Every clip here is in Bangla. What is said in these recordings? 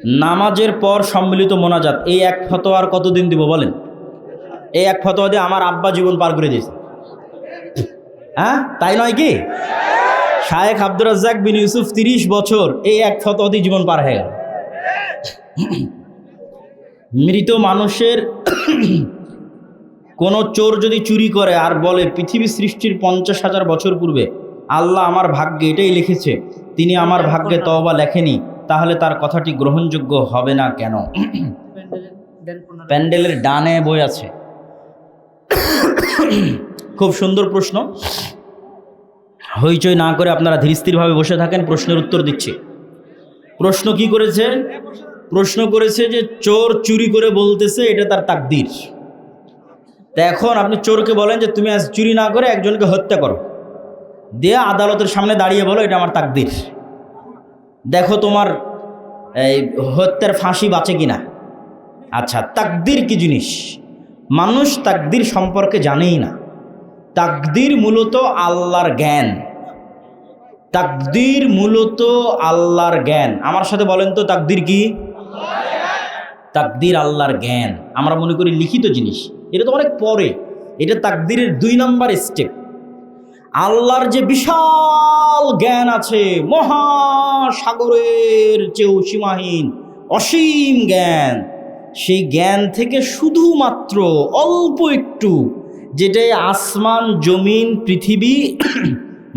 নামাজের পর সম্মিলিত মোনাজাত, এই এক ফতোয়ার কতদিন দিব বলেন? এই এক ফতোয়া দিয়ে আমার আব্বা জীবন পার করে দিয়েছে। হ্যাঁ, তাই নয় কি? শায়েখ আব্দুর রাজ্জাক বিন ইউসুফ 30 বছর এই এক ফতোয়া দিয়ে জীবন পার হয়ে গেল। মৃত মানুষের কোনো চোর যদি চুরি করে আর বলে পৃথিবী সৃষ্টির 50,000 বছর পূর্বে আল্লাহ আমার ভাগ্যে এটাই লিখেছে, তিনি আমার ভাগ্যে তওবা লেখেনি, তাহলে তার কথাটি গ্রহণযোগ্য হবে না কেন? প্যান্ডেলের ডানে বই আছে। খুব সুন্দর প্রশ্ন। হইচই না করে আপনারা ধীরস্থিরভাবে বসে থাকেন, প্রশ্নের উত্তর দিচ্ছি। প্রশ্ন কি করেছে? প্রশ্ন করেছে যে চোর চুরি করে বলতেছে এটা তার তাকদীর। তা এখন আপনি চোরকে বলেন যে তুমি আজ চুরি না করে একজনকে হত্যা করো, দিয়ে আদালতের সামনে দাঁড়িয়ে বলো এটা আমার তাকদীর, দেখো তোমার এই হত্যার ফাঁসি বাঁচে কিনা। আচ্ছা, তাকদীর কি জিনিস? মানুষ তাকদীর সম্পর্কে জানেই না। তাকদীর মূলত আল্লাহর জ্ঞান। তাকদীর মূলত আল্লাহর জ্ঞান। আমার সাথে বলেন তো তাকদীর কি? তাকদীর আল্লাহর জ্ঞান। আমরা মনে করি লিখিত জিনিস, এটা তো অনেক পরে। এটা তাকদীরের 2 নম্বর স্টেপ। আল্লাহর যে বিশাল জ্ঞান আছে, মহাসাগরের চেয়েও সীমাহীন অসীম জ্ঞান, সেই জ্ঞান থেকে শুধুমাত্র অল্প একটু, যেটাই আসমান জমিন পৃথিবী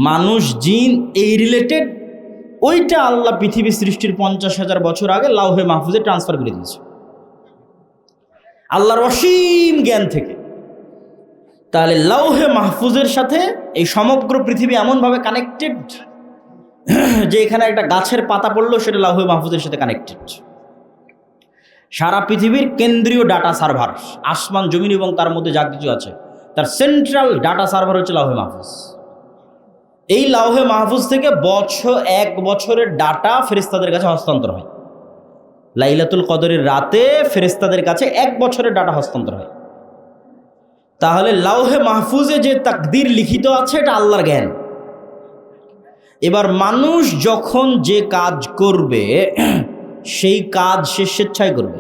মানুষ জিন এই রিলেটেড, ওইটা আল্লাহ পৃথিবী সৃষ্টির 50,000 বছর আগে লাউহে মাহফুজে ট্রান্সফার করে দিয়েছে আল্লাহর অসীম জ্ঞান থেকে। তাহলে লাউহে মাহফুজের সাথে এই সমগ্র পৃথিবী এমনভাবে কানেক্টেড যে এখানে একটা গাছের পাতা পড়লো সেটা লাউহে মাহফুজের সাথে কানেক্টেড। সারা পৃথিবীর কেন্দ্রীয় ডাটা সার্ভার, আসমান জমিন এবং তার মধ্যে যা কিছু আছে, তার সেন্ট্রাল ডাটা সার্ভার হচ্ছে লাউহে মাহফুজ। এই লাউহে মাহফুজ থেকে এক বছরের ডাটা ফেরেশতাদের কাছে হস্তান্তর হয়। লাইলাতুল কদরের রাতে ফেরেশতাদের কাছে 1 বছরের ডাটা হস্তান্তর হয়। তাহলে লাউহে মাহফুজে যে তাকদীর লিখিত আছে এটা আল্লাহর জ্ঞান। এবার মানুষ যখন যে কাজ করবে সেই কাজ সে স্বেচ্ছায় করবে।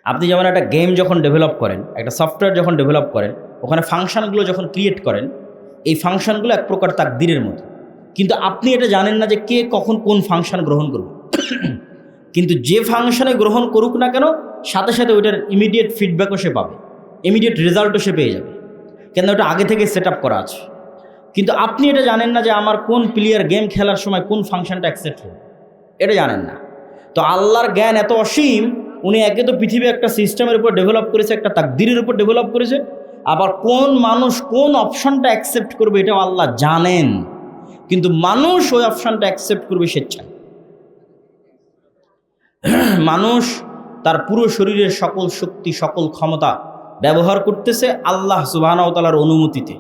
আপনি যেমন একটা গেম যখন ডেভেলপ করেন, একটা সফটওয়্যার যখন ডেভেলপ করেন, ওখানে ফাংশনগুলো যখন ক্রিয়েট করেন, এই ফাংশনগুলো এক প্রকার তাকদীরের মতো। কিন্তু আপনি এটা জানেন না যে কে কখন কোন ফাংশন গ্রহণ করবে। কিন্তু যে ফাংশনে গ্রহণ করুক না কেন, সাথে সাথে ওইটার ইমিডিয়েট ফিডব্যাকও সে পাবে, ইমিডিয়েট রেজাল্টও সে পেয়ে যাবে, কেন ওটা আগে থেকে সেট আপ করা আছে। কিন্তু আপনি এটা জানেন না যে আমার কোন প্লেয়ার গেম খেলার সময় কোন ফাংশনটা অ্যাকসেপ্ট হবে, এটা জানেন না। তো আল্লাহর জ্ঞান এত অসীম, উনি একে তো পৃথিবী একটা সিস্টেমের উপর ডেভেলপ করেছে, একটা তাকদীরের উপর ডেভেলপ করেছে, আবার কোন মানুষ কোন অপশনটা অ্যাকসেপ্ট করবে এটাও আল্লাহ জানেন। কিন্তু মানুষ ওই অপশনটা অ্যাকসেপ্ট করবে স্বেচ্ছায়। মানুষ তার পুরো শরীরের সকল শক্তি সকল ক্ষমতা ব্যবহার করতেছে আল্লাহ সুবহানাহু ওয়া তাআলার অনুমতিতে,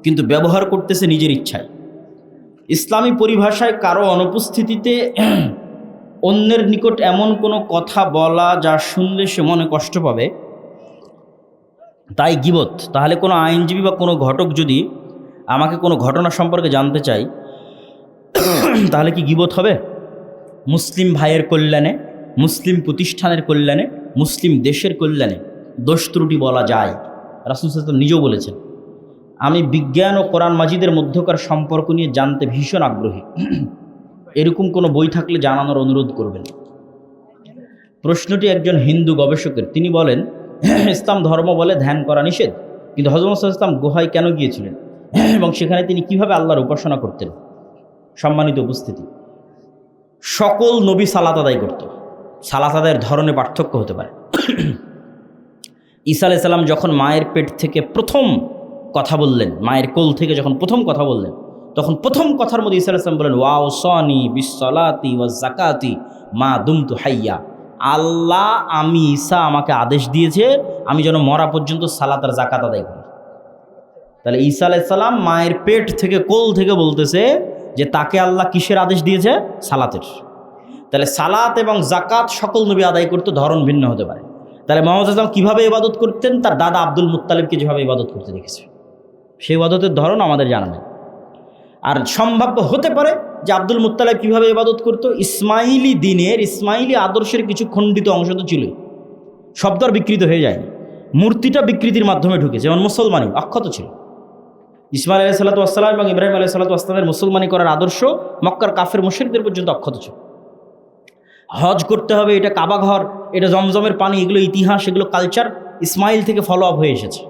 কিন্তু ব্যবহার করতেছে নিজের ইচ্ছায়। ইসলামী পরিভাষায় কারো অনুপস্থিতিতে অন্যের নিকট এমন কোনো কথা বলা যা শুনলে সে মনে কষ্ট পাবে, তাই গীবত। তাহলে কোনো আইনজীবী বা কোনো ঘটক যদি আমাকে কোনো ঘটনা সম্পর্কে জানতে চাই, তাহলে কি গীবত হবে? মুসলিম ভাইয়ের কল্যাণে, মুসলিম প্রতিষ্ঠানের কল্যাণে, মুসলিম দেশের কল্যাণে দোষ ত্রুটি বলা যায়। রাসূল সাল্লাল্লাহু আলাইহি ওয়াসাল্লাম নিজেও বলেছেন, আমি বিজ্ঞান ও কোরআন মাজিদের মধ্যকার সম্পর্ক নিয়ে জানতে ভীষণ আগ্রহী, এরকম কোনো বই থাকলে জানানোর অনুরোধ করবেন। প্রশ্নটি একজন হিন্দু গবেষকের। তিনি বলেন, ইসলাম ধর্ম বলে ধ্যান করা নিষেধ, কিন্তু হযরত মুহাম্মদ সাল্লাল্লাহু আলাইহি ওয়াসাল্লাম গুহায় কেন গিয়েছিলেন এবং সেখানে তিনি কিভাবে আল্লাহর উপাসনা করতেন? সম্মানিত উপস্থিতি, সকল নবী সালাত আদায় করত। সালাত আদায়ের ধরনে পার্থক্য হতে পারে। ঈসা আলাইহিস সালাম যখন মায়ের পেট থেকে প্রথম কথা বললেন, মায়ের কোল থেকে যখন প্রথম কথা বললেন, তখন প্রথম কথার মধ্যে ঈসা আলাইহিস সালাম বলেন, ওয়াউসানি বিসসালাতি ওয়াজ যাকাতি মা দুমতু হাইয়া। আল্লাহ আমি ঈসা আমাকে আদেশ দিয়েছে আমি যেন মরা পর্যন্ত সালাত আর যাকাত আদায় করি। তাহলে ঈসা আলাইহিস সালাম মায়ের পেট থেকে কোল থেকে বলতেছে যে তাকে আল্লাহ কিসের আদেশ দিয়েছে? সালাতের। তাহলে সালাত এবং যাকাত সকল নবী আদায় করতে, ধরন ভিন্ন হতে পারে। তাহলে মুহাম্মদ সাল্লাল্লাহু আলাইহি ওয়াসাল্লাম কীভাবে ইবাদত করতেন? তার দাদা আব্দুল মুত্তালিবকে যেভাবে ইবাদত করতে দেখেছে, সেই ইবাদতের ধরন আমাদের জানা নেই। আর সম্ভাব্য হতে পারে যে আব্দুল মুত্তালিব কীভাবে ইবাদত করতো, ইসমাইলি দিনের ইসমাইলি আদর্শের কিছু খণ্ডিত অংশ তো ছিলই, শব্দ আর বিকৃত হয়ে যায়নি, মূর্তিটা বিকৃতির মাধ্যমে ঢুকেছে, যেমন মুসলমানি অক্ষত ছিল। ইসমাইল আলাইহিস সালাতু ওয়াস সালাম এবং ইব্রাহিম আলাইহিস সালাতু ওয়াস সালামের মুসলমানি করার আদর্শ মক্কার কাফের মুশরিকদের পর্যন্ত অক্ষত ছিল। হজ করতে হবে, এটা কাবা ঘর, এটা জমজমের পানি, এগুলো ইতিহাস, এগুলো কালচার ইসমাইল থেকে ফলো আপ হয়ে এসেছে।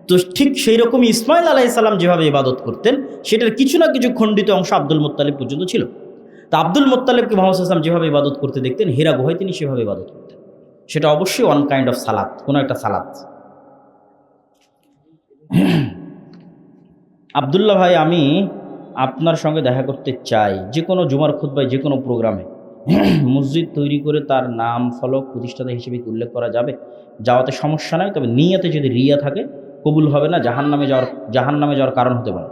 তো ঠিক সেই রকমই ইসমাইল আলাইহিস সালাম যেভাবে ইবাদত করতেন সেটার কিছু না কিছু খণ্ডিত অংশ আব্দুল মুত্তালিব পর্যন্ত ছিল। তা আব্দুল মুত্তালিবকে মুহাম্মদ সাল্লাল্লাহু আলাইহি ওয়াসাল্লাম যেভাবে ইবাদত করতে দেখতেন, হীরা গুহায় তিনি সেভাবে ইবাদত করতেন। সেটা অবশ্যই ওয়ান কাইন্ড অফ সালাত, কোনো একটা সালাত। আব্দুল্লাহ ভাই, আমি আপনার সঙ্গে দেখা করতে চাই, যে কোনো জুমার খুতবায়, যে কোনো প্রোগ্রামে মসজিদ তৈরি করে তার নাম ফলক প্রতিষ্ঠাতা হিসেবে উল্লেখ করা যাবে? যাওয়াতে সমস্যা নাই, তবে নিয়াতে যদি রিয়া থাকে কবুল হবে না, জাহান্নামে যাওয়ার কারণ হতে পারে।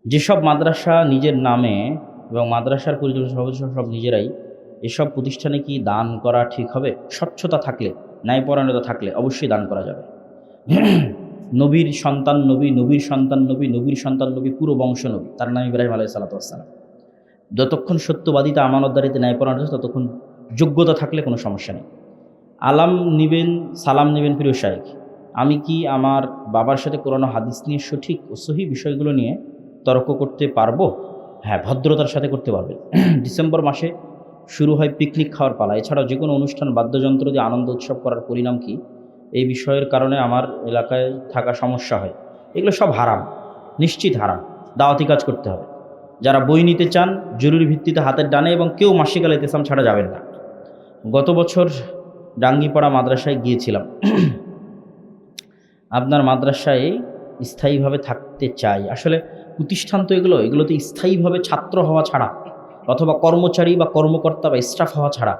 যেসব মাদ্রাসা নিজের নামে এবং মাদ্রাসার পরিচালনা সদস্য সব নিজেরাই, এসব প্রতিষ্ঠানে কি দান করা ঠিক হবে? স্বচ্ছতা থাকলে, ন্যায়পরায়ণতা থাকলে অবশ্যই দান করা যাবে। নবীর সন্তান নবী, নবীর সন্তান নবী, নবীর সন্তান নবী, পুরো বংশ নবী, তার নাম ইব্রাহিম আলাইহিস সালাতু ওয়াস সালাম। যতক্ষণ সত্যবাদিতা, আমানতদারিতে, ন্যায়পরায়ণতা, ততক্ষণ যোগ্যতা থাকলে কোনো সমস্যা নেই। সালাম নেবেন প্রিয় শাইখ, আমি কি আমার বাবার সাথে কোরআন ও হাদিস নিয়ে সঠিক ও সহি বিষয়গুলো নিয়ে তর্ক করতে পারবো? হ্যাঁ, ভদ্রতার সাথে করতে পারবেন। ডিসেম্বর মাসে শুরু হয় পিকনিক খাওয়ার পালা। এছাড়াও যে কোনো অনুষ্ঠান, বাদ্যযন্ত্র দিয়ে আনন্দ উৎসব করার পরিণাম কি? এই বিষয়ের কারণে আমার এলাকায় থাকা সমস্যা হয়। এগুলো সব হারাম, নিশ্চিত হারাম। দাওয়াতি কাজ করতে হবে। যারা বই নিতে চান জরুরি ভিত্তিতে হাতের ডানে, এবং কেউ মাসিকাল ইতিসাম ছাড়া যাবেন না। গত বছর ডাঙ্গিপাড়া মাদ্রাসায় গিয়েছিলাম। আপনার মাদ্রাসায় স্থায়ীভাবে থাকতে চাই। আসলে প্রতিষ্ঠান তো এগুলো তো স্থায়ীভাবে ছাত্র হওয়া ছাড়া, অথবা কর্মচারী বা কর্মকর্তা বা স্টাফ হওয়া ছাড়া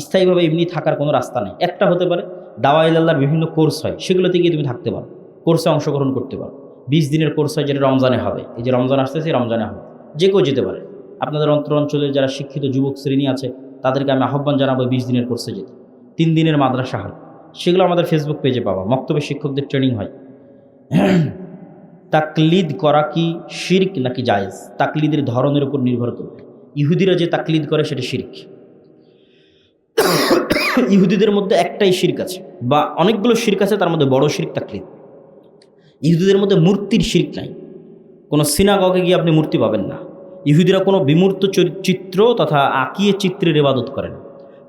স্থায়ীভাবে এমনি থাকার কোনো রাস্তা নেই। একটা হতে পারে, দাওয়া ইলাল্লাহর বিভিন্ন কোর্স হয়, সেগুলোতে গিয়ে তুমি থাকতে পারো, কোর্সে অংশগ্রহণ করতে পারো। 20 দিনের কোর্স হয়, যেটা রমজানে হবে। এই যে রমজান আসতেছে, রমজানে হবে, যে কেউ যেতে পারে। আপনাদের অঞ্চলে যারা শিক্ষিত যুবক শ্রেণী আছে তাদেরকে আমি আহ্বান জানাবো 20 দিনের কোর্সে যেতে। 3 দিনের মাদ্রাসা হয়, সেগুলো আমাদের ফেসবুক পেজে পাওয়া। মক্তবে শিক্ষকদের ট্রেনিং হয়। তাকলিদ করা কি শিরক নাকি জায়েজ? তাকলিদের ধরনের উপর নির্ভর করবে। ইহুদিরা যে তাকলিদ করে সেটা শিরক। ইহুদিদের মধ্যে একটাই শিরক আছে, বা অনেকগুলো শিরক আছে, তার মধ্যে বড় শিরক তাকলিদ। ইহুদিদের মধ্যে মূর্তির শিরক নাই। কোনো সিনাগগে গিয়ে আপনি মূর্তি পাবেন না। ইহুদিরা কোনো বিমূর্ত চিত্র তথা আঁকিয়ে চিত্রের ইবাদত করে না,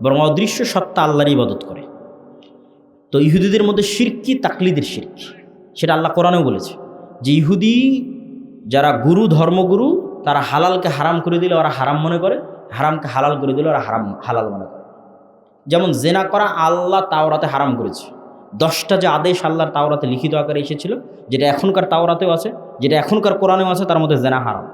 বরং অদৃশ্য সত্তা আল্লাহর ইবাদত করে। তো ইহুদিদের মধ্যে শিরক কি? তাকলিদের শিরক। সেটা আল্লাহ কোরআনেও বলেছে যে ইহুদি যারা গুরু, ধর্মগুরু, তারা হালালকে হারাম করে দিলে ওরা হারাম মনে করে, হারামকে হালাল করে দিলে ওরা হালাল মনে করে। যেমন জেনা করা আল্লাহ তাওরাতে হারাম করেছে। 10টা যে আদেশ আল্লাহর তাওরাতে লিখিত আকারে এসেছিল, যেটা এখনকার তাওরাতেও আছে, যেটা এখনকার কোরআনেও আছে, তার মধ্যে জেনা হারাম।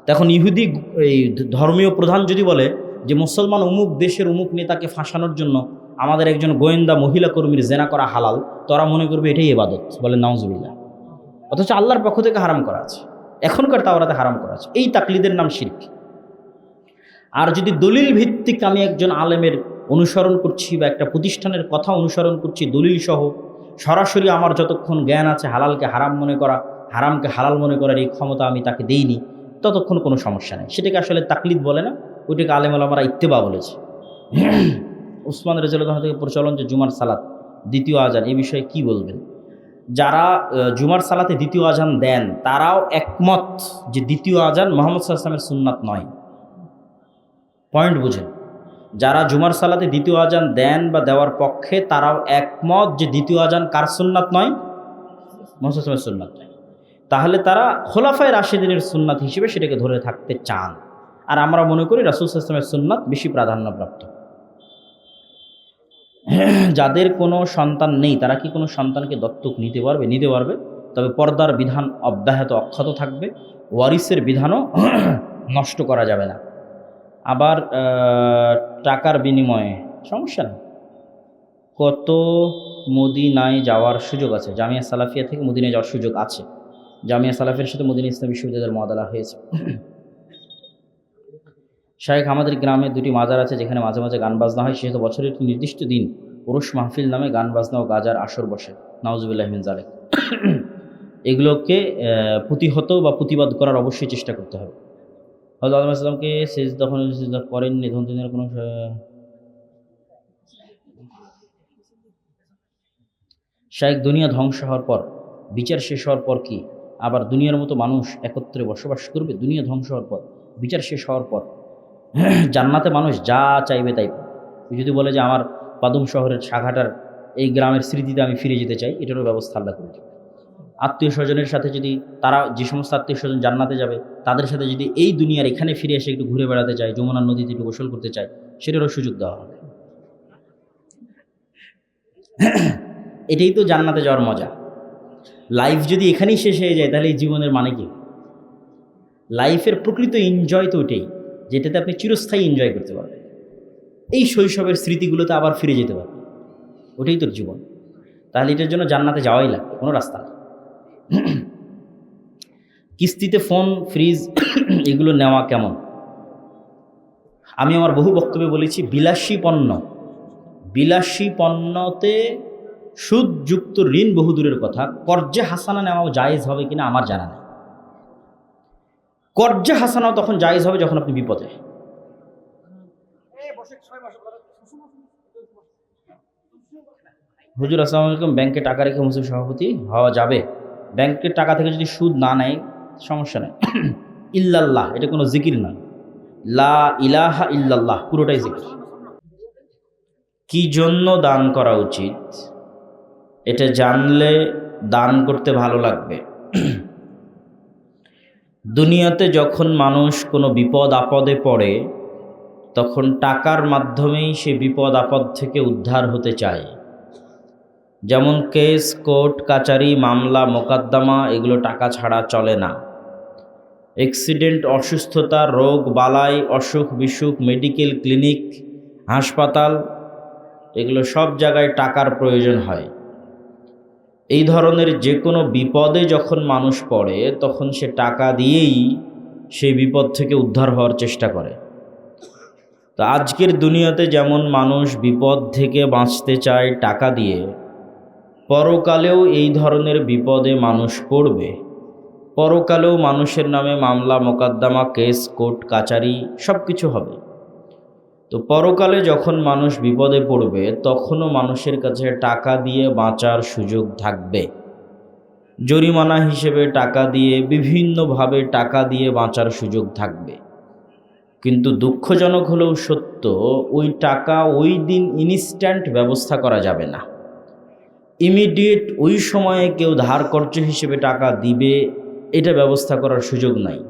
তখন ইহুদি এই ধর্মীয় প্রধান যদি বলে যে মুসলমান অমুক দেশের অমুক নেতাকে ফাঁসানোর জন্য আমাদের একজন গোয়েন্দা মহিলা কর্মীর জেনা করা হালাল, তোরা মনে করবে এটাই ইবাদত, বলে নাউজুবিল্লাহ। অথচ আল্লাহর পক্ষ থেকে হারাম করা আছে, এখনকার তাওরাতে হারাম করা আছে। এই তাকলিদের নাম শিরক। আর যদি দলিল ভিত্তিক আমি একজন আলেমের অনুসরণ করছি বা একটা প্রতিষ্ঠানের কথা অনুসরণ করছি দলিল সহ, সরাসরি আমার যতক্ষণ জ্ঞান আছে হালালকে হারাম মনে করা, হারামকে হালাল মনে করার এই ক্ষমতা আমি তাকে দেইনি, ততক্ষণ কোনো সমস্যা নেই। সেটাকে আসলে তাকলিদ বলে না, ওইটাকে আলেম ওলামারা ইত্তেবা বলেছে। উসমান রাদিয়াল্লাহু থেকে প্রচলন যে জুমার সালাত দ্বিতীয় আজান, এই বিষয়ে কি বলবেন? যারা জুমার সালাতে দ্বিতীয় আজান দেন তারাও একমত যে দ্বিতীয় আজান মুহাম্মদ সাল্লাল্লাহু আলাইহি ওয়াসাল্লামের সুন্নাত নয়। পয়েন্ট বুঝেন, যারা জুমার সালাতে দ্বিতীয় আজান দেন বা দেওয়ার পক্ষে তারাও একমত যে দ্বিতীয় আজান কার সুন্নাত নয়? মুহাম্মদ সাল্লাল্লাহু আলাইহি ওয়াসাল্লামের সুন্নাত নয়। তাহলে তারা খোলাফায়ে রাশিদিনের সুন্নাত হিসেবে সেটাকে ধরে থাকতে চান। আর আমরা মনে করি রাসূল সাল্লাল্লাহু আলাইহি ওয়াসাল্লামের সুন্নাত বেশি প্রাধান্যপ্রাপ্ত। যাদের কোনো সন্তান নেই তারা কি কোনো সন্তানকে দত্তক নিতে পারবে? নিতে পারবে, তবে পর্দার বিধান অব্যাহত অক্ষত থাকবে, ওয়ারিসের বিধানও নষ্ট করা যাবে না। আবার টাকার বিনিময়ে সমস্যা নেই। কত মদিনায় যাওয়ার সুযোগ আছে? জামিয়া সালাফিয়া থেকে মদিনায় যাওয়ার সুযোগ আছে। জামিয়া সালাফিয়ার সাথে মদিনা ইসলাম বিশ্ববিদ্যালয়ের মুআদালা হয়েছে। শায়েখ, আমাদের গ্রামে 2টি মাজার আছে যেখানে মাঝে মাঝে গান বাজনা হয়, সেহেতু বছরের একটি নির্দিষ্ট দিন ওরস মাহফিল নামে গান বাজনা ও গাজার আসর বসে, নাউজুবিল্লাহ মিন যালিক। এগুলোকে প্রতিহত বা প্রতিবাদ করার অবশ্যই চেষ্টা করতে হবে। হযরত আদম আলাইহিস সালামকে সিজদা করেননি, তখন তিনি কোনো শায়েখ দুনিয়া ধ্বংস হওয়ার পর, বিচার শেষ হওয়ার পর কি আবার দুনিয়ার মতো মানুষ একত্রে বসবাস করবে? দুনিয়া ধ্বংস হওয়ার পর, বিচার শেষ হওয়ার পর জান্নাতে মানুষ যা চাইবে তাই পাবে। যদি বলে যে আমার পাদুম শহরের শাখাটার এই গ্রামের স্মৃতিতে আমি ফিরে যেতে চাই, এটারও ব্যবস্থা আল্লাহ করে দেবে। আত্মীয় স্বজনের সাথে যদি তারা, যে সমস্ত আত্মীয় স্বজন জান্নাতে যাবে, তাদের সাথে যদি এই দুনিয়ার এখানে ফিরে এসে একটু ঘুরে বেড়াতে চায়, যমুনার নদীতে একটু গোসল করতে চায়, সেটারও সুযোগ দেওয়া হবে। এটাই তো জান্নাতে যাওয়ার মজা। লাইফ যদি এখানেই শেষ হয়ে যায়, তাহলে এই জীবনের মানে কি? লাইফের প্রকৃত এনজয় তো ওইটাই, যেটাতে আপনি চিরস্থায়ী এনজয় করতে পারবেন, এই শৈশবের স্মৃতিগুলোতে আবার ফিরে যেতে পারবেন, ওটাই তোর জীবন। তাহলে এটার জন্য জান্নাতে যাওয়াই লাগবে, কোনো রাস্তা নেই। কিস্তিতে ফোন, ফ্রিজ এগুলো নেওয়া কেমন? আমি আমার বহু বক্তব্যে বলেছি, বিলাসী পণ্যতে সুদযুক্ত ঋণ বহু দূরের কথা, কর্জে হাসানা নেওয়াও জায়েজ হবে কিনা আমার জানা নেই। কর্জে হাসানাও তখন জায়েজ হবে যখন আপনি বিপদে। হুজুর আসসালামু আলাইকুম, ব্যাংকে টাকা রেখে মুসলিম সভাপতি হওয়া যাবে? ব্যাংকের টাকা থেকে যদি সুদ না নেয় সমস্যা নেই। ইল্লাল্লাহ, এটা কোনো জিকির নয়, লা ইলাহা ইল্লাল্লাহ পুরোটাই জিকির। কি জন্য দান করা উচিত এটা জানলে দান করতে ভালো লাগবে। দুনিয়াতে যখন মানুষ কোনো বিপদ আপদে পড়ে, তখন টাকার মাধ্যমেই সে বিপদ আপদ থেকে উদ্ধার হতে চায়। যেমন কেস, কোর্ট কাচারি, মামলা মোকদ্দমা, এগুলো টাকা ছাড়া চলে না। অ্যাক্সিডেন্ট, অসুস্থতা, রোগ বালাই, অসুখ বিসুখ, মেডিকেল ক্লিনিক, হাসপাতাল, এগুলো সব জায়গায় টাকার প্রয়োজন হয়। এই ধরনের যে কোনো বিপদে যখন মানুষ পড়ে, তখন সে টাকা দিয়েই সেই বিপদ থেকে উদ্ধার হওয়ার চেষ্টা করে। তো আজকের দুনিয়াতে যেমন মানুষ বিপদ থেকে বাঁচতে চায় টাকা দিয়ে, পরকালেও এই ধরনের বিপদে মানুষ পড়বে। পরকালেও মানুষের নামে মামলা মোকদ্দমা, কেস, কোর্ট কাচারি সব কিছু হবে। তো পরকালে যখন মানুষ বিপদে পড়বে, তখনও মানুষের কাছে টাকা দিয়ে বাঁচার সুযোগ থাকবে। জরিমানা হিসেবে টাকা দিয়ে, বিভিন্নভাবে টাকা দিয়ে বাঁচার সুযোগ থাকবে। কিন্তু দুঃখজনক হলেও সত্য, ওই টাকা ওই দিন ইনস্ট্যান্ট ব্যবস্থা করা যাবে না। ইমিডিয়েট ওই সময়ে কেউ ধার কর্য হিসেবে টাকা দিবে, এটা ব্যবস্থা করার সুযোগ নাই।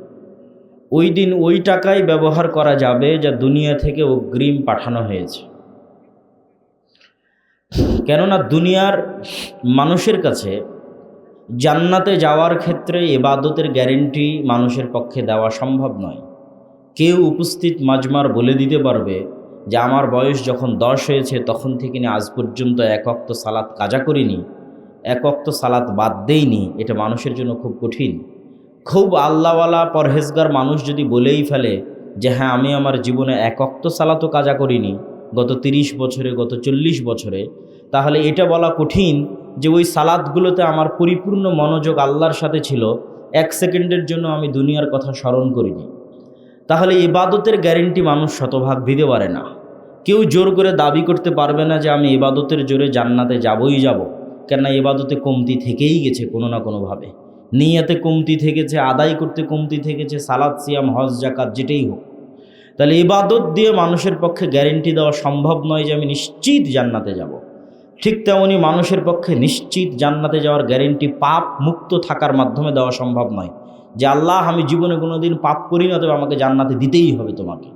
ওই দিন ওই টাকাই ব্যবহার করা যাবে যা দুনিয়া থেকে অগ্রিম পাঠানো হয়েছে। কেননা দুনিয়ার মানুষের কাছে জান্নাতে যাওয়ার ক্ষেত্রে ইবাদতের গ্যারেন্টি মানুষের পক্ষে দেওয়া সম্ভব নয়। কেউ উপস্থিত মাজমার বলে দিতে পারবে যে আমার বয়স যখন 10 হয়েছে তখন থেকে নিয়ে আজ পর্যন্ত এক ওয়াক্ত সালাত কাজা করিনি, এক ওয়াক্ত সালাত বাদ দেইনি, এটা মানুষের জন্য খুব কঠিন। খুব আল্লাহওয়ালা পরহেজগার মানুষ যদি বলেই ফেলে যে হ্যাঁ আমি আমার জীবনে এক ওয়াক্ত সালাতও কাজা করিনি গত 30 বছরে, গত 40 বছরে, তাহলে এটা বলা কঠিন যে ওই সালাতগুলোতে আমার পরিপূর্ণ মনোযোগ আল্লাহর সাথে ছিল, 1 সেকেন্ডের জন্য আমি দুনিয়ার কথা স্মরণ করিনি। তাহলে ইবাদতের গ্যারেন্টি মানুষ শতভাগ দিতে পারে না। কেউ জোর করে দাবি করতে পারবে না যে আমি ইবাদতের জোরে জান্নাতে যাবই যাব, কেননা ইবাদতে কমতি থেকেই গেছে কোনো না কোনোভাবে। নিয়াতে কমতি থেকেছে, আদায় করতে কমতি থেকেছে, সালাত সিয়াম হজ জাকাত যেটাই হোক। তাহলে ইবাদত দিয়ে মানুষের পক্ষে গ্যারেন্টি দেওয়া সম্ভব নয় যে আমি নিশ্চিত জান্নাতে যাব। ঠিক তেমনি মানুষের পক্ষে নিশ্চিত জান্নাতে যাওয়ার গ্যারেন্টি পাপ মুক্ত থাকার মাধ্যমে দেওয়া সম্ভব নয় যে আল্লাহ আমি জীবনে কোনো দিন পাপ করি না, তবে আমাকে জান্নাতে দিতেই হবে তোমাকে।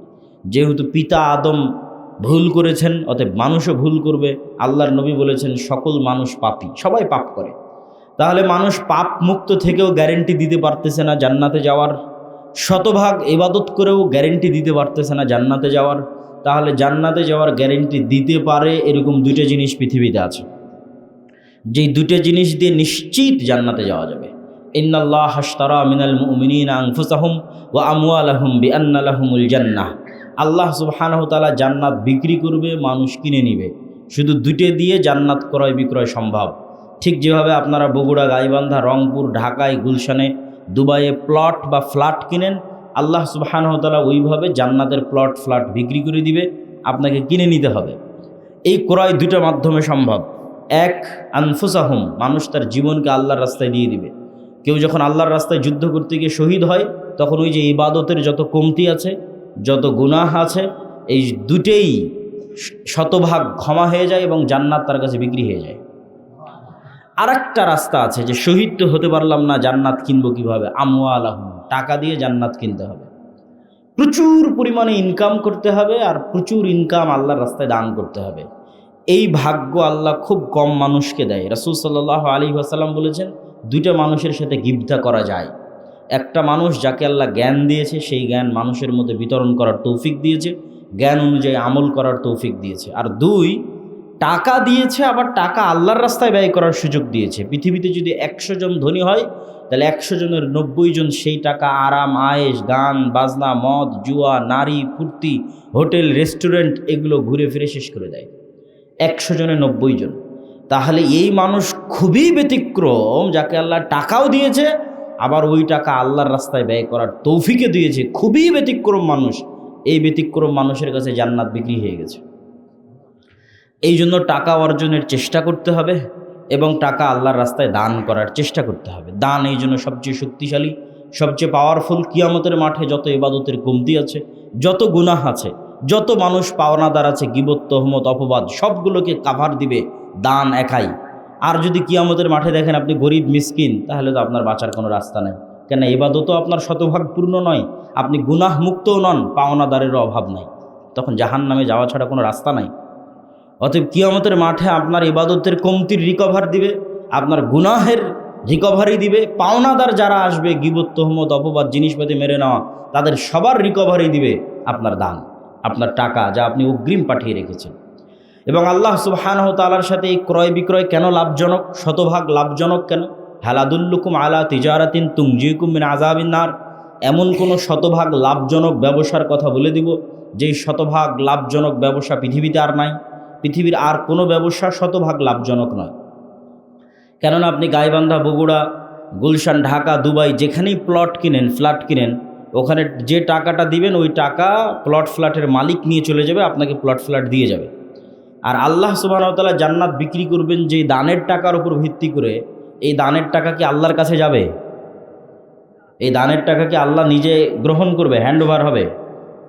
যেহেতু পিতা আদম ভুল করেছেন, অতএব মানুষও ভুল করবে। আল্লাহর নবী বলেছেন সকল মানুষ পাপী, সবাই পাপ করে। তাহলে মানুষ পাপ মুক্ত থেকেও গ্যারেন্টি দিতে পারতেছে না জান্নাতে যাওয়ার, শতভাগ ইবাদত করেও গ্যারেন্টি দিতে পারতেছে না জান্নাতে যাওয়ার। তাহলে জান্নাতে যাওয়ার গ্যারেন্টি দিতে পারে এরকম 2টা জিনিস পৃথিবীতে আছে, যেই 2টা জিনিস দিয়ে নিশ্চিত জান্নাতে যাওয়া যাবে। ইন্নাল্লাহা আশতারা মিনাল মুমিনিনা আনফুসাহুম ওয়া আমওয়ালাহুম বিআন্না লাহুমুল জান্নাহ। আল্লাহ সুবহানাহু ওয়া তাআলা জান্নাত বিক্রি করবে, মানুষ কিনে নিবে। শুধু দুটো দিয়ে জান্নাত ক্রয় বিক্রয় সম্ভব। ঠিক যেভাবে আপনারা বগুড়া, গাইবান্ধা, রংপুর, ঢাকায়, গুলশানে, দুবাইয়ে প্লট বা ফ্ল্যাট কিনেন, আল্লাহ সুবহানাহু ওয়া তাআলা ওইভাবে জান্নাতের প্লট ফ্ল্যাট বিক্রি করে দিবে, আপনাকে কিনে নিতে হবে। এই ক্রয় দুটো মাধ্যমে সম্ভব। এক, আনফুসাহুম, মানুষ তার জীবনকে আল্লাহর রাস্তায় দিয়ে দিবে। কেউ যখন আল্লাহর রাস্তায় যুদ্ধ করতে গিয়ে শহীদ হয়, তখন ওই যে ইবাদতের যত কমতি আছে, যত গুনাহ আছে, এই দুটেই শতভাগ ক্ষমা হয়ে যায় এবং জান্নাত তার কাছে বিক্রি হয়ে যায়। আর একটা রাস্তা আছে যে শহীদ তো হতে পারলাম না, জান্নাত কিনবো কীভাবে? আমওয়ালাহুম, টাকা দিয়ে জান্নাত কিনতে হবে। প্রচুর পরিমাণে ইনকাম করতে হবে আর প্রচুর ইনকাম আল্লাহর রাস্তায় দান করতে হবে। এই ভাগ্য আল্লাহ খুব কম মানুষকে দেয়। রাসূল সাল্লাল্লাহু আলাইহি ওয়াসাল্লাম বলেছেন, দুইটা মানুষের সাথে গিবধা করা যায়। একটা মানুষ যাকে আল্লাহ জ্ঞান দিয়েছে, সেই জ্ঞান মানুষের মধ্যে বিতরণ করার তৌফিক দিয়েছে, জ্ঞান অনুযায়ী আমল করার তৌফিক দিয়েছে। আর দুই, টাকা দিয়েছে, আবার টাকা আল্লাহর রাস্তায় ব্যয় করার সুযোগ দিয়েছে। পৃথিবীতে যদি 100 জন ধনী হয়, তাহলে 100 জনের 90 জন সেই টাকা আরাম, আয়েশ, গান বাজনা, মদ, জুয়া, নারী, ফুর্তি, হোটেল, রেস্টুরেন্ট, এগুলো ঘুরে ফিরে শেষ করে দেয়। 100 জনে 90 জন। তাহলে এই মানুষ খুবই ব্যতিক্রম, যাকে আল্লাহ টাকাও দিয়েছে, আবার ওই টাকা আল্লাহর রাস্তায় ব্যয় করার তৌফিকে দিয়েছে। খুবই ব্যতিক্রম মানুষ। এই ব্যতিক্রম মানুষের কাছে জান্নাত বিক্রি হয়ে গেছে। এই জন্য টাকা অর্জনের চেষ্টা করতে হবে এবং টাকা আল্লাহর রাস্তায় দান করার চেষ্টা করতে হবে। দান এই জন্য সবচেয়ে শক্তিশালী, সবচেয়ে পাওয়ারফুল। কিয়ামতের মাঠে যত ইবাদতের কমতি আছে, যত গুনাহ আছে, যত মানুষ পাওনাদার আছে, গীবত, তহমত, অপবাদ, সবগুলোকে কাভার দিবে দান একাই। আর যদি কিয়ামতের মাঠে দেখেন আপনি গরিব মিসকিন, তাহলে তো আপনার বাঁচার কোনো রাস্তা নেই। কেন? ইবাদতও আপনার শতভাগ পূর্ণ নয়, আপনি গুনাহ মুক্তও নন, পাওনাদারেরও অভাব নাই। তখন জাহান্নামে যাওয়া ছাড়া কোনো রাস্তা নাই। অতএব কিয়ামতের মাঠে আপনার ইবাদতের কমতির রিকভার দিবে, আপনার গুনাহের রিকভারি দিবে। পাওনাদার যারা আসবে, গীবত, তহমত, অপবাদ, জিনিসপাতি মেরে নেওয়া, তাদের সবার রিকভারি দিবে আপনার দান, আপনার টাকা, যা আপনি অগ্রিম পাঠিয়ে রেখেছেন। এবং আল্লাহ সুবহানাহু ওয়া তাআলার সাথে এই ক্রয় বিক্রয় কেন লাভজনক, শতভাগ লাভজনক কেন? হাল আদুল্লুকুম আলা তিজারাতিন তুনজিকুম মিন আযাবিন নার, এমন কোনো শতভাগ লাভজনক ব্যবসার কথা বলে দিব যেই শতভাগ লাভজনক ব্যবসা পৃথিবীতে আর নাই। পৃথিবীর আর কোনো ব্যবসা শতভাগ লাভজনক নয়। কেননা আপনি গাইবান্ধা, বগুড়া, গুলশান, ঢাকা, দুবাই, যেখানেই প্লট কিনেন, ফ্ল্যাট কিনেন, ওখানে যে টাকাটা দিবেন, ওই টাকা প্লট ফ্ল্যাটের মালিক নিয়ে চলে যাবে, আপনাকে প্লট ফ্ল্যাট দিয়ে যাবে। আর আল্লাহ সুবহানাহু ওয়া তাআলা জান্নাত বিক্রি করবেন যে দানের টাকার উপর ভিত্তি করে। এই দানের টাকা কি আল্লাহর কাছে যাবে? এই দানের টাকা কি আল্লাহ নিজে গ্রহণ করবে, হ্যান্ড ওভার হবে?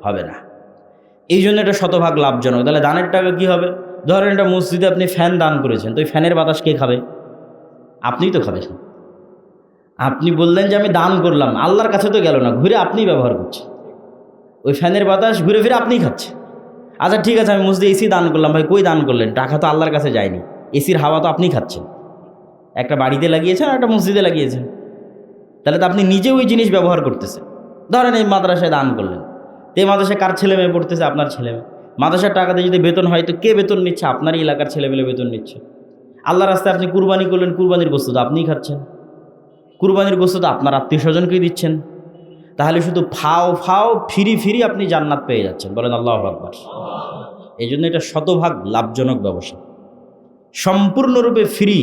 হবে না। এই জন্য এটা শতভাগ লাভজনক। তাহলে দানের টাকা কি হবে? ধরেন একটা মসজিদে আপনি ফ্যান দান করেছেন, তো ওই ফ্যানের বাতাস কে খাবে? আপনিই তো খাবেন। আপনি বললেন যে আমি দান করলাম, আল্লাহর কাছে তো গেল না, ঘুরে আপনিই ব্যবহার করছেন। ওই ফ্যানের বাতাস ঘুরে ফিরে আপনিই খাচ্ছেন। আচ্ছা ঠিক আছে, আমি মসজিদে এসি দান করলাম। ভাই কই দান করলেন? টাকা তো আল্লাহর কাছে যায়নি, এসির হাওয়া তো আপনি খাচ্ছেন। একটা বাড়িতে লাগিয়েছেন আর একটা মসজিদে লাগিয়েছেন, তাহলে তো আপনি নিজে ওই জিনিস ব্যবহার করতেছেন। ধরেন এই মাদ্রাসায় দান করলেন, তো এই মাদ্রাসায় কার ছেলে মেয়ে পড়তেছে? আপনার ছেলে মেয়ে। মাদ্রাসার টাকাতে যদি বেতন হয়, তো কে বেতন নিচ্ছে? আপনারই এলাকার ছেলেমেয়ে বেতন নিচ্ছে। আল্লাহর রাস্তায় আপনি কুরবানি করলেন, কুরবানির গোশত তো আপনিই খাচ্ছেন, কুরবানির গোশত তো আপনার আত্মীয় স্বজনকেই দিচ্ছেন। তাহলে শুধু ফাও ফাও ফিরি ফিরি আপনি জান্নাত পেয়ে যাচ্ছেন। বলেন আল্লাহু আকবার। এই জন্য এটা শতভাগ লাভজনক ব্যবসা। সম্পূর্ণরূপে ফ্রি,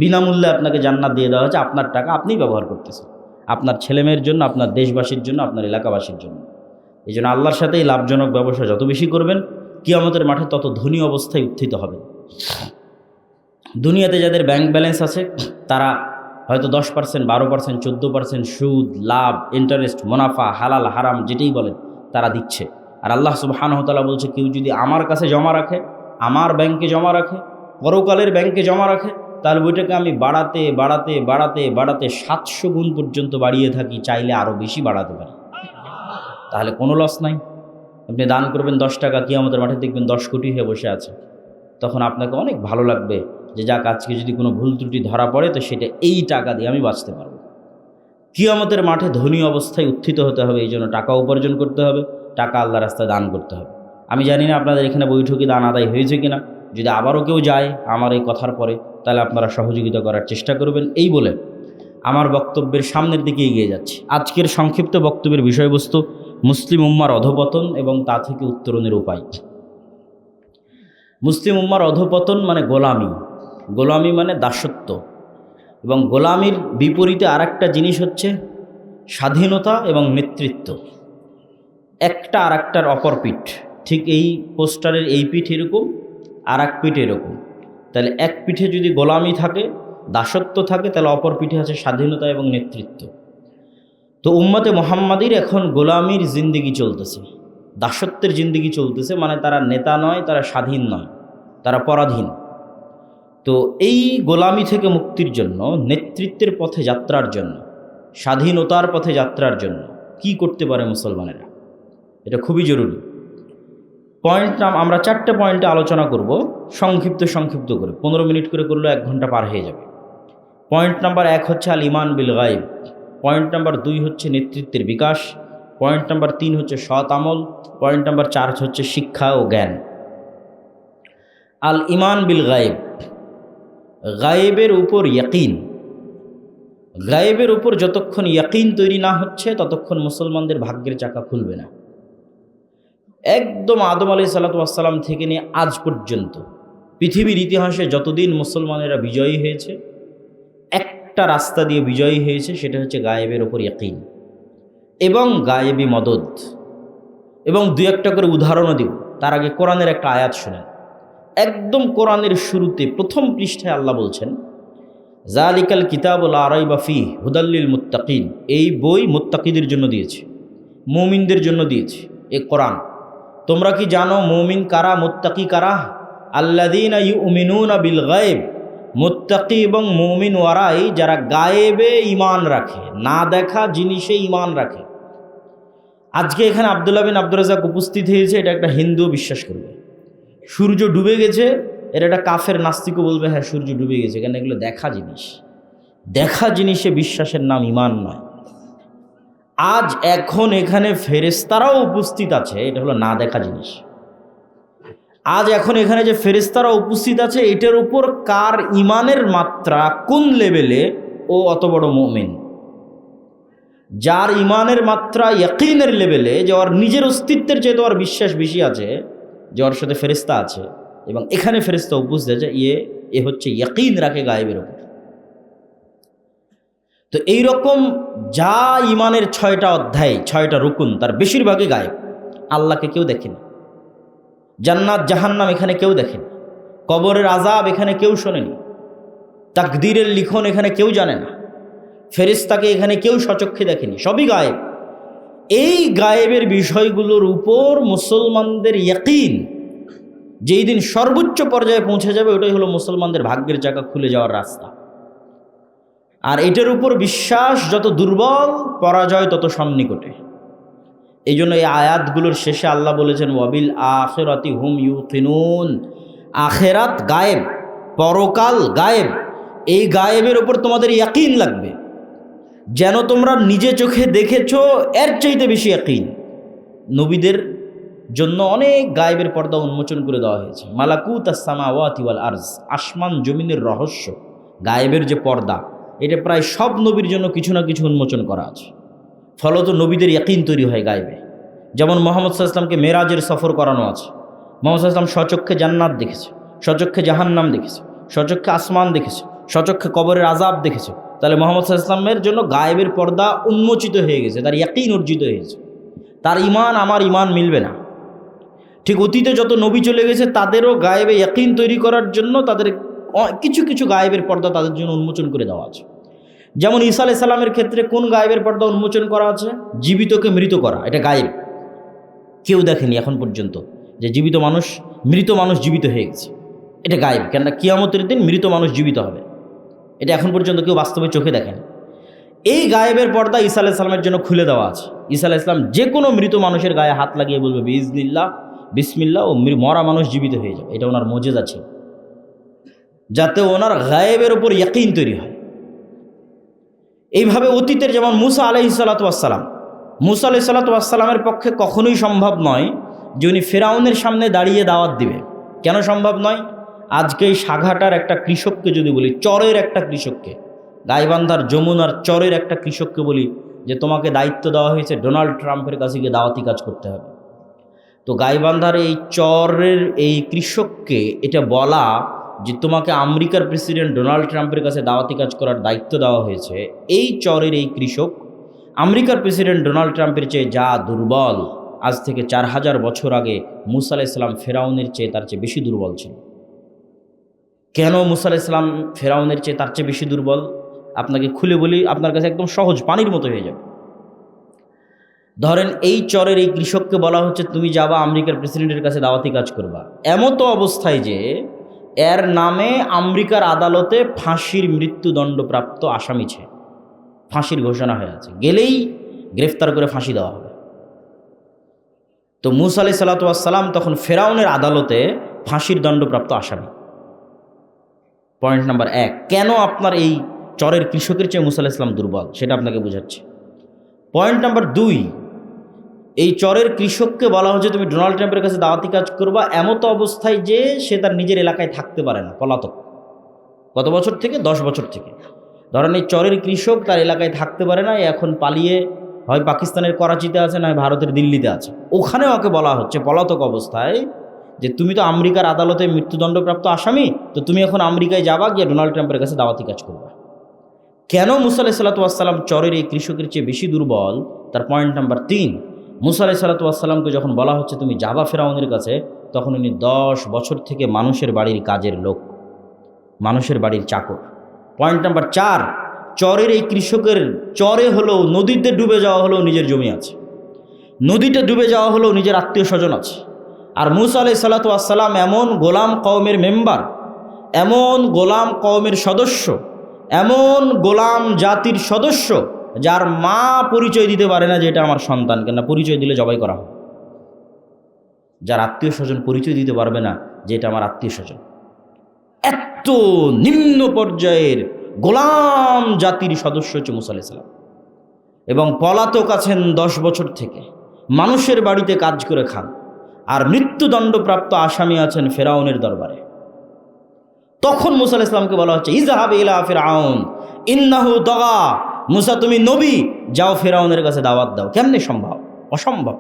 বিনামূল্যে আপনাকে জান্নাত দিয়ে দেওয়া হচ্ছে। আপনার টাকা আপনিই ব্যবহার করতেছেন, আপনার ছেলেমেয়ের জন্য, আপনার দেশবাসীর জন্য, আপনার এলাকাবাসীর জন্য। এই জন্য আল্লাহর সাথে এই লাভজনক ব্যবসা যত বেশি করবেন, কিয়ামতের মাঠে তত ধনী অবস্থায় উত্থিত হবেন। দুনিয়াতে যাদের ব্যাংক ব্যালেন্স আছে, তারা হয়তো 10%, 12%, 14% সুদ, লাভ, ইন্টারেস্ট, মুনাফা, হালাল হারাম যেটাই বলেন তারা দিচ্ছে। আর আল্লাহ সুবহানাহু ওয়া তাআলা বলছে, কেউ যদি আমার কাছে জমা রাখে, আমার ব্যাংকে জমা রাখে, পরকালের ব্যাংকে জমা রাখে, তাহলে ওইটাকে আমি বাড়াতে বাড়াতে বাড়াতে বাড়াতে 700 গুণ পর্যন্ত বাড়িয়ে থাকি, চাইলে আরও বেশি বাড়াতে পারি। তাহলে কোনো লস নাই। আপনি দান করবেন 10 টাকা, কিয়ামতের মাঠে দেখবেন 10 কোটি হয়ে বসে আছে। তখন আপনাকে অনেক ভালো লাগবে যে যাক, আজকে যদি কোনো ভুল ত্রুটি ধরা পড়ে, তো সেটা এই টাকা দিয়ে আমি বাঁচতে পারবো। কিয়ামতের মাঠে ধনী অবস্থায় উত্থিত হতে হবে, এই জন্য টাকা উপার্জন করতে হবে, টাকা আল্লাহ রাস্তায় দান করতে হবে। আমি জানি না আপনাদের এখানে বৈঠকে দান আদায় হয়েছে কিনা। যদি আবারও কেউ যায় আমার এই কথার পরে, তাহলে আপনারা সহযোগিতা করার চেষ্টা করবেন। এই বলে আমার বক্তব্যের সামনের দিকে এগিয়ে যাচ্ছি। আজকের সংক্ষিপ্ত বক্তব্যের বিষয়বস্তু মুসলিম উম্মার অধঃপতন এবং তা থেকে উত্তরণের উপায়। মুসলিম উম্মার অধপতন মানে গোলামি, গোলামি মানে দাসত্ব, এবং গোলামির বিপরীতে আরেকটা জিনিস হচ্ছে স্বাধীনতা এবং নেতৃত্ব। একটা আরেকটার অপর পিঠ, ঠিক এই পোস্টারের এই পিঠ এরকম, আর এক পিঠ এরকম। তাহলে এক পিঠে যদি গোলামি থাকে, দাসত্ব থাকে, তাহলে অপর পিঠে আছে স্বাধীনতা এবং নেতৃত্ব। তো উম্মতে মুহাম্মাদির এখন গোলামির জিন্দিগি চলতেছে, দাসত্বের জিন্দিগি চলতেছে, মানে তারা নেতা নয়, তারা স্বাধীন নয়, তারা পরাধীন। তো এই গোলামি থেকে মুক্তির জন্য, নেতৃত্বের পথে যাত্রার জন্য, স্বাধীনতার পথে যাত্রার জন্য কি করতে পারে মুসলমানেরা, এটা খুবই জরুরি। আমরা 4টে পয়েন্টে আলোচনা করব, সংক্ষিপ্ত করে, 15 মিনিট করে করলেও 1 ঘন্টা পার হয়ে যাবে। পয়েন্ট নাম্বার 1 হচ্ছে আল ইমান বিল গায়ব, পয়েন্ট নাম্বার 2 হচ্ছে নেতৃত্বের বিকাশ, পয়েন্ট নাম্বার 3 হচ্ছে সৎ আমল, পয়েন্ট নাম্বার 4 হচ্ছে শিক্ষা ও জ্ঞান। আল ইমান বিল গায়েব, গায়েবের উপর ইয়াকিন। গায়েবের উপর যতক্ষণ ইয়াকিন তৈরি না হচ্ছে ততক্ষণ মুসলমানদের ভাগ্যের চাকা খুলবে না। একদম আদম আলাইহিস সালাতু ওয়াস সালাম থেকে নিয়ে আজ পর্যন্ত পৃথিবীর ইতিহাসে যতদিন মুসলমানেরা বিজয়ী হয়েছে, একটা রাস্তা দিয়ে বিজয়ী হয়েছে, সেটা হচ্ছে গায়েবের ওপর ইয়াকিন এবং গায়েবী মদদ। এবং 2-1টা করে উদাহরণও দিব। তার আগে কোরআনের একটা আয়াত শোনেন। একদম কোরআনের শুরুতে প্রথম পৃষ্ঠায় আল্লাহ বলছেন, জালিকাল কিতাবু লা রাইবা ফীহি হুদাল লিল মুত্তাকিন। এই বই মুত্তাকিদের জন্য দিয়েছি, মুমিনদের জন্য দিয়েছি। এই কোরআন, তোমরা কি জানো মুমিন কারা, মুত্তাকি কারা? আল্লাযীনা ইউমিনুনা বিল গায়ব, মুত্তাকি এবং মুমিন ওয়ারাই যারা গায়েবে ঈমান রাখে, না দেখা জিনিসে ঈমান রাখে। আজকে এখানে আব্দুল্লাহ বিন আব্দুর রাজ্জাক উপস্থিত হয়েছে, এটা একটা হিন্দু বিশ্বাস করবে। সূর্য ডুবে গেছে, এর একটা কাফের নাস্তিকও বলবে হ্যাঁ সূর্য ডুবে গেছে, কেন? এগুলো দেখা জিনিস, দেখা জিনিসে বিশ্বাসের নাম ঈমান নয়। আজ এখন এখানে ফেরেশতারাও উপস্থিত আছে, এটা হলো না দেখা জিনিস। আজ এখন এখানে যে ফেরেশতারা উপস্থিত আছে, এটার উপর কার ঈমানের মাত্রা কোন লেভেলে, ও অত বড় মুমিন। যার ঈমানের মাত্রা ইয়াকিনের লেভেলে, যে ওর নিজের অস্তিত্বের চেয়ে তো ওর বিশ্বাস বেশি আছে যে ওর সাথে ফেরেশতা আছে, এবং এখানে ফেরেশতা উপস্থিত আছে, এ হচ্ছে ইয়াকিন রাখে গায়েবের উপর। তো এইরকম যা ঈমানের 6টা অধ্যায়, 6টা রুকুন, তার বেশিরভাগই গায়েব। আল্লাহকে কেউ দেখেনি, জান্নাত জাহান্নাম এখানে কেউ দেখেনি, কবরের আযাব এখানে কেউ শোনেনি, তাকদীরের লিখন এখানে কেউ জানে না, ফেরেশতাকে এখানে কেউ স্বচক্ষে দেখেনি, সবই গায়েব। এই গায়েবের বিষয়গুলোর উপর মুসলমানদের ইয়াকিন যেই দিন সর্বোচ্চ পর্যায়ে পৌঁছে যাবে, ওটাই হলো মুসলমানদের ভাগ্যের চাকা খুলে যাওয়ার রাস্তা। আর এটার উপর বিশ্বাস যত দুর্বল, পরাজয় তত সন্নিকটে। এই জন্য এই আয়াতগুলোর শেষে আল্লাহ বলেছেন, ওয়াবিল আখিরাতি হুম ইউকিনুন। আখেরাত গায়েব, পরকাল গায়েব। এই গায়েবের উপর তোমাদের ইয়াকিন লাগবে, যেন তোমরা নিজে চোখে দেখেছো এর চাইতে বেশি ইয়াকিন। নবীদের জন্য অনেক গায়েবের পর্দা উন্মোচন করে দেওয়া হয়েছে। মালাকুত আস-সামাওয়াতি ওয়াল আরজ, আসমান জমিনের রহস্য, গায়েবের যে পর্দা, এটা প্রায় সব নবীর জন্য কিছু না কিছু উন্মোচন করা আছে। ফলত নবীদের ইয়াকিন তৈরি হয় গায়েবে। যেমন মুহাম্মদ সাল্লাল্লাহু আলাইহি ওয়াসাল্লামকে মেরাজের সফর করানো আছে, মুহাম্মদ সাল্লাল্লাহু আলাইহি ওয়াসাল্লাম স্বচক্ষে জান্নাত দেখেছে, স্বচক্ষে জাহান্নাম দেখেছে, স্বচক্ষে আসমান দেখেছে, স্বচক্ষে কবরের আযাব দেখেছে। তাহলে মুহাম্মদ সাল্লাল্লাহু আলাইহি ওয়াসাল্লামের জন্য গায়েবের পর্দা উন্মোচিত হয়ে গেছে, তার ইয়াকিন অর্জিত হয়েছে। তার ঈমান আমার ঈমান মিলবে না। ঠিক অতীতে যত নবী চলে গেছে, তাদেরও গায়েবে ইয়াকিন তৈরি করার জন্য তাদের কিছু কিছু গায়েবের পর্দা তাদের জন্য উন্মোচন করে দেওয়া আছে। যেমন ঈসা আলাইহিস সালামের ক্ষেত্রে কোন গায়েবের পর্দা উন্মোচন করা আছে? জীবিতকে মৃত করা, এটা গায়েব। কেউ দেখেনি এখন পর্যন্ত যে জীবিত মানুষ, মৃত মানুষ জীবিত হয়ে গেছে, এটা গায়েব। কেননা কিয়ামতের দিন মৃত মানুষ জীবিত হবে, এটা এখন পর্যন্ত কেউ বাস্তবে চোখে দেখেনি। এই গায়েবের পর্দা ঈসা আলাইহিস সালামের জন্য খুলে দেওয়া আছে। ঈসা আলাইহিস সালাম যে কোনো মৃত মানুষের গায়ে হাত লাগিয়ে বলবে বিইজনিল্লাহ, বিসমিল্লাহ, ও মরা মানুষ জীবিত হয়ে যাবে। এটা ওনার মুজিজা ছিল, যাতে ওনার গায়েবের উপর ইয়াকিন তৈরি হয়। এইভাবে অতীতের যেমন মুসা আলাইহিস সালাতু ওয়াস সালাম, মুসা আলাইহিস সালাতু ওয়াস সালামের পক্ষে কখনোই সম্ভব নয় যে উনি ফেরাউনের সামনে দাঁড়িয়ে দাওয়াত দিবে। কেন সম্ভব নয়? আজকে এই সাঘাটার একটা কৃষককে যদি বলি, চরের একটা কৃষককে, গাইবান্ধার যমুনার চরের একটা কৃষককে বলি যে তোমাকে দায়িত্ব দেওয়া হয়েছে ডোনাল্ড ট্রাম্পের কাছে গিয়ে দাওয়াতি কাজ করতে হবে, তো গাইবান্ধার এই চরের এই কৃষককে এটা বলা যে তোমাকে আমেরিকার প্রেসিডেন্ট ডোনাল্ড ট্রাম্পের কাছে দাওয়াতি কাজ করার দায়িত্ব দেওয়া হয়েছে, এই চরের এই কৃষক আমেরিকার প্রেসিডেন্ট ডোনাল্ড ট্রাম্পের চেয়ে যা দুর্বল, আজ থেকে 4000 বছর আগে মুসা আলাইহিস সালাম ফেরাউনের চেয়ে তার চেয়ে বেশি দুর্বল ছিল। কেন মুসা আলাইহিস সালাম ফেরাউনের চেয়ে তার চেয়ে বেশি দুর্বল আপনাকে খুলে বলি, আপনার কাছে একদম সহজ, পানির মতো হয়ে যাবে। ধরেন এই চরের এই কৃষককে বলা হচ্ছে তুমি যাবা আমেরিকার প্রেসিডেন্টের কাছে দাওয়াতি কাজ করবা, এমতো অবস্থায় যে এর নামে আমেরিকার আদালতে ফাঁসির মৃত্যুদণ্ডপ্রাপ্ত আসামি ছে, ফাঁসির ঘোষণা হয়ে আছে, গেলেই গ্রেফতার করে ফাঁসি দেওয়া হবে। তো মুসা আলাইহিস সালাতু ওয়াস সালাম তখন ফেরাউনের আদালতে ফাঁসির দণ্ডপ্রাপ্ত আসামি। পয়েন্ট নাম্বার 1, কেন আপনার এই চরের কৃষকের চেয়ে মুসা আলাইহিস সালাম দুর্বল সেটা আপনাকে বোঝাচ্ছি। পয়েন্ট নাম্বার 2, এই চরের কৃষককে বলা হচ্ছে তুমি ডোনাল্ড ট্রাম্পের কাছে দাওয়াতি কাজ করবা, এমতো অবস্থায় যে সে তার নিজের এলাকায় থাকতে পারে না, পলাতক। কত বছর থেকে? 10 বছর থেকে। ধরেন এই চরের কৃষক তার এলাকায় থাকতে পারে না, এখন পালিয়ে হয় পাকিস্তানের করাচিতে আছে, নয় ভারতের দিল্লিতে আছে। ওখানে ওকে বলা হচ্ছে পলাতক অবস্থায় যে তুমি তো আমেরিকার আদালতে মৃত্যুদণ্ডপ্রাপ্ত আসামি, তো তুমি এখন আমেরিকায় যাবা, গিয়ে ডোনাল্ড ট্রাম্পের কাছে দাওয়াতি কাজ করবা। কেন মুসা আলাইহিস সালাতু ওয়াস সালাম চরের এই কৃষকের চেয়ে বেশি দুর্বল? তার পয়েন্ট নাম্বার 3, মুসা আলাইহিস সালাতু ওয়াস সালামকে যখন বলা হচ্ছে তুমি যাবা ফেরাউনের কাছে, তখন উনি 10 বছর থেকে মানুষের বাড়ির কাজের লোক, মানুষের বাড়ির চাকর। পয়েন্ট নাম্বার 4, চরের এই কৃষকের চরে হলেও, নদীতে ডুবে যাওয়া হলেও নিজের জমি আছে, নদীতে ডুবে যাওয়া হলেও নিজের আত্মীয় স্বজন আছে। আর মুসা আলাইহিস সালাতু ওয়াস সালাম এমন গোলাম কওমের মেম্বার, এমন গোলাম কওমের সদস্য, এমন গোলাম জাতির সদস্য যার মা পরিচয় দিতে পারে না যে এটা আমার সন্তান, কেন পরিচয় দিলে জবাই করা হয়। যার আত্মীয় স্বজন পরিচয় দিতে পারবে না যে এটা আমার আত্মীয় স্বজন। এত নিম্ন পর্যায়ের গোলাম জাতির সদস্য হচ্ছে মুসা আলাইহিস সালাম, এবং পলাতক আছেন 10 বছর থেকে, মানুষের বাড়িতে কাজ করে খান, আর মৃত্যুদণ্ডপ্রাপ্ত আসামি আছেন ফেরাউনের দরবারে। তখন মুসা আলাইহিস সালামকে বলা হচ্ছে ইযহাব ইলা ফিরআউন ইন্নাহু তাগা, মুসা তুমি নবী, যাও ফেরাউনের কাছে দাওয়াত দাও। কেমনে সম্ভব? অসম্ভব।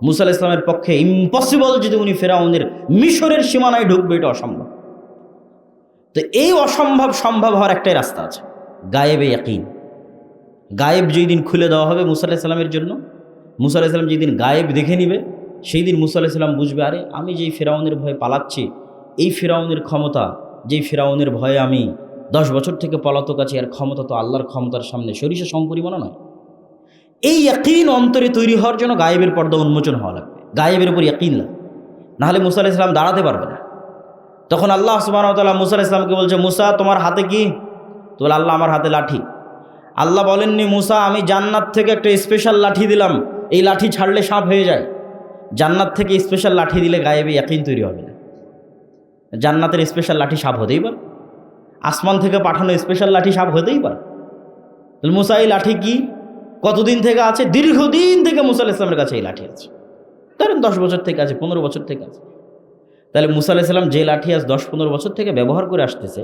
মুসা আলাইহিস সালামের পক্ষে ইম্পসিবল যদি উনি ফেরাউনের মিশরের সীমানায় ঢুকবে, এটা অসম্ভব। তো এই অসম্ভব সম্ভব হওয়ার একটাই রাস্তা আছে, গায়েবে ইয়াকিন। গায়েব যেই দিন খুলে দেওয়া হবে মুসা আলাইহিস সালামের জন্য, মুসা আলাইহিস সালাম যেই দিন গায়েব দেখে নিবে, সেই দিন মুসা আলাইহিস সালাম বুঝবে আরে আমি যেই ফেরাউনের ভয়ে পালাচ্ছি, এই ফেরাউনের ক্ষমতা, যেই ফেরাউনের ভয়ে আমি 10 বছর থেকে পলাতক আছি, আর ক্ষমতা তো আল্লাহর ক্ষমতার সামনে সরিষা সমপরিমাণও নয়। এই ইয়াকিন অন্তরে তৈরি হওয়ার জন্য গায়েবের পর্দা উন্মোচন হওয়া লাগবে, গায়েবের উপর ইয়াকিন লাগবে, নাহলে মুসা আলাইহিস সালাম দাঁড়াতে পারবে না। তখন আল্লাহ সুবহানাহু ওয়া তাআলা মুসা আলাইহিস সালামকে বলছে মুসা তোমার হাতে কি? তো বলে আল্লাহ আমার হাতে লাঠি। আল্লাহ বলেননি মুসা আমি জান্নাত থেকে একটা স্পেশাল লাঠি দিলাম, এই লাঠি ছাড়লে সাপ হয়ে যায়। জান্নাত থেকে স্পেশাল লাঠি দিলে গায়েবে ইয়াকিন তৈরি হবে না। জান্নাতের স্পেশাল লাঠি সাপ হতেই পারে, আসমান থেকে পাঠানো স্পেশাল লাঠি সাপ হতেই পারে। তাহলে মুসা এই লাঠি কি কতদিন থেকে আছে? দীর্ঘদিন থেকে মুসা আলাইহিস সালামের কাছে এই লাঠি আছে, ধরেন 10 বছর থেকে আছে, 15 বছর থেকে আছে। তাহলে মুসা আলাইহিস সালাম যে লাঠি আজ 10-15 বছর থেকে ব্যবহার করে আসতেছে,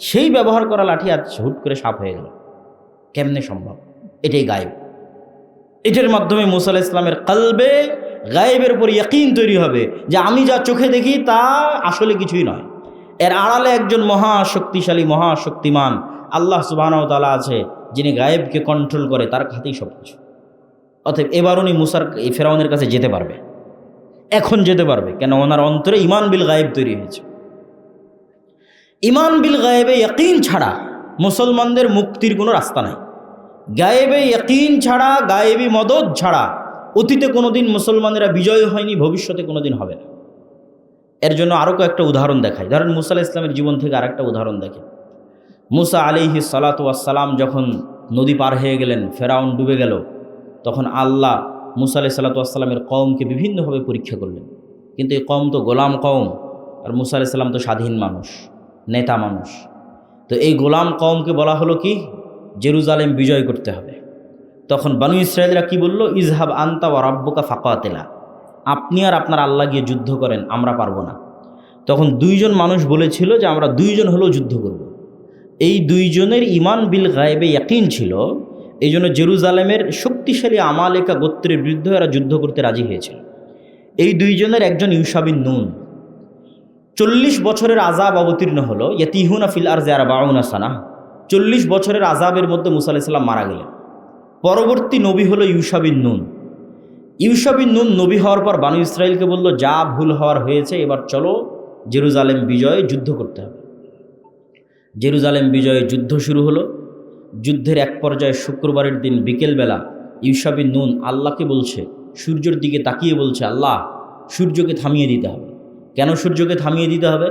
সেই ব্যবহার করা লাঠি আজ হুট করে সাপ হয়ে গেল, কেমনে সম্ভব? এটাই গায়েব। এটার মাধ্যমে মুসা আলাইহিস সালামের কলবে গায়েবের উপর ইয়াকিন তৈরি হবে যে আমি যা চোখে দেখি তা আসলে কিছুই নয়, এর আড়ালে একজন মহাশক্তিশালী মহাশক্তিমান আল্লাহ সুবহানাহু ওয়া তাআলা আছে, যিনি গায়েবকে কন্ট্রোল করে, তার হাতেই সব কিছু। অতএব এবার উনি মুসার এই ফেরাউনের কাছে যেতে পারবে, এখন যেতে পারবে। কেন? ওনার অন্তরে ইমান বিল গায়েব তৈরি হয়েছে। ইমান বিল গায়েবে ইয়াকিন ছাড়া মুসলমানদের মুক্তির কোনো রাস্তা নাই। গায়েবে ইয়াকিন ছাড়া, গায়েবী মদদ ছাড়া অতীতে কোনোদিন মুসলমানেরা বিজয় হয়নি, ভবিষ্যতে কোনোদিন হবে না। এর জন্য আরও কয়েকটা উদাহরণ দেখাই। ধরেন মুসা আলাইহিস সালামের জীবন থেকে আরেকটা উদাহরণ দেখেন। মুসা আলাইহিস সালাতু ওয়াস সালাম যখন নদী পার হয়ে গেলেন, ফেরাউন ডুবে গেল, তখন আল্লাহ মুসা আলাইহিস সালাতু ওয়াস সালামের কওমকে বিভিন্নভাবে পরীক্ষা করলেন। কিন্তু এই কওম তো গোলাম কওম, আর মুসা আলাইহিস সালাম তো স্বাধীন মানুষ, নেতা মানুষ। তো এই গোলাম কওমকে বলা হলো কি, জেরুজালেম বিজয় করতে হবে। তখন বানু ইসরায়েলরা কি বলল? ইযহাব আনতা ওয়া রাব্বুকা ফাকাতিলা, আপনি আর আপনার আল্লাহ গিয়ে যুদ্ধ করেন, আমরা পারবো না। তখন 2 জন মানুষ বলেছিল যে আমরা 2 জন হলেও যুদ্ধ করব। এই 2 জনের ইমান বিল গায়েবে ইয়াকিন ছিল, এই জন্য জেরুজালেমের শক্তিশালী আমালেকা গোত্রের বিরুদ্ধে এরা যুদ্ধ করতে রাজি হয়েছিল। এই দুইজনের একজন ইউশা বিন নুন। 40 বছরের আযাব অবতীর্ণ হলো, ইয়াতিহুনা ফিল আরজি আরবাউনা সানা। 40 বছরের আযাবের মধ্যে মুসা আলাইহিস সালাম মারা গেলেন। পরবর্তী নবী হলো ইউশা বিন নুন। ইউশা বিন নুন নবী হওয়ার পর বানু ইসরাইলকে বলল, যা ভুল হওয়ার হয়েছে, এবার চলো জেরুজালেম বিজয়ে যুদ্ধ করতে হবে। জেরুজালেম বিজয়ে যুদ্ধ শুরু হলো। যুদ্ধের এক পর্যায়ে শুক্রবারের দিন বিকেলবেলা ইউশা বিন নুন আল্লাহকে বলছে, সূর্যের দিকে তাকিয়ে বলছে, আল্লাহ, সূর্যকে থামিয়ে দিতে হবে। কেন সূর্যকে থামিয়ে দিতে হবে?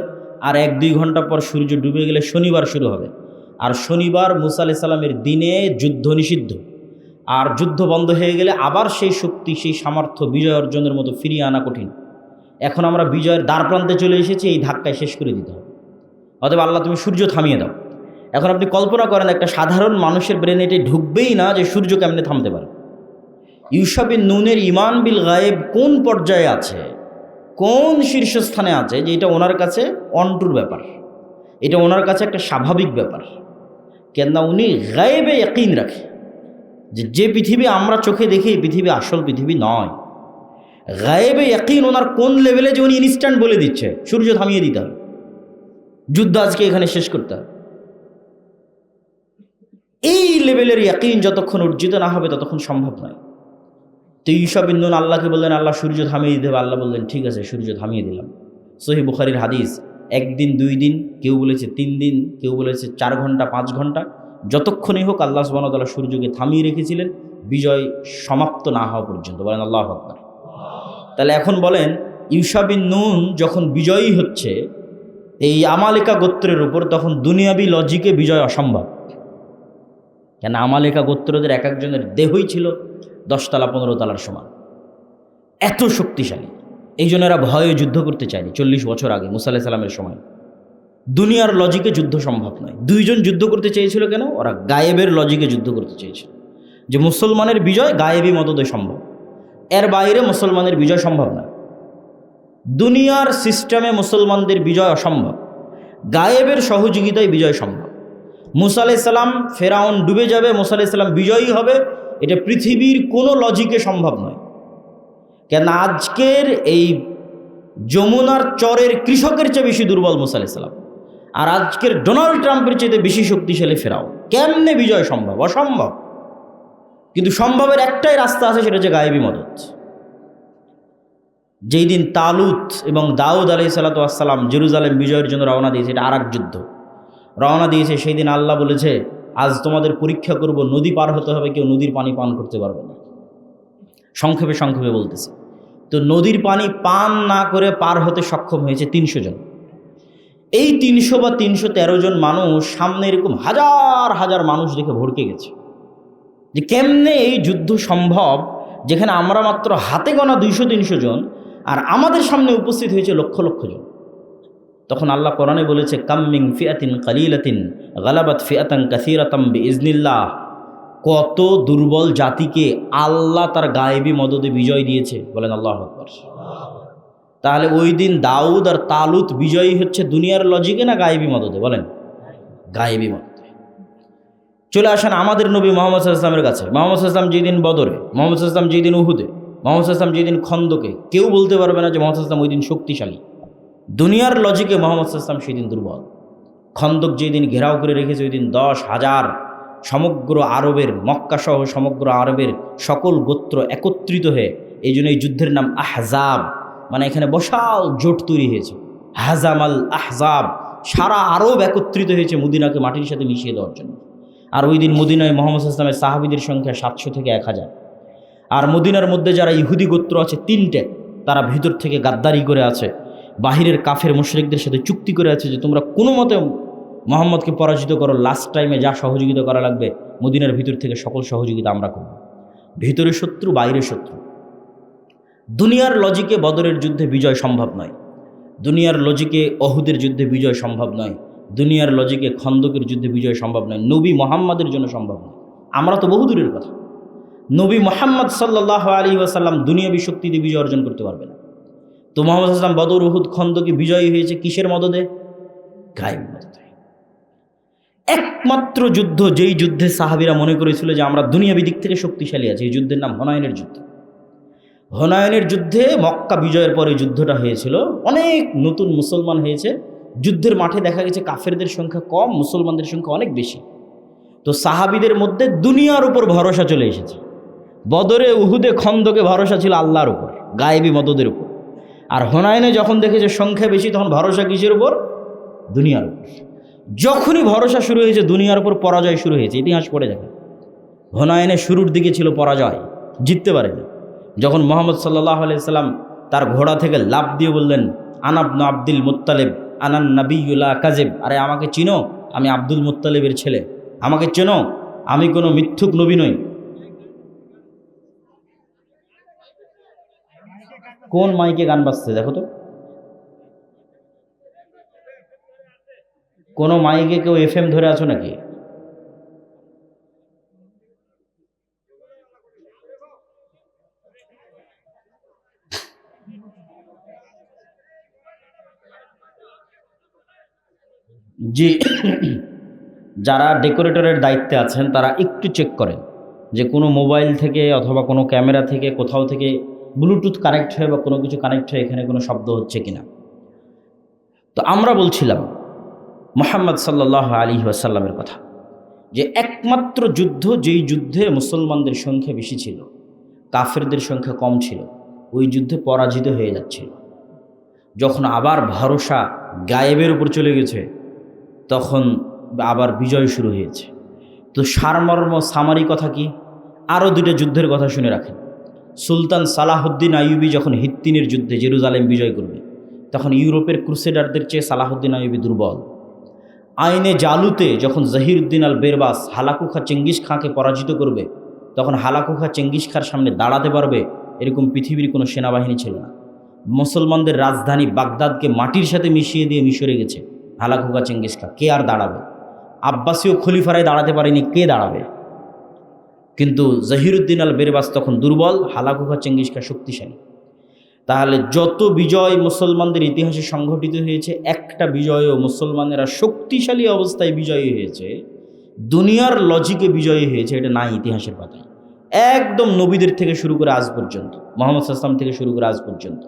আর 1-2 ঘন্টা পর সূর্য ডুবে গেলে শনিবার শুরু হবে, আর শনিবার মুসা আলাইহিস সালামের দিনে যুদ্ধ নিষিদ্ধ। আর যুদ্ধ বন্ধ হয়ে গেলে আবার সেই শক্তি, সেই সামর্থ্য বিজয় অর্জনের মতো ফিরিয়ে আনা কঠিন। এখন আমরা বিজয়ের দ্বারপ্রান্তে চলে এসেছি, এই ধাক্কায় শেষ করে দিতে হবে। অতএব আল্লাহ, তুমি সূর্য থামিয়ে দাও। এখন আপনি কল্পনা করেন, একটা সাধারণ মানুষের ব্রেনে এটি ঢুকবেই না যে সূর্য কেমনে থামতে পারে। ইউশা বিন নুনের ঈমান বিল গায়েব কোন পর্যায়ে আছে, কোন শীর্ষস্থানে আছে, যে এটা ওনার কাছে অন্টুর ব্যাপার, এটা ওনার কাছে একটা স্বাভাবিক ব্যাপার। কেননা উনি গায়েবে ইয়াকিন রাখে যে পৃথিবী আমরা চোখে দেখি, এই পৃথিবী আসল পৃথিবী নয়। গায়েবে ইয়াকিন ওনার কোন লেভেলে, যে উনি ইনস্ট্যান্ট বলে দিচ্ছে সূর্য থামিয়ে দিতে হবে, যুদ্ধ আজকে এখানে শেষ করতে হবে। এই লেভেলের ইয়াকিন যতক্ষণ অর্জিত না হবে ততক্ষণ সম্ভব নয়। তো ইউশা বিন নুন আল্লাহকে বললেন, আল্লাহ, সূর্য থামিয়ে দিতে হবে। আল্লাহ বললেন, ঠিক আছে, সূর্য থামিয়ে দিলাম। সহিহ বুখারীর হাদিস, 1 দিন 2 দিন, কেউ বলেছে 3 দিন, কেউ বলেছে 4 ঘন্টা 5 ঘন্টা, যতক্ষণই হোক আল্লাহ সুবহানাহু ওয়া তাআলা সূর্যকে থামিয়ে রেখেছিলেন বিজয় সমাপ্ত না হওয়া পর্যন্ত। বলেন আল্লাহু আকবার। তাহলে এখন বলেন, ইউশা বিন নুন যখন বিজয়ী হচ্ছে এই আমালেকা গোত্রের উপর, তখন দুনিয়াবি লজিকে বিজয় অসম্ভব। কেন? আমালেকা গোত্রদের এক একজনের দেহই ছিল 10 তলা 15 তলার সমান, এত শক্তিশালী। এই জন্য এরা ভয়ে যুদ্ধ করতে চায়নি 40 বছর আগে মুসা আলাইহিস সালামের সময়। দুনিয়ার লজিকে যুদ্ধ সম্ভব নয়। 2 জন যুদ্ধ করতে চেয়েছিল কেন? ওরা গায়েবের লজিকে যুদ্ধ করতে চেয়েছিল, যে মুসলমানের বিজয় গায়েবী মদদে সম্ভব, এর বাইরে মুসলমানের বিজয় সম্ভব না। দুনিয়ার সিস্টেমে মুসলমানদের বিজয় অসম্ভব, গায়েবের সহযোগিতায় বিজয় সম্ভব। মুসা আলাইহিস সালাম, ফেরাউন ডুবে যাবে, মুসা আলাইহিস সালাম বিজয়ী হবে, এটা পৃথিবীর কোনো লজিকে সম্ভব নয়। কেন? আজকের এই যমুনার চরের কৃষকের চেয়ে বেশি দুর্বল মুসা আলাইহিস সালাম, আর আজকের ডোনাল্ড ট্রাম্পের চেয়ে বেশি শক্তিশালী ফেরাউন। কেমনে বিজয় সম্ভব? অসম্ভব। কিন্তু সম্ভবের একটাই রাস্তা আছে, সেটা হচ্ছে গায়েবী মদদ। যেই দিন তালুত এবং দাউদ আলাইহিস সালাতু ওয়াস সালাম জেরুজালেম বিজয়ের জন্য রওনা দিয়েছে, এটা আরেক যুদ্ধ, রওনা দিয়েছে, সেই দিন আল্লাহ বলেছে, আজ তোমাদের পরীক্ষা করব, নদী পার হতে হবে, কেউ নদীর পানি পান করতে পারবে না। সংক্ষেপে সংক্ষেপে বলতেছে, তো নদীর পানি পান না করে পার হতে সক্ষম হয়েছে 300 জন। এই 300 বা 313 জন মানুষ সামনে এরকম হাজার হাজার মানুষ দেখে ভড়কে গেছে, যে কেমনে এই যুদ্ধ সম্ভব, যেখানে আমরা মাত্র হাতে গোনা 200-300 জন, আর আমাদের সামনে উপস্থিত হয়েছে লক্ষ লক্ষ জন। তখন আল্লাহ কোরআনে বলেছে, কাম্মিং ফিআতিন কালিলাতিন গালাবাত ফিআতান কাসীরাতাম বিইজনিল্লাহ। কত দুর্বল জাতিকে আল্লাহ তার গায়েবী মদদে বিজয় দিয়েছে। বলেন আল্লাহু আকবার। তাহলে ওই দিন দাউদ আর তালুত বিজয়ী হচ্ছে দুনিয়ার লজিকে না গায়েবী মদদে? বলেন গায়েবী মদদে। চলে আসেন আমাদের নবী মুহাম্মদ সাল্লাল্লাহু আলাইহি ওয়াসাল্লামের কাছে। মুহাম্মদ সাল্লাল্লাহু আলাইহি ওয়াসাল্লাম যেদিন বদরে, মুহাম্মদ সাল্লাল্লাহু আলাইহি ওয়াসাল্লাম যেদিন উহুদে, মুহাম্মদ সাল্লাল্লাহু আলাইহি ওয়াসাল্লাম যেদিন খন্দকে, কেউ বলতে পারবে না যে মুহাম্মদ সাল্লাল্লাহু আলাইহি ওয়াসাল্লাম ওই দিন শক্তিশালী। দুনিয়ার লজিকে মুহাম্মদ সাল্লাল্লাহু আলাইহি ওয়াসাল্লাম সেদিন দুর্বল। খন্দক যেদিন ঘেরাও করে রেখেছে, ওই দিন 10,000 সমগ্র আরবের, মক্কা সহ সমগ্র আরবের সকল গোত্র একত্রিত হয়ে, এই জন্য এই যুদ্ধের নাম আহজাব, মানে এখানে বিশাল জোট তৈরি হয়েছে। হাজামাল আহজাব, সারা আরব একত্রিত হয়েছে মদিনাকে মাটির সাথে মিশিয়ে দেওয়ার জন্য। আর ওই দিন মদিনায় মুহাম্মদ সাল্লাল্লাহু আলাইহি ওয়াসাল্লামের সাহাবীদের সংখ্যা 700 থেকে 1000। আর মদিনার মধ্যে যারা ইহুদি গোত্র আছে 3টে, তারা ভিতর থেকে গাদ্দারি করে আছে, বাহিরের কাফের মুশরিকদের সাথে চুক্তি করে আছে যে তোমরা কোনো মতে মুহাম্মদকে পরাজিত করো, লাস্ট টাইমে যা সহযোগিতা করা লাগবে মদিনার ভিতর থেকে সকল সহযোগিতা আমরা করব। ভিতরে শত্রু, বাইরে শত্রু। দুনিয়ার লজিকে বদরের যুদ্ধে বিজয় সম্ভব নয়, দুনিয়ার লজিকে অহুদের যুদ্ধে বিজয় সম্ভব নয়, দুনিয়ার লজিকে খন্দকের যুদ্ধে বিজয় সম্ভব নয়, নবী মুহাম্মাদের জন্য সম্ভব নয়। আমরা তো বহুদূরের কথা, নবী মুহাম্মদ সাল্লাল্লাহু আলাইহি ওয়াসাল্লাম দুনিয়াবী শক্তি দিয়ে বিজয় অর্জন করতে পারবে না। তো মুহাম্মদ সাল্লাল্লাহু আলাইহি ওয়াসাল্লাম বদর, উহুদ, খন্দকে বিজয়ী হয়েছে কিসের মদদে? গায়েবী মদদে। একমাত্র যুদ্ধ, যেই যুদ্ধে সাহাবীরা মনে করেছিল যে আমরা দুনিয়াবী দিক থেকে শক্তিশালী আছি, এই যুদ্ধের নাম হুনাইনের যুদ্ধ। হুনায়নের যুদ্ধে, মক্কা বিজয়ের পরে যুদ্ধটা হয়েছিল, অনেক নতুন মুসলমান হয়েছে। যুদ্ধের মাঠে দেখা গেছে কাফেরদের সংখ্যা কম, মুসলমানদের সংখ্যা অনেক বেশি। তো সাহাবিদের মধ্যে দুনিয়ার উপর ভরসা চলে এসেছে। বদরে, উহুদে, খন্দকে ভরসা ছিল আল্লাহর উপর, গায়েবী মদদের উপর। আর হুনায়নে যখন দেখেছে সংখ্যা বেশি, তখন ভরসা কিসের উপর? দুনিয়ার উপর। যখনই ভরসা শুরু হয়েছে দুনিয়ার উপর, পরাজয় শুরু হয়েছে। ইতিহাস পড়ে দেখেন, হুনায়নে শুরুর দিকে ছিল পরাজয়, জিততে পারেনি। যখন মুহাম্মদ সাল্লাল্লাহু আলাইহি সাল্লাম তার ঘোড়া থেকে লাফ দিয়ে বললেন, আনাবনু আব্দুল মুত্তালিব আনান নাবিয়্যু লা কাযিব, আরে আমাকে চিনো, আমি আব্দুল মুত্তালিবের ছেলে, আমাকে চেনো, আমি কোনো মিথ্যুক নবী নই। কোন মাইকে গান বাজছে দেখো তো? কোন মাইকে কেউ এফএম ধরে আছো নাকি? জি, যারা ডেকোরেটরের দায়িত্বে আছেন তারা একটু চেক করেন যে কোনো মোবাইল থেকে অথবা কোনো ক্যামেরা থেকে, কোথাও থেকে ব্লুটুথ কানেক্ট হয়ে বা কোনো কিছু কানেক্ট হয়ে এখানে কোনো শব্দ হচ্ছে কিনা। তো আমরা বলছিলাম মুহাম্মদ সাল্লাল্লাহু আলাইহি ওয়াসাল্লামের কথা, যে একমাত্র যুদ্ধ, যেই যুদ্ধে মুসলমানদের সংখ্যা বেশি ছিল, কাফেরদের সংখ্যা কম ছিল, ওই যুদ্ধে পরাজিত হয়ে যাচ্ছিল। যখন আবার ভরসা গায়েবের উপর চলে গেছে, তখন আবার বিজয় শুরু হয়েছে। তো সারমর্ম সামারি কথা কি? আরও দুটো যুদ্ধের কথা শুনে রাখেন। সুলতান সালাহুদ্দিন আইয়ুবী যখন হিত্তিনের যুদ্ধে জেরুজালেম বিজয় করবে, তখন ইউরোপের ক্রুসেডারদের চেয়ে সালাহুদ্দিন আইয়ুবী দুর্বল। আইনে জালুতে যখন জহিরুদ্দিন আল বেরবাস হালাকু খা চেঙ্গিস খাঁকে পরাজিত করবে, তখন হালাকু খা চেঙ্গিস খাঁর সামনে দাঁড়াতে পারবে এরকম পৃথিবীর কোনো সেনাবাহিনী ছিল না। মুসলমানদের রাজধানী বাগদাদকে মাটির সাথে মিশিয়ে দিয়ে মিশরে গেছে হালাকু খা চেঙ্গিস খা। কে আর দাঁড়াবে? আব্বাসীয় খলিফারাই দাঁড়াতে পারেনি, কে দাঁড়াবে? কিন্তু জহিরুদ্দিন আল বেরবাস তখন দুর্বল, হালাকু খা চেঙ্গিস খা শক্তিশালী। তাহলে যত বিজয় মুসলমানদের ইতিহাসে সংঘটিত হয়েছে, একটা বিজয়ও মুসলমানেরা শক্তিশালী অবস্থায় বিজয়ী হয়েছে, দুনিয়ার লজিকে বিজয়ী হয়েছে, এটা নাই ইতিহাসের পাতায়। একদম নবীদের থেকে শুরু করে আজ পর্যন্ত, মুহাম্মদ সাল্লাল্লাহু আলাইহি ওয়াসাল্লাম থেকে শুরু করে আজ পর্যন্ত,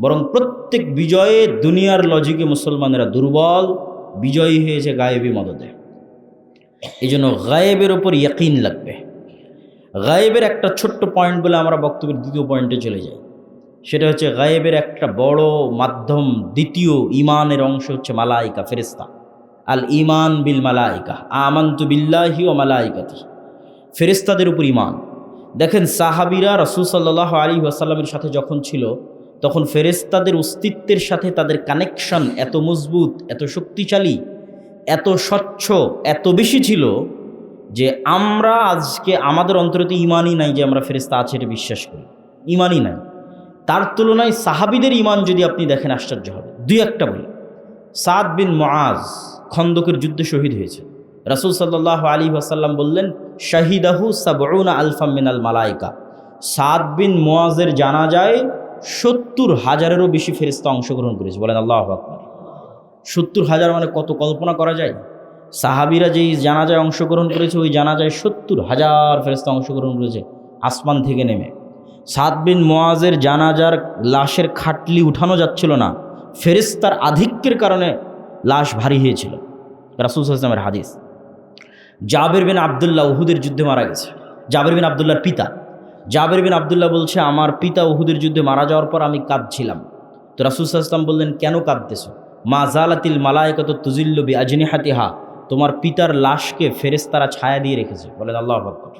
বরং প্রত্যেক বিজয়ে দুনিয়ার লজিকে মুসলমানেরা দুর্বল, বিজয়ী হয়েছে গায়েবী মদদে। এই জন্য গায়েবের ওপর ইয়াকিন লাগবে। গায়েবের একটা ছোট্ট পয়েন্ট বলে আমরা বক্তব্যের দ্বিতীয় পয়েন্টে চলে যাই। সেটা হচ্ছে গায়েবের একটা বড় মাধ্যম, দ্বিতীয় ইমানের অংশ হচ্ছে মালাইকা, ফেরেশতা। আল ইমান বিল মালাইকা, আমানতু বিল্লাহি ওয়া মালাইকাতি, ফেরেশতাদের উপর ইমান। দেখেন সাহাবীরা রাসূল সাল্লাল্লাহু আলাইহি ওয়াসাল্লামের সাথে যখন ছিল, তখন ফেরেশতাদের অস্তিত্বের সাথে তাদের কানেকশন এত মজবুত, এত শক্তিশালী, এত স্বচ্ছ, এত বেশি ছিল যে আমরা আজকে আমাদের অন্তরে ইমানই নাই যে আমরা ফেরেশতা আছে এটা বিশ্বাস করি, ইমানই নাই। তার তুলনায় সাহাবীদের ইমান যদি আপনি দেখেন আশ্চর্য হবে। দুই একটা বলি। সাদ বিন মুআজ খন্দকের যুদ্ধে শহীদ হয়েছে। রাসূল সাল্লাল্লাহু আলাইহি ওয়াসাল্লাম বললেন, শাহিদাহু সাবউনা আলফাম মিনাল মালাইকা। সাদ বিন মুআজের জানাজায় ৭০,০০০-এরও বেশি ফেরেশতা অংশগ্রহণ করেছে। বলেন আল্লাহু আকবার। ৭০,০০০ মানে কত, কল্পনা করা যায়? সাহাবীরা যেই জানাজায় অংশগ্রহণ করেছে, ওই জানাজায় ৭০,০০০ ফেরেশতা অংশগ্রহণ করেছে আসমান থেকে নেমে। সাদ বিন মুআজের জানাজার লাশের খাটলি উঠানো যাচ্ছিল না, ফেরেশতার আধিক্যের কারণে লাশ ভারী হয়েছিল। রাসূল সাল্লাল্লাহু আলাইহি ওয়াসাল্লামের হাদিস। জাবের বিন আব্দুল্লাহ উহুদের যুদ্ধে মারা গেছে। জাবের বিন আব্দুল্লাহর পিতা। জাবের বিন আব্দুল্লাহ বলছে, আমার পিতা উহুদের যুদ্ধে মারা যাওয়ার পর আমি কাঁদছিলাম। তো রাসূল সাল্লাল্লাহু আলাইহি ওয়াসাল্লাম বললেন, কেন কাঁদতেছো? মা জালাতিল মালাইকাতু তুজিল্লু বিআজনিহাতিহা, তোমার পিতার লাশকে ফেরেশতারা ছায়া দিয়ে রেখেছে। বলেন আল্লাহু আকবার।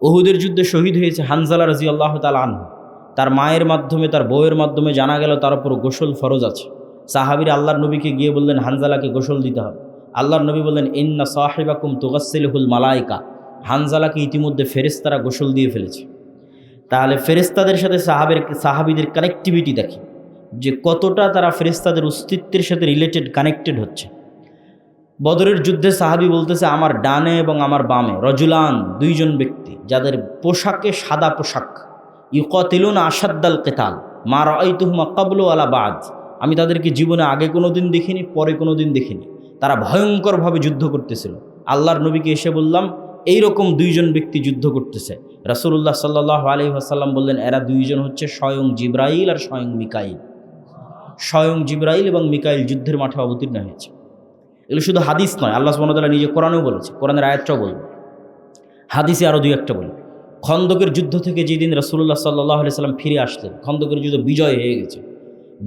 উহুদের যুদ্ধে শহীদ হয়েছে হানজালা রাদিয়াল্লাহু তাআলা আনহু। তার মায়ের মাধ্যমে, তার বউয়ের মাধ্যমে জানা গেল তার উপর গোসল ফরজ আছে। সাহাবীরা আল্লাহর নবীকে গিয়ে বললেন, হানজালাকে গোসল দিতে হবে। আল্লাহর নবী বললেন, ইন্না সাহিবাকুম তুগাসসিলুহুল মালাইকা, হানজালাকে ইতিমধ্যে ফেরেশতারা গোসল দিয়ে ফেলেছে। তাহলে ফেরেশতাদের সাথে সাহাবীদের কানেক্টিভিটি দেখি যে কতটা তারা ফেরেশতাদের অস্তিত্বের সাথে রিলেটেড, কানেক্টেড হচ্ছে। বদরের যুদ্ধে সাহাবী বলতেছে, আমার ডানে এবং আমার বামে রজুলান, দুইজন ব্যক্তি যাদের পোশাকে সাদা পোশাক, ইউকাতিলুনা আশাদ্দাল কিতাল মা রাআইতুহুমা ক্বাবলু ওয়ালা বা'দ, আমি তাদেরকে জীবনে আগে কোনো দিন দেখিনি, পরে কোনো দিন দেখিনি। তারা ভয়ঙ্করভাবে যুদ্ধ করতেছিল। আল্লাহর নবীকে এসে বললাম, এইরকম দুইজন ব্যক্তি যুদ্ধ করতেছে। রাসূলুল্লাহ সাল্লাল্লাহু আলাইহি ওয়াসাল্লাম বললেন, এরা দুইজন হচ্ছে স্বয়ং জিবরাইল আর স্বয়ং মিকাইল। স্বয়ং জিবরাইল এবং মিকাইল যুদ্ধের মাঠে অবতীর্ণ হয়েছে। এগুলো শুধু হাদিস নয়, আল্লাহ সুবহানাহু ওয়া তাআলা নিজে কোরআনেও বলেছে, কোরআনের আয়াতটাও বলবে, হাদিসে আরও দুই একটা বলি। খন্দকের যুদ্ধ থেকে যেদিন রাসূলুল্লাহ সাল্লাল্লাহু আলাইহি ওয়াসাল্লাম ফিরে আসলেন, খন্দকের যুদ্ধ বিজয় হয়ে গেছে,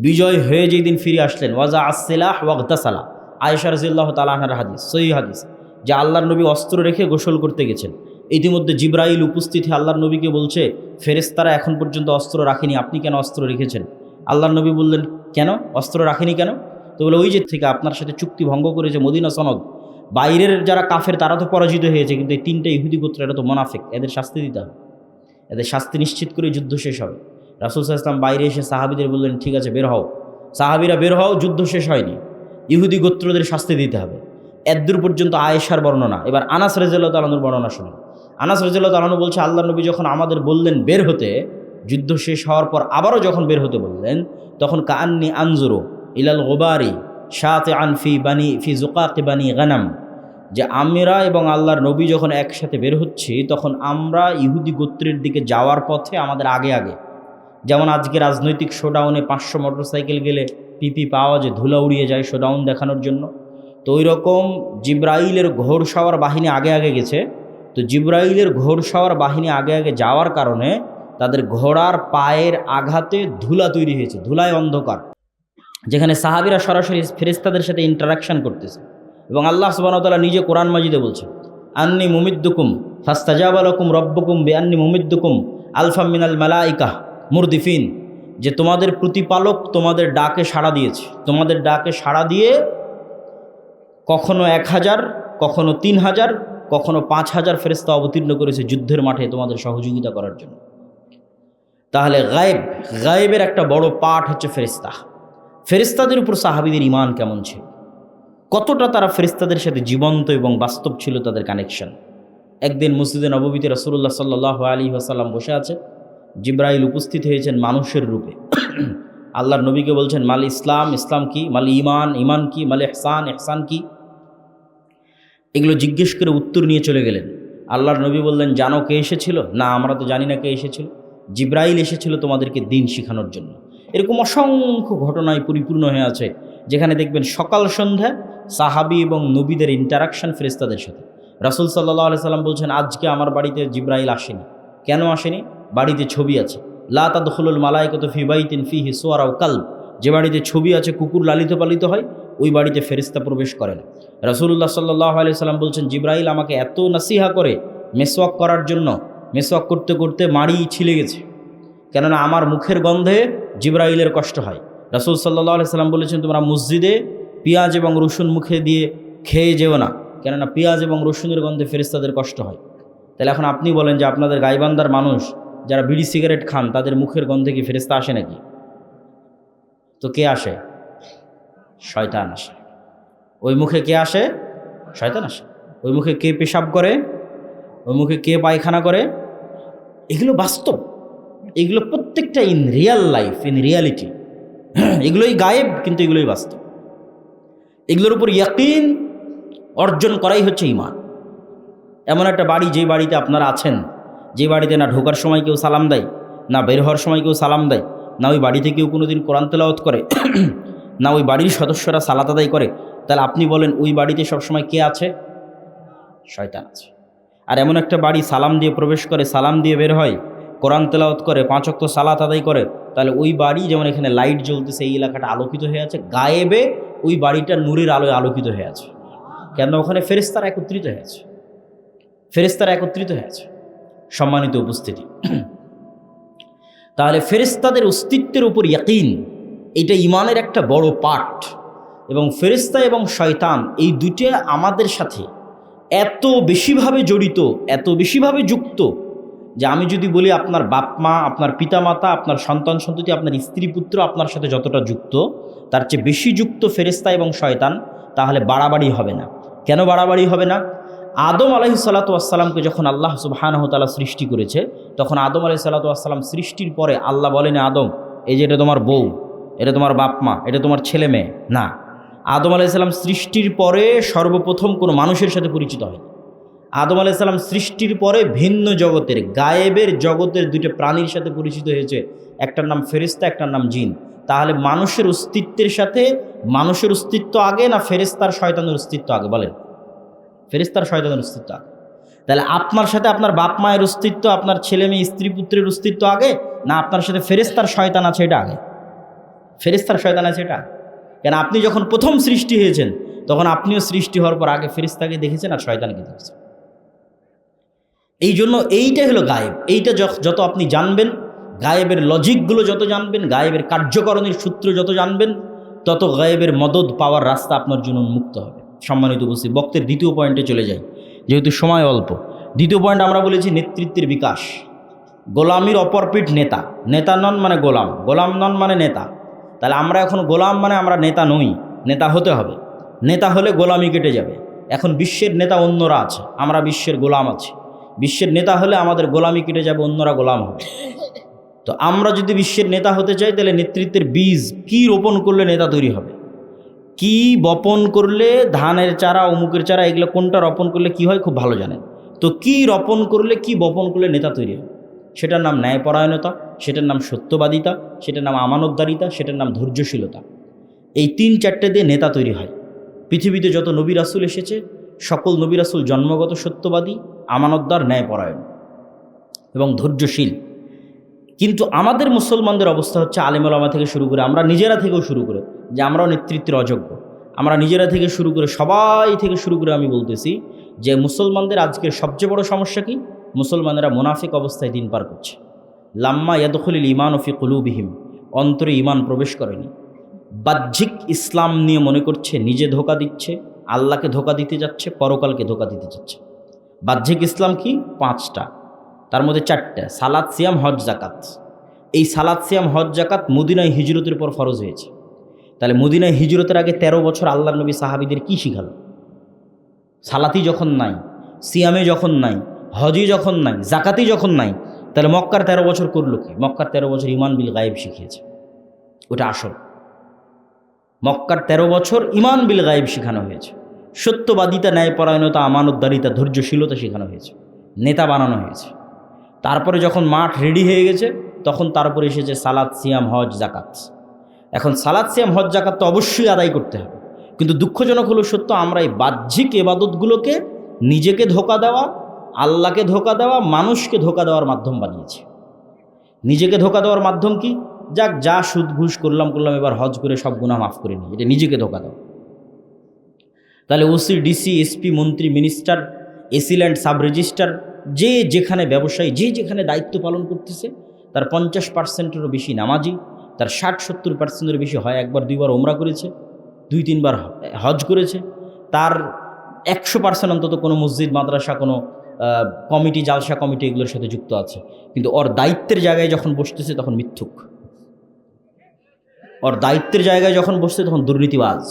বিজয় হয়ে যেদিন ফিরে আসলেন, ওয়াজা আসসিলাহ ওয়াগতাসালা, আয়েশা রাদিয়াল্লাহু তাআলা আনহার হাদিস, সহিহ হাদিস, যে আল্লাহর নবী অস্ত্র রেখে গোসল করতে গেছেন। ইতিমধ্যে জিবরাইল উপস্থিত হয়ে আল্লাহর নবীকে বলছে, ফেরেশতারা এখন পর্যন্ত অস্ত্র রাখেনি, আপনি কেন অস্ত্র রেখেছেন? আল্লাহর নবী বললেন, কেন অস্ত্র রাখেনি কেন? তো বলে, ওই যে থেকে আপনার সাথে চুক্তি ভঙ্গ করেছে মদিনা সনদ, বাইরের যারা কাফের তারা তো পরাজিত হয়েছে, কিন্তু এই তিনটা ইহুদি গোত্র, এটা তো মোনাফিক, এদের শাস্তি দিতে হবে, এদের শাস্তি নিশ্চিত করে যুদ্ধ শেষ হবে। রাসূল সাল্লাল্লাহু আলাইহি ওয়াসাল্লাম বাইরে এসে সাহাবীদের বললেন, ঠিক আছে বের হও। সাহাবীরা বের হও, যুদ্ধ শেষ হয়নি, ইহুদি গোত্রদের শাস্তি দিতে হবে। এদ্দূর পর্যন্ত আয়েশার বর্ণনা। এবার আনাস রাদিয়াল্লাহু তাআলা আনহুর বর্ণনা শুনুন। আনাস রাদিয়াল্লাহু তাআলা আনহু বলছে, আল্লাহর নবী যখন আমাদের বললেন বের হতে, যুদ্ধ শেষ হওয়ার পর আবারও যখন বের হতে বললেন, তখন কাআন্নী আনজুরু ইলাল গুবারি শাতিআন ফি যুকাকি বানি গানাম, যে আমরা এবং আল্লাহর নবী যখন একসাথে বের হচ্ছি, তখন আমরা ইহুদি গোত্রের দিকে যাওয়ার পথে আমাদের আগে আগে, যেমন আজকে রাজনৈতিক শোডাউনে 500 মোটরসাইকেল গেলে পিপি পাওয়া যে ধুলা উড়িয়ে যায় শোডাউন দেখানোর জন্য, তো ওই রকম জিবরাইলের ঘোড়সাওয়ার বাহিনী আগে আগে গেছে। তো জিবরাইলের ঘোড়সাওয়ার বাহিনী আগে আগে যাওয়ার কারণে তাদের ঘোড়ার পায়ের আঘাতে ধুলা তৈরি হয়েছে, ধুলায় অন্ধকার, যেখানে সাহাবীরা সরাসরি ফেরেশতাদের সাথে ইন্টারাকশন করতেছে। এবং আল্লাহ সুবহানাহু ওয়া তাআলা নিজে কোরআন মাজিদে বলছেন, আন্নী মুমিদ্দুকুম ফাস্তাজাবা লাকুম রাব্বুকুম বিআন্নী মুমিদ্দুকুম আলফাম মিনাল মালাইকা মুরদিফিন, যে তোমাদের প্রতিপালক তোমাদের ডাকে সাড়া দিয়েছে, তোমাদের ডাকে সাড়া দিয়ে কখনো 1000, কখনো 3000, কখনো 5000 ফেরেশতা অবতীর্ণ করেছে যুদ্ধের মাঠে তোমাদের সহযোগিতা করার জন্য। তাহলে গায়েবের একটা বড় পার্ট হচ্ছে ফেরেশতা। ফেরেশতাদের উপর সাহাবীদের ঈমান কেমন ছিল, কতটা তারা ফেরেশতাদের সাথে জীবন্ত এবং বাস্তব ছিল তাদের কানেকশন। একদিন মসজিদে নববীতে রাসূলুল্লাহ সাল্লাল্লাহু আলাইহি ওয়াসাল্লাম বসে আছে, জিবরাইল উপস্থিত হয়েছেন মানুষের রূপে। আল্লাহর নবীকে বলছেন, মাল ইসলাম, ইসলাম কি? মাল ঈমান, ঈমান কি? মাল ইহসান, ইহসান কি? এগুলো জিজ্ঞেস করে উত্তর নিয়ে চলে গেলেন। আল্লাহর নবী বললেন, জানো কে এসেছিল? না, আমরা তো জানি না কে এসেছিল। জিবরাইল এসেছিল তোমাদেরকে দিন শেখানোর জন্য। এরকম অসংখ্য ঘটনায় পরিপূর্ণ হয়ে আছে, যেখানে দেখবেন সকাল সন্ধ্যা সাহাবী এবং নবীদের ইন্টারাকশন ফেরেশতাদের সাথে। রাসূল সাল্লাল্লাহু আলাইহি সাল্লাম বলছেন, আজকে আমার বাড়িতে জিবরাইল আসেনি। কেন আসেনি? বাড়িতে ছবি আছে। লা তাদখুলুল মালাইকাতু ফি বাইতিন ফিহি সুওয়ার আও কালব, যে বাড়িতে ছবি আছে, কুকুর লালিত পালিত হয়, ওই বাড়িতে ফেরেশতা প্রবেশ করে না। রাসূলুল্লাহ সাল্লাল্লাহু আলাইহি সাল্লাম বলছেন, জিবরাইল আমাকে এত নাসিহা করে মেসওয়াক করার জন্য, মেসওয়াক করতে করতে মাড়ি ছিলে গেছে, কেননা আমার মুখের গন্ধে জিবরাইলের কষ্ট হয়। রাসূল সাল্লাল্লাহু আলাইহি সাল্লাম বলেছেন, তোমরা মসজিদে পেঁয়াজ এবং রসুন মুখে দিয়ে খেয়ে যেও না, কেননা পেঁয়াজ এবং রসুনের গন্ধে ফেরেশতাদের কষ্ট হয়। তাহলে এখন আপনি বলেন যে আপনাদের গাইবান্ধার মানুষ যারা বিড়ি সিগারেট খান, তাদের মুখের গন্ধে কি ফেরেশতা আসে নাকি? তো কে আসে? শয়তান আসে। ওই মুখে কে আসে? শয়তান আসে। ওই মুখে কে পেশাব করে? ওই মুখে কে পায়খানা করে? এগুলো বাস্তব, এগুলো প্রত্যেকটা in Real life, in reality. এগুলোই গায়েব, কিন্তু এগুলোই বাস্তব। এগুলোর উপর ইয়াকিন অর্জন করাই হচ্ছে ঈমান। এমন একটা বাড়ি, যে বাড়িতে আপনারা আছেন, যে বাড়িতে না ঢোকার সময় কেউ সালাম দেয়, না বের হওয়ার সময় কেউ সালাম দেয়, না ওই বাড়িতে কেউ কোনোদিন কোরআন তেলাওয়াত করে, না ওই বাড়ির সদস্যরা সালাত আদায় করে, তাহলে আপনি বলেন ওই বাড়িতে সবসময় কে আছে? শয়তান আছে। আর এমন একটা বাড়ি সালাম দিয়ে প্রবেশ করে, সালাম দিয়ে বের হয়, কোরআন তেলাওয়াত করে, 5 ওয়াক্ত সালাত আদায় করে, তাহলে ওই বাড়ি, যেমন এখানে লাইট জ্বলতেছে, এই এলাকাটা আলোকিত হয়ে আছে, গায়েবে ওই বাড়িটা নূরের আলোয় আলোকিত হয়ে আছে। কেন? ওখানে ফেরেশতারা একত্রিত হয়ে আছে, ফেরেশতারা একত্রিত হয়ে আছে। সম্মানিত উপস্থিতি, তাহলে ফেরেশতাদের অস্তিত্বের উপর ইয়াকিন, এটা ঈমানের একটা বড় পার্ট। এবং ফেরেশতা এবং শয়তান এই দুটো আমাদের সাথে এত বেশিভাবে জড়িত, এত বেশিভাবে যুক্ত, যে আমি যদি বলি আপনার বাপ মা, আপনার পিতামাতা, আপনার সন্তান সন্ততি, আপনার স্ত্রী পুত্র আপনার সাথে যতটা যুক্ত, তার চেয়ে বেশি যুক্ত ফেরেশতা এবং শয়তান, তাহলে বাড়াবাড়ি হবে না। কেন বাড়াবাড়ি হবে না? আদম আলাইহিসসালাতু ওয়াসসালামকে যখন আল্লাহ সুবহানাহু ওয়া তাআলা সৃষ্টি করেছে, তখন আদম আলাইহিসসালাতু ওয়াসসালাম সৃষ্টির পরে আল্লাহ বলেন, আদম, এই যে এটা তোমার বউ, এটা তোমার বাপ মা, এটা তোমার ছেলে মেয়ে না। আদম আলাইহিস সালাম সৃষ্টির পরে সর্বপ্রথম কোনো মানুষের সাথে পরিচিত হয়নি। আদম আলাইহিস সালাম সৃষ্টির পরে ভিন্ন জগতের গায়েবের জগতের দুইটা প্রাণীর সাথে পরিচিত হয়েছে, একটার নাম ফেরেশতা, একটার নাম জিন। তাহলে মানুষের অস্তিত্বের সাথে মানুষের অস্তিত্ব আগে না ফেরেশতার শয়তানের অস্তিত্ব আগে? বলেন। ফেরেশতার শয়তানের অস্তিত্ব আগে। তাহলে আপনার সাথে আপনার বাপ মায়ের অস্তিত্ব, আপনার ছেলে মেয়ে স্ত্রী পুত্রের অস্তিত্ব আগে, না আপনার সাথে ফেরেশতার শয়তান আছে এটা আগে? ফেরেশতার শয়তান আছে এটা। কেন আপনি যখন প্রথম সৃষ্টি হয়েছেন তখন আপনিও সৃষ্টি হওয়ার পর আগে ফেরেশতাকে দেখেছেন আর শয়তানকে দেখেছেন। এই জন্য এইটাই হলো গায়েব। এইটা যত আপনি জানবেন, গায়েবের লজিকগুলো যত জানবেন, গায়েবের কার্যকরণের সূত্র যত জানবেন, তত গায়েবের মদদ পাওয়ার রাস্তা আপনার জন্য উন্মুক্ত হবে। সম্মানিত উপস্থিত, বক্তের দ্বিতীয় পয়েন্টে চলে যাই, যেহেতু সময় অল্প। দ্বিতীয় পয়েন্ট আমরা বলেছি নেতৃত্বের বিকাশ। গোলামির অপরপিঠ নেতা। নেতা নন মানে গোলাম, গোলাম নন মানে নেতা। তাহলে আমরা এখন গোলাম মানে আমরা নেতা নই, নেতা হতে হবে। নেতা হলে গোলামি কেটে যাবে। এখন বিশ্বের নেতা অন্যরা আছে, আমরা বিশ্বের গোলাম আছি। বিশ্বের নেতা হলে আমাদের গোলামি কেটে যাবে, অন্যরা গোলাম হবে। তো আমরা যদি বিশ্বের নেতা হতে চাই, তাহলে নেতৃত্বের বীজ কি রোপণ করলে নেতা তৈরি হবে, কি বপন করলে, ধানের চারা অমুকের চারা এগুলো কোনটা রোপণ করলে কি হয় খুব ভালো জানেন। তো কি রোপণ করলে, কি বপন করলে নেতা তৈরি হয়? সেটার নাম ন্যায়পরায়ণতা, সেটার নাম সত্যবাদিতা, সেটার নাম আমানতদারিতা, সেটার নাম ধৈর্যশীলতা। এই 3-4টে দিয়ে নেতা তৈরি হয়। পৃথিবীতে যত নবী রাসূল এসেছে, সকল নবী রাসূল জন্মগত সত্যবাদী, আমানতদার, ন্যায়পরায়ণ এবং ধৈর্যশীল। কিন্তু আমাদের মুসলমানদের অবস্থা হচ্ছে, আলেম ওলামা থেকে শুরু করে আমরা নিজেরা থেকেও শুরু করে, যে আমরাও নেতৃত্বের অযোগ্য। আমরা নিজেরা থেকে শুরু করে, সবাই থেকে শুরু করে আমি বলতেছি যে মুসলমানদের আজকের সবচেয়ে বড় সমস্যা কি? মুসলমানেরা মুনাফিক অবস্থায় দিন পার করছে। লাম্মা ইয়াদখুলুল ঈমান ফি কুলুবিহিম, অন্তরে ঈমান প্রবেশ করেনি। বাহ্যিক ইসলাম নিয়ে মনে করছে নিজে ধোঁকা দিচ্ছে, আল্লাহকে ধোঁকা দিতে যাচ্ছে, পরকালকে ধোঁকা দিতে যাচ্ছে। বাহ্যিক ইসলাম কি? 5টা, তার মধ্যে 4টা, সালাত, সিয়াম, হজ, জাকাত। এই সালাত, সিয়াম, হজ, জাকাত মদিনায় হিজরতের পর ফরজ হয়েছে। তাহলে মদিনায় হিজরতের আগে 13 বছর আল্লাহর নবী সাহাবীদের কি শিখালো? সালাতি যখন নাই, সিয়ামে যখন নাই, হজই যখন নাই, জাকাতি যখন নাই, তাহলে মক্কার 13 বছর করলো কি? মক্কার 13 বছর ঈমান বিল গায়েব শিখিয়েছে, ওটা আসল। মক্কার 13 বছর ঈমান বিল গায়েব শেখানো হয়েছে, সত্যবাদিতা, ন্যায়পরায়ণতা, আমানতদারিতা, ধৈর্যশীলতা শেখানো হয়েছে, নেতা বানানো হয়েছে। তারপরে যখন মাঠ রেডি হয়ে গেছে, তখন তারপরে এসেছে সালাত, সিয়াম, হজ, জাকাত। এখন সালাত, সিয়াম, হজ, জাকাত তো অবশ্যই আদায় করতে হবে, কিন্তু দুঃখজনক হলো সত্য, আমরা এই বাহ্যিক এবাদতগুলোকে নিজেকে ধোঁকা দেওয়া, আল্লাহকে ধোঁকা দেওয়া, মানুষকে ধোঁকা দেওয়ার মাধ্যম বানিয়েছি। নিজেকে ধোঁকা দেওয়ার মাধ্যম কি? যাক, যা সুদ ঘুষ করলাম, এবার হজ করে সব গুনাহ মাফ করে নিই, এটা নিজেকে ধোঁকা দেওয়া। তাহলে ওসি, ডিসি, এসপি, মন্ত্রী, মিনিস্টার, এসিল্যান্ড, সাব রেজিস্ট্রার, যে যেখানে ব্যবসায়ী, যে যেখানে দায়িত্ব পালন করতেছে, তার 50%-এরও বেশি নামাজি, তার 60-70%-এর বেশি হয় 1-2 বার ওমরা করেছে, 2-3 বার হজ করেছে, তার 100% অন্তত কোনো মসজিদ, মাদ্রাসা, কোনো কমিটি, জালসা কমিটি এগুলোর সাথে যুক্ত আছে। কিন্তু ওর দায়িত্বের জায়গায় যখন বসতেছে তখন মিথ্যুক, ওর দায়িত্বের জায়গায় যখন বসছে তখন দুর্নীতিবাজ,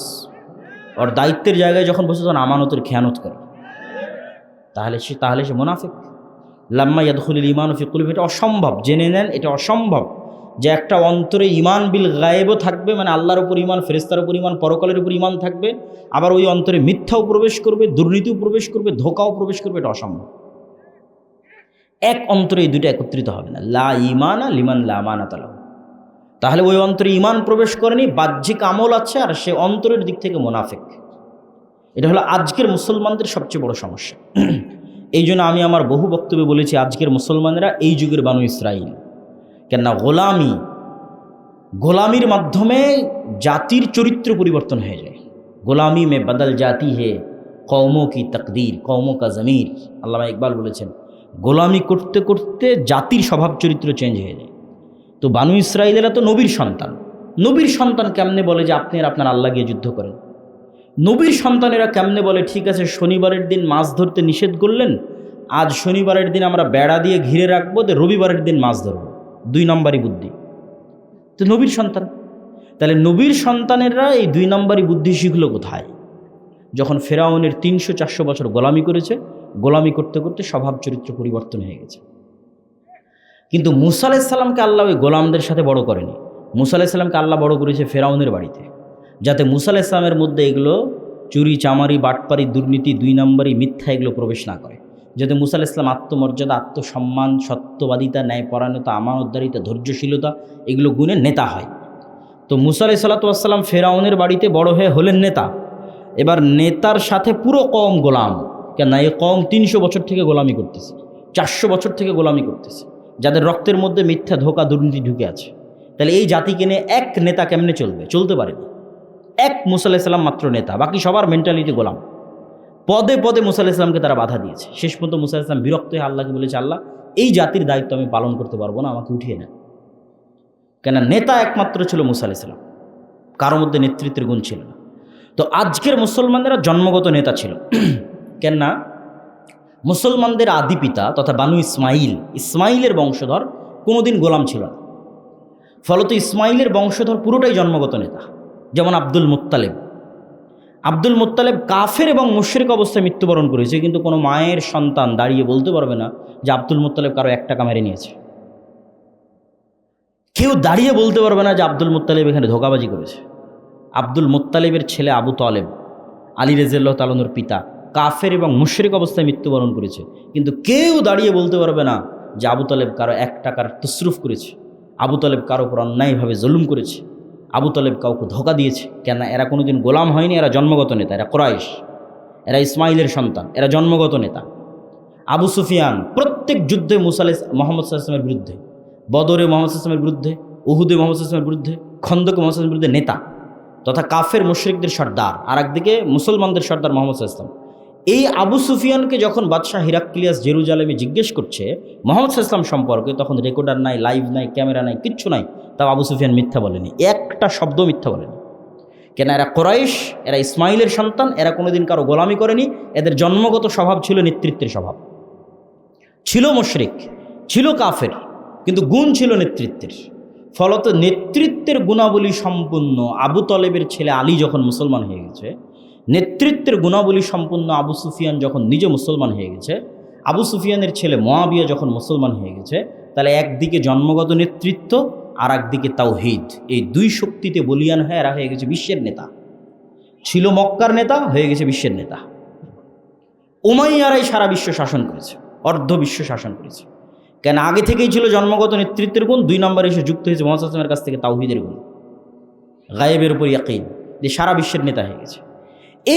ওর দায়িত্বের জায়গায় যখন বসে তখন আমানতের খেয়ানত করে। তাহলে সে মুনাফিক। লাম্মা ইয়াদখুলুল ঈমান ফি কুলুবিহিম, এটা অসম্ভব, জেনে নেন, এটা অসম্ভব যে একটা অন্তরে ঈমান বিল গায়েবও থাকবে, মানে আল্লাহর উপর ঈমান, ফেরেশতার উপর ঈমান, পরকালের উপর ঈমান থাকবে, আবার ওই অন্তরে মিথ্যাও প্রবেশ করবে, দুর্নীতিও প্রবেশ করবে, ধোঁকাও প্রবেশ করবে। এটা অসম্ভব। এক অন্তরে এই দুটো একত্রিত হবে না। লা ঈমানা লিমান লা আমানাতা লাহু। তাহলে ওই অন্তরে ঈমান প্রবেশ করেনি, বাহ্যিক আমল আছে, আর সে অন্তরের দিক থেকে মুনাফিক। এটা হলো আজকের মুসলমানদের সবচেয়ে বড় সমস্যা। এই জন্য আমি আমার বহু বক্তব্যে বলেছি, আজকের মুসলমানেরা এই যুগের বানু ইসরাইল। কেননা গোলামির মাধ্যমে জাতির চরিত্র পরিবর্তন হয়ে যায়। গোলামি মে বদল জাতি হে কওমোं কি তকদীর, কওমোं কা জমির। আল্লামা ইকবাল বলেছেন, গোলামি করতে করতে জাতির স্বভাব চরিত্র চেঞ্জ হয়ে যায়। তো বানু ইসরাইলেরা তো নবীর সন্তান। নবীর সন্তান কেমনে বলে যে আপনি আর আপনার আল্লাহ গিয়ে যুদ্ধ করেন? নবীর সন্তানেরা কেমনে বলে ঠিক আছে শনিবারের দিন মাছ ধরতে নিষেধ করলেন, আজ শনিবারের দিন আমরা বেড়া দিয়ে ঘিরে রাখবো, রবিবারের দিন মাছ ধরবো? 2 নম্বরই বুদ্ধি। তো নবীর সন্তান, তাহলে নবীর সন্তানেরা এই 2 নম্বরই বুদ্ধি শিখলো কোথায়? যখন ফেরাউনের 300-400 বছর গোলামি করেছে, গোলামি করতে করতে স্বভাব চরিত্র পরিবর্তন হয়ে গেছে। কিন্তু মুসা আলাইহিস সালামকে আল্লাহ ওই গোলামদের সাথে বড় করেনি। মুসা আলাইহিস সালামকে আল্লাহ বড় করেছে ফেরাউনের বাড়িতে, যাতে মুসা আলাইহিস সালামের মধ্যে এগুলো চুরি, চামারি, বাটপারি, দুর্নীতি, 2 নম্বরই, মিথ্যা এগুলো প্রবেশ না করে। যাতে মুসা আলাইহিস সালাম আত্মমর্যাদা, আত্মসম্মান, সত্যবাদিতা, ন্যায়পরায়ণতা, আমানতদারিতা, ধৈর্যশীলতা এগুলো গুণে নেতা হয়। তো মুসা আলাইহিস সালাম ফেরাউনের বাড়িতে বড় হয়ে হলেন নেতা। এবার নেতার সাথে পুরো কওম গোলাম। কেন এই কওম 300 বছর থেকে গোলামি করতেছে, 400 বছর থেকে গোলামি করতেছে, যাদের রক্তের মধ্যে মিথ্যা, ধোঁকা, দুর্নীতি ঢুকে আছে। তাহলে এই জাতিকে নিয়ে এক নেতা কেমনে চলবে? চলতে পারেনি। এক মুসা আলাইহিস সালাম মাত্র নেতা, বাকি সবার মেন্টালিটি গোলাম। পদে পদে মুসা আলাইহিস সালামকে তারা বাধা দিয়েছে। শেষ পর্যন্ত মুসা আলাইহিস সালাম বিরক্ত হয়ে আল্লাহকে বলেছে, আল্লাহ এই জাতির দায়িত্ব আমি পালন করতে পারবো না, আমাকে উঠিয়ে নেন। কেন নেতা একমাত্র ছিল মুসা আলাইহিস সালাম, কারোর মধ্যে নেতৃত্বের গুণ ছিল না। তো আজকের মুসলমানেরা জন্মগত নেতা ছিল। কেননা মুসলমানদের আদি পিতা তথা বানু ইসমাইলের বংশধর কোনোদিন গোলাম ছিল না। ফলত ইসমাইলের বংশধর পুরোটাই জন্মগত নেতা। যেমন আব্দুল মুত্তালেব কাফের এবং মুশরিক অবস্থায় মৃত্যুবরণ করেছে, কিন্তু কোনো মায়ের সন্তান দাঁড়িয়ে বলতে পারবে না যে আব্দুল মুত্তালেব কারো 1 টাকা মেরে নিয়েছে। কেউ দাঁড়িয়ে বলতে পারবে না যে আব্দুল মুত্তালেব এখানে ধোঁকাবাজি করেছে। আব্দুল মুত্তালেবের ছেলে আবু তালেব, আলী রাদিয়াল্লাহু তাআলা আনহুর পিতা, কাফের এবং মুশরিক অবস্থায় মৃত্যুবরণ করেছে, কিন্তু কেউ দাঁড়িয়ে বলতে পারবে না যে আবু তালেব কারো 1 টাকার তসরুফ করেছে, আবু তালেব কারো উপর অন্যায়ভাবে জুলুম করেছে, আবু তালেব কাউকে ধোঁকা দিয়েছে। কেন? এরা কোনোদিন গোলাম হয়নি, এরা জন্মগত নেতা, এরা কুরাইশ, এরা ইসমাইলের সন্তান, এরা জন্মগত নেতা। আবু সুফিয়ান প্রত্যেক যুদ্ধে মুসা মুহাম্মদ সাল্লাল্লাহু আলাইহি ওয়াসাল্লামের বিরুদ্ধে, বদরে মুহাম্মদ সাল্লাল্লাহু আলাইহি ওয়াসাল্লামের বিরুদ্ধে, উহুদে মুহাম্মদ সাল্লাল্লাহু আলাইহি ওয়াসাল্লামের বিরুদ্ধে, খন্দকে মুহাম্মদ সাল্লাল্লাহু আলাইহি ওয়াসাল্লামের বিরুদ্ধে নেতা তথা কাফের মুশরিকদের সর্দার, আর একদিকে মুসলমানদের সর্দার মুহাম্মদ সাল্লাল্লাহু আলাইহি ওয়াসাল্লাম। এই আবু সুফিয়ানকে যখন বাদশাহ হিরাক্লিয়াস জেরুজালেমে জিজ্ঞেস করছে মুহাম্মদ সাল্লাল্লাহু আলাইহি ওয়াসাল্লাম সম্পর্কে, তখন রেকর্ডার নাই, লাইভ নাই, ক্যামেরা নাই, কিচ্ছু নাই, তাও আবু সুফিয়ান মিথ্যা বলেনি, একটা শব্দ মিথ্যা বলেনি। কেন? এরা কুরাইশ, এরা ইসমাইলের সন্তান, এরা কোনোদিন কারো গোলামি করেনি। এদের জন্মগত স্বভাব ছিল নেতৃত্বের স্বভাব। ছিল মুশরিক, ছিল কাফের, কিন্তু গুণ ছিল নেতৃত্বের। ফলত নেতৃত্বের গুণাবলী সম্পূর্ণ আবু তালেবের ছেলে আলী যখন মুসলমান হয়ে গেছে, নেতৃত্বের গুণাবলী সম্পূর্ণ আবু সুফিয়ান যখন নিজে মুসলমান হয়ে গেছে, আবু সুফিয়ানের ছেলে মুআবিয়া যখন মুসলমান হয়ে গেছে, তাহলে একদিকে জন্মগত নেতৃত্ব আর একদিকে তাওহীদ, এই দুই শক্তিতে বলিয়ান হয়ে এরা হয়ে গেছে বিশ্বের নেতা। ছিল মক্কার নেতা, হয়ে গেছে বিশ্বের নেতা। উমাইয়ারাই সারা বিশ্ব শাসন করেছে, অর্ধ বিশ্ব শাসন করেছে। কেন? আগে থেকেই ছিল জন্মগত নেতৃত্বের গুণ, 2 নম্বরে এসে যুক্ত হয়েছে মুহাম্মদ সাল্লাল্লাহু আলাইহি ওয়াসাল্লামের কাছ থেকে তাওহীদের গুণ, গায়েবের উপর ইয়াকিন, যে সারা বিশ্বের নেতা হয়ে গেছে।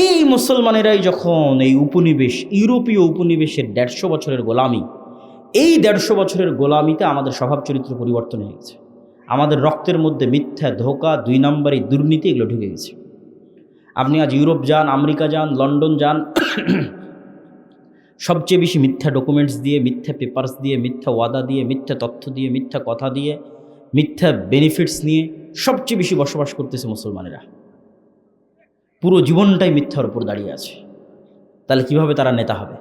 এই মুসলমানেরাই যখন এই উপনিবেশ, ইউরোপীয় উপনিবেশের 150 বছরের গোলামি, এই 150 বছরের গোলামিতে আমাদের স্বভাব চরিত্র পরিবর্তন হয়ে গেছে। আমাদের রক্তের মধ্যে মিথ্যা, ধোঁকা, 2 নম্বরে দুর্নীতি এগুলো ঢুকে গেছে। আপনি আজ ইউরোপ যান, আমেরিকা যান, লন্ডন যান, সবচেয়ে বেশি মিথ্যা ডকুমেন্টস দিয়ে, মিথ্যা পেপারস দিয়ে, মিথ্যা ওয়াদা দিয়ে, মিথ্যা তথ্য দিয়ে, মিথ্যা কথা দিয়ে, মিথ্যা বেনিফিটস নিয়ে সবচেয়ে বেশি বসবাস করতেছে মুসলমানেরা। পুরো জীবনটাই মিথ্যার উপর দাঁড়িয়ে আছে। তাহলে কিভাবে তারা নেতা হবে?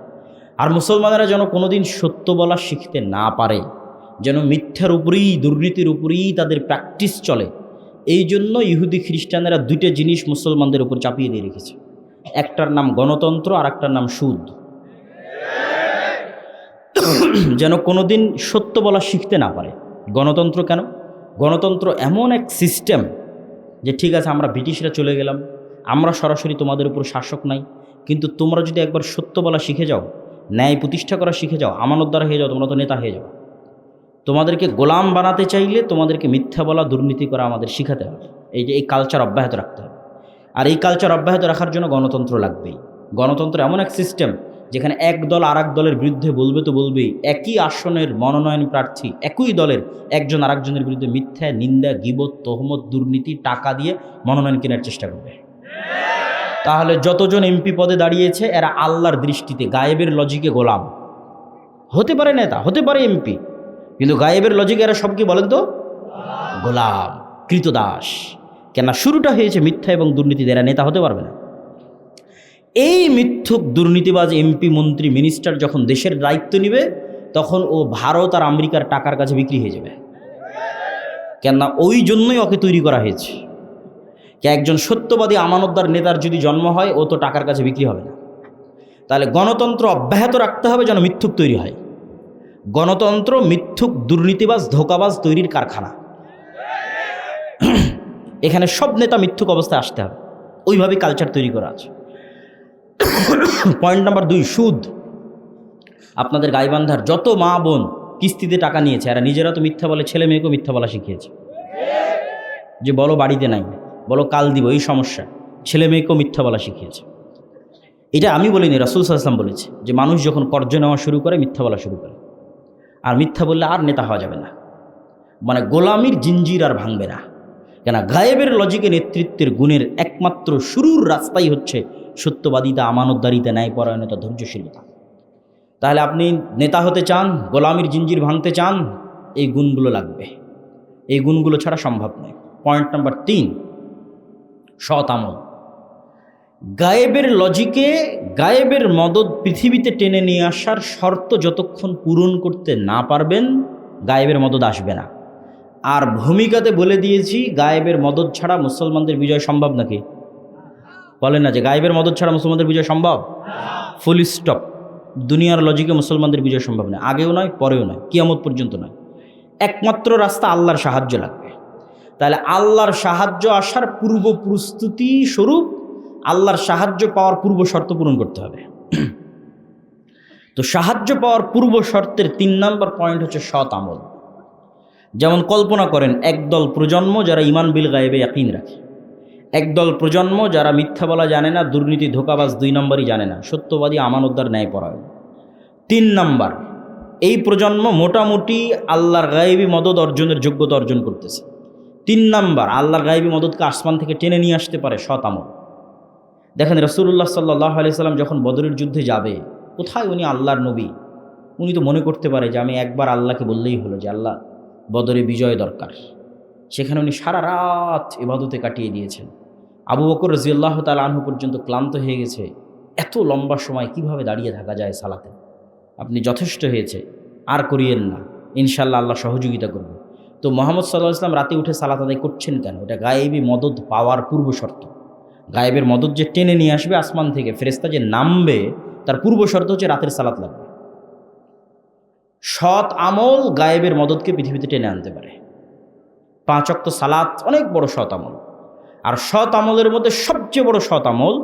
আর মুসলমানেরা যেন কোনোদিন সত্য বলা শিখতে না পারে, যেন মিথ্যার উপরেই, দুর্নীতির উপরেই তাদের প্র্যাকটিস চলে, এই জন্য ইহুদি খ্রিস্টানেরা 2টা জিনিস মুসলমানদের উপর চাপিয়ে দিয়ে রেখেছে। একটার নাম গণতন্ত্র, আর একটার নাম সুদ। যেন কোনোদিন সত্য বলা শিখতে না পারে। গণতন্ত্র কেন? গণতন্ত্র এমন এক সিস্টেম যে ঠিক আছে আমরা ব্রিটিশরা চলে গেলাম, আমরা সরাসরি তোমাদের উপর শাসক নাই, কিন্তু তোমরা যদি একবার সত্য বলা শিখে যাও, ন্যায় প্রতিষ্ঠা করা শিখে যাও, আমানতদার হয়ে যাও, তোমরা তো নেতা হয়ে যাও। তোমাদেরকে গোলাম বানাতে চাইলে তোমাদেরকে মিথ্যা বলা, দুর্নীতি করা আমাদের শিখাতে হবে। এই কালচার অব্যাহত রাখতে হবে। আর এই কালচার অব্যাহত রাখার জন্য গণতন্ত্র লাগবেই। গণতন্ত্র এমন এক সিস্টেম যেখানে এক দল আর এক দলের বিরুদ্ধে বলবে তো বলবেই, একই আসনের মনোনয়ন প্রার্থী একই দলের একজন আরেকজনের বিরুদ্ধে মিথ্যা, নিন্দা, গীবত, তহমত, দুর্নীতি, টাকা দিয়ে মনোনয়ন কেনার চেষ্টা করবে। তাহলে যতজন এমপি পদে দাঁড়িয়েছে এরা আল্লাহর দৃষ্টিতে গায়েবের লজিকে গোলাম। হতে পারে নেতা, হতে পারে এমপি, কিন্তু গায়েবের লজিকে এরা সব কি বলেন তো? গোলাম, কৃতদাস। কেন? শুরুটা হয়েছে মিথ্যা এবং দুর্নীতিতে, এরা নেতা হতে পারবে না। এই মিথ্যুক দুর্নীতিবাজ এমপি, মন্ত্রী, মিনিস্টার যখন দেশের দায়িত্ব নেবে, তখন ও ভারত আর আমেরিকার টাকার কাছে বিক্রি হয়ে যাবে। কেননা ওই জন্যই ওকে তৈরি করা হয়েছে। একজন সত্যবাদী আমানতদার নেতার যদি জন্ম হয়, ও তো টাকার কাছে বিক্রি হবে না। তাহলে গণতন্ত্র অব্যাহত রাখতে হবে যেন মিথ্যুক তৈরি হয়। গণতন্ত্র মিথ্যুক, দুর্নীতিবাজ, ধোঁকাবাজ তৈরির কারখানা। এখানে সব নেতা মিথ্যুক অবস্থায় আসতে হবে, ওইভাবে কালচার তৈরি করা আছে। পয়েন্ট নাম্বার 2, সুদ। আপনাদের গাইবান্ধার যত মা বোন কিস্তিতে টাকা নিয়েছে, এরা নিজেরা তো মিথ্যা বলে, ছেলে মেয়েকেও মিথ্যা বলা শিখিয়েছে। যে বলো বাড়িতে নাই, বলো কাল দিব, এই সমস্যা, ছেলে মেয়েকেও মিথ্যা বলা শিখিয়েছে। এটা আমি বলিনি, রাসূল সাল্লাল্লাহু আলাইহি ওয়াসাল্লাম বলেছে যে মানুষ যখন কর্জ নেওয়া শুরু করে মিথ্যা বলা শুরু করে, আর মিথ্যা বললে আর নেতা হওয়া যাবে না, মানে গোলামির জিঞ্জির আর ভাঙবে না। কেন? গায়েবের লজিকে নেতৃত্বের গুণের একমাত্র শুরুর রাস্তাই হচ্ছে সত্যবাদিতা, আমানতদারিতা, ন্যায়পরায়ণতা, ধৈর্যশীলতা। তাহলে আপনি নেতা হতে চান, গোলামির জিঞ্জির ভাঙতে চান, এই গুণগুলো লাগবে। এই গুণগুলো ছাড়া সম্ভব নয়। পয়েন্ট নাম্বার 3, সৎ আমল। গায়েবের লজিকে গায়েবের মদদ পৃথিবীতে টেনে নিয়ে আসার শর্ত যতক্ষণ পূরণ করতে না পারবেন, গায়েবের মদদ আসবে না। আর ভূমিকাতে বলে দিয়েছি, গায়েবের মদদ ছাড়া মুসলমানদের বিজয় সম্ভব নাকি? বলেন না যে গায়েবের মদদ ছাড়া মুসলমানদের বিজয় সম্ভব? Full stop. দুনিয়ার লজিকে মুসলমানদের বিজয় সম্ভব নয়, আগেও নয়, পরেও নয়, কিয়ামত পর্যন্ত নয়। একমাত্র রাস্তা আল্লাহর সাহায্য লাগবে। তাহলে আল্লাহর সাহায্য আসার পূর্ব প্রস্তুতি স্বরূপ আল্লাহর সাহায্য পাওয়ার পূর্ব শর্ত পূরণ করতে হবে। তো সাহায্য পাওয়ার পূর্ব শর্তের 3 নম্বর পয়েন্ট হচ্ছে সৎ আমল। যেমন কল্পনা করেন, একদল প্রজন্ম যারা ইমান বিল গায়েবে ইয়াকিন রাখে, একদল প্রজন্ম যারা মিথ্যা বলা জানে না, দুর্নীতি ধোঁকাবাজ 2 নম্বরই জানে না, সত্যবাদী, আমানতদার, ন্যায়পরায়ণ। 3 নম্বর, এই প্রজন্ম মোটামুটি আল্লাহর গায়েবী মদদ অর্জনের যোগ্যতা অর্জন করতেছে। 3 নম্বর, আল্লাহর গায়েবী মদদকে আসমান থেকে টেনে নিয়ে আসতে পারে সৎ আমল। দেখেন রাসূলুল্লাহ সাল্লাল্লাহু আলাইহি সাল্লাম যখন বদরের যুদ্ধে যাবে, কোথায় উনি আল্লাহর নবী, উনি তো মনে করতে পারে যে আমি একবার আল্লাহকে বললেই হলো যে আল্লাহ বদরে বিজয় দরকার। সেখানে উনি সারা রাত ইবাদতে কাটিয়ে দিয়েছেন। আবু বকর রাদিয়াল্লাহু তাআলা আনহু পর্যন্ত ক্লান্ত হয়ে গেছে, এত লম্বা সময় কিভাবে দাঁড়িয়ে থাকা যায় সালাতে? আপনি যথেষ্ট হয়েছে, আর করিয়েন না, ইনশাআল্লাহ আল্লাহ সহযোগিতা করবে। তো মুহাম্মদ সাল্লাল্লাহু আলাইহি ওয়াসাল্লাম রাতে উঠে সালাত আদায় করছেন কেন? এটা গায়েবী মদদ পাওয়ার পূর্ব শর্ত। গায়েবের মদদ যে টেনে নিয়ে আসবে আসমান থেকে, ফেরেশতা যে নামবে, তার পূর্ব শর্ত হচ্ছে রাতের সালাত লাগবে। সৎ আমল গায়েবের মদদকে পৃথিবীতে টেনে আনতে পারে। 5 ওয়াক্ত সালাত অনেক বড় সৎ আমল। আর সৎ আমলের মধ্যে সবচেয়ে বড় সৎ আমল